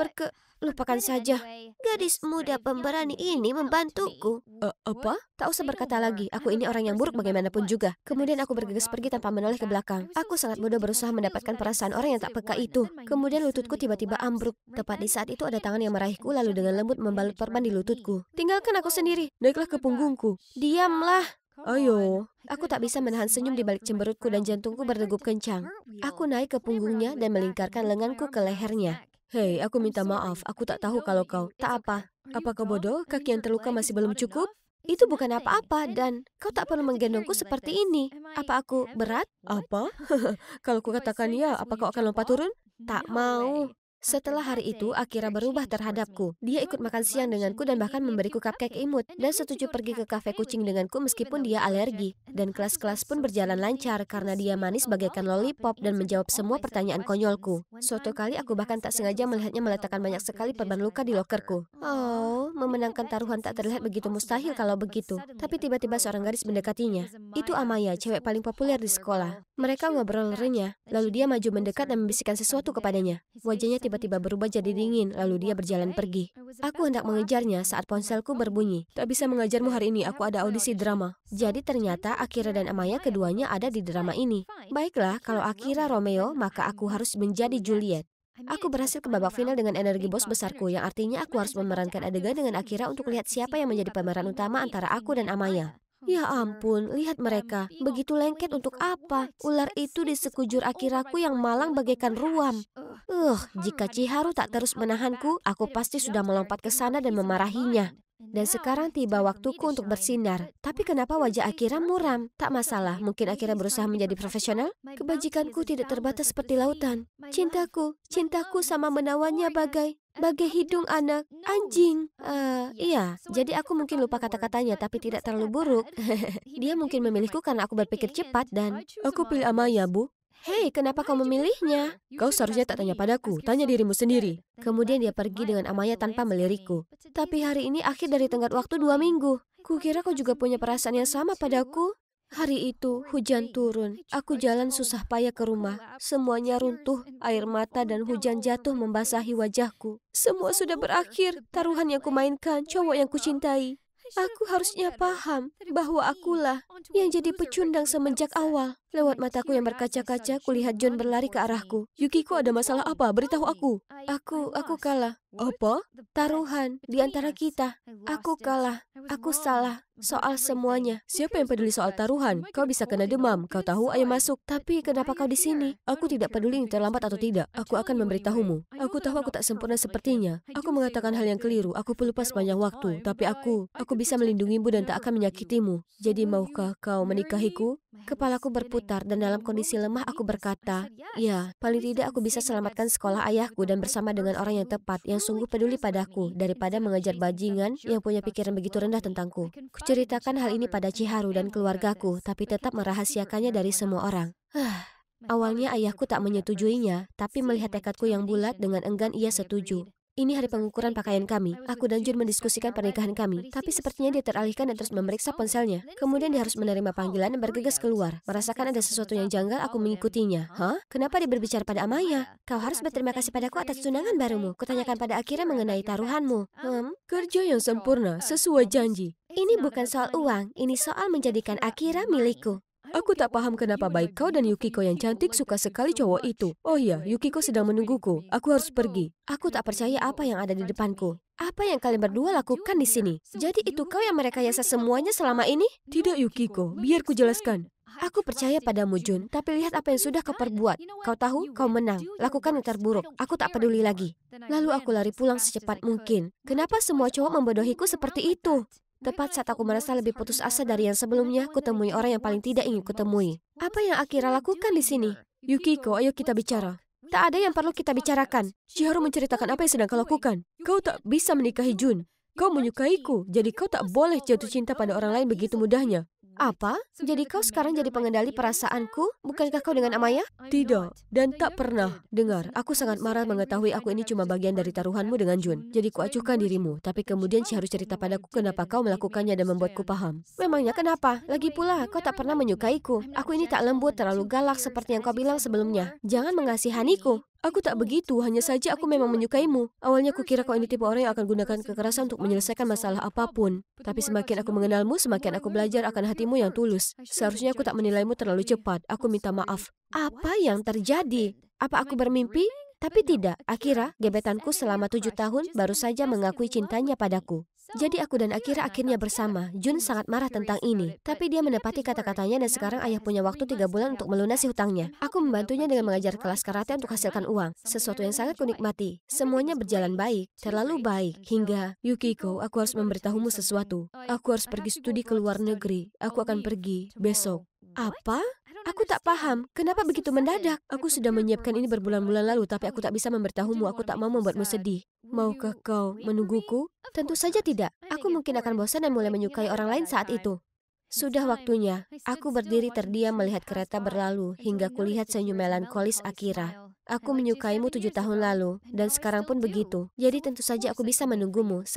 Speaker 1: Lupakan saja. Gadis muda pemberani ini membantuku.
Speaker 2: Apa?
Speaker 1: Tak usah berkata lagi, aku ini orang yang buruk bagaimanapun juga. Kemudian aku bergegas pergi tanpa menoleh ke belakang. Aku sangat bodoh berusaha mendapatkan perasaan orang yang tak peka itu. Kemudian lututku tiba-tiba ambruk. Tepat di saat itu ada tangan yang meraihku lalu dengan lembut membalut perban di lututku. Tinggalkan aku sendiri.
Speaker 2: Naiklah ke punggungku.
Speaker 1: Diamlah.
Speaker 2: Ayo.
Speaker 1: Aku tak bisa menahan senyum di balik cemberutku dan jantungku berdegup kencang. Aku naik ke punggungnya dan melingkarkan lenganku ke lehernya.
Speaker 2: Hei, aku minta maaf. Aku tak tahu kalau kau.
Speaker 1: Tak apa.
Speaker 2: Apa kau bodoh? Kaki yang terluka masih belum cukup?
Speaker 1: Itu bukan apa-apa dan kau tak perlu menggendongku seperti ini. Apa aku berat?
Speaker 2: Apa? Kalau kukatakan ya, apa kau akan lompat turun?
Speaker 1: Tak mau. Setelah hari itu, Akira berubah terhadapku. Dia ikut makan siang denganku dan bahkan memberiku cupcake imut. Dan setuju pergi ke kafe kucing denganku meskipun dia alergi. Dan kelas-kelas pun berjalan lancar karena dia manis bagaikan lollipop dan menjawab semua pertanyaan konyolku. Suatu kali aku bahkan tak sengaja melihatnya meletakkan banyak sekali perban luka di lokerku. Oh, memenangkan taruhan tak terlihat begitu mustahil kalau begitu. Tapi tiba-tiba seorang gadis mendekatinya. Itu Amaya, cewek paling populer di sekolah. Mereka ngobrol renyah, lalu dia maju mendekat dan membisikkan sesuatu kepadanya. Wajahnya tiba-tiba berubah jadi dingin, lalu dia berjalan pergi. Aku hendak mengejarnya saat ponselku berbunyi.
Speaker 2: Tak bisa mengajarmu hari ini, aku ada audisi drama.
Speaker 1: Jadi ternyata Akira dan Amaya keduanya ada di drama ini. Baiklah, kalau Akira Romeo, maka aku harus menjadi Juliet. Aku berhasil ke babak final dengan energi bos besarku, yang artinya aku harus memerankan adegan dengan Akira untuk lihat siapa yang menjadi pemeran utama antara aku dan Amaya. Ya ampun, lihat mereka. Begitu lengket untuk apa? Ular itu di sekujur Akiraku yang malang bagaikan ruam. Jika Chiharu tak terus menahanku, aku pasti sudah melompat ke sana dan memarahinya. Dan sekarang tiba waktuku untuk bersinar. Tapi kenapa wajah Akira muram? Tak masalah, mungkin Akira berusaha menjadi profesional. Kebajikanku tidak terbatas seperti lautan. Cintaku sama menawannya bagai hidung anak anjing. Iya, jadi aku mungkin lupa kata-katanya tapi tidak terlalu buruk. Dia mungkin memilihku karena aku berpikir cepat dan...
Speaker 2: Aku pilih Amaya, Bu.
Speaker 1: Hei, kenapa kau memilihnya?
Speaker 2: Kau seharusnya tak tanya padaku, tanya dirimu sendiri.
Speaker 1: Kemudian dia pergi dengan Amaya tanpa melirikku. Tapi hari ini akhir dari tenggat waktu 2 minggu. Kukira kau juga punya perasaan yang sama padaku. Hari itu hujan turun. Aku jalan susah payah ke rumah. Semuanya runtuh. Air mata dan hujan jatuh membasahi wajahku. Semua sudah berakhir. Taruhan yang kumainkan, cowok yang kucintai. Aku harusnya paham bahwa akulah yang jadi pecundang semenjak awal. Lewat mataku yang berkaca-kaca, kulihat John berlari ke arahku.
Speaker 2: Yukiko, ada masalah apa? Beritahu aku.
Speaker 1: Aku kalah.
Speaker 2: Apa?
Speaker 1: Taruhan di antara kita. Aku kalah. Aku salah soal semuanya.
Speaker 2: Siapa yang peduli soal taruhan? Kau bisa kena demam. Kau tahu, ayo masuk.
Speaker 1: Tapi kenapa kau di sini?
Speaker 2: Aku tidak peduli ini terlambat atau tidak. Aku akan memberitahumu. Aku tahu aku tak sempurna sepertinya. Aku mengatakan hal yang keliru. Aku pelupa sepanjang waktu. Tapi aku bisa melindungimu dan tak akan menyakitimu. Jadi maukah kau menikahiku?
Speaker 1: Kepalaku berputar dan dalam kondisi lemah aku berkata, ya, paling tidak aku bisa selamatkan sekolah ayahku dan bersama dengan orang yang tepat yang sungguh peduli padaku daripada mengejar bajingan yang punya pikiran begitu rendah tentangku. Kuceritakan hal ini pada Chiharu dan keluargaku, tapi tetap merahasiakannya dari semua orang. Awalnya ayahku tak menyetujuinya, tapi melihat tekadku yang bulat dengan enggan ia setuju. Ini hari pengukuran pakaian kami. Aku dan Jun mendiskusikan pernikahan kami. Tapi sepertinya dia teralihkan dan terus memeriksa ponselnya. Kemudian dia harus menerima panggilan dan bergegas keluar. Merasakan ada sesuatu yang janggal, aku mengikutinya. Hah? Kenapa dia berbicara pada Amaya? Kau harus berterima kasih padaku atas tunangan barumu. Kutanyakan pada Akira mengenai taruhanmu.
Speaker 2: Kerja yang sempurna, sesuai janji.
Speaker 1: Ini bukan soal uang. Ini soal menjadikan Akira milikku.
Speaker 2: Aku tak paham kenapa baik kau dan Yukiko yang cantik suka sekali cowok itu. Oh iya, Yukiko sedang menungguku. Aku harus pergi.
Speaker 1: Aku tak percaya apa yang ada di depanku. Apa yang kalian berdua lakukan di sini? Jadi itu kau yang merekayasa semuanya selama ini?
Speaker 2: Tidak, Yukiko. Biar ku jelaskan.
Speaker 1: Aku percaya padamu, Jun. Tapi lihat apa yang sudah kau perbuat. Kau tahu, kau menang. Lakukan yang terburuk. Aku tak peduli lagi. Lalu aku lari pulang secepat mungkin. Kenapa semua cowok membodohiku seperti itu? Tepat saat aku merasa lebih putus asa dari yang sebelumnya, kutemui orang yang paling tidak ingin kutemui. Apa yang Akira lakukan di sini?
Speaker 2: Yukiko, ayo kita bicara.
Speaker 1: Tak ada yang perlu kita bicarakan.
Speaker 2: Chiharu menceritakan apa yang sedang kau lakukan. Kau tak bisa menikahi Jun. Kau menyukaiku, jadi kau tak boleh jatuh cinta pada orang lain begitu mudahnya.
Speaker 1: Apa? Jadi kau sekarang jadi pengendali perasaanku? Bukankah kau dengan Amaya?
Speaker 2: Tidak, dan tak pernah. Dengar, aku sangat marah mengetahui aku ini cuma bagian dari taruhanmu dengan Jun. Jadi kuacuhkan dirimu, tapi kemudian Chiharu cerita padaku kenapa kau melakukannya dan membuatku paham.
Speaker 1: Memangnya kenapa? Lagi pula, kau tak pernah menyukaiku. Aku ini tak lembut, terlalu galak seperti yang kau bilang sebelumnya. Jangan mengasihaniku.
Speaker 2: Aku tak begitu, hanya saja aku memang menyukaimu. Awalnya kukira kau ini tipe orang yang akan gunakan kekerasan untuk menyelesaikan masalah apapun. Tapi semakin aku mengenalmu, semakin aku belajar akan hatimu yang tulus. Seharusnya aku tak menilaimu terlalu cepat. Aku minta maaf.
Speaker 1: Apa yang terjadi? Apa aku bermimpi? Tapi tidak, Akira, gebetanku selama 7 tahun baru saja mengakui cintanya padaku. Jadi aku dan Akira akhirnya bersama. Jun sangat marah tentang ini. Tapi dia menepati kata-katanya dan sekarang ayah punya waktu 3 bulan untuk melunasi hutangnya. Aku membantunya dengan mengajar kelas karate untuk hasilkan uang. Sesuatu yang sangat kunikmati. Semuanya berjalan baik, terlalu baik. Hingga,
Speaker 2: Yukiko, aku harus memberitahumu sesuatu. Aku harus pergi studi ke luar negeri. Aku akan pergi besok.
Speaker 1: apa? Aku tak paham, kenapa begitu mendadak?
Speaker 2: Aku sudah menyiapkan ini berbulan-bulan lalu, tapi aku tak bisa memberitahumu. Aku tak mau membuatmu sedih. Maukah kau menungguku?
Speaker 1: Tentu saja tidak. Aku mungkin akan bosan dan mulai menyukai orang lain saat itu. Sudah waktunya. Aku berdiri terdiam melihat kereta berlalu hingga kulihat senyum melankolis Akira. Aku menyukaimu 7 tahun lalu, dan sekarang pun begitu. Jadi tentu saja aku bisa menunggumu.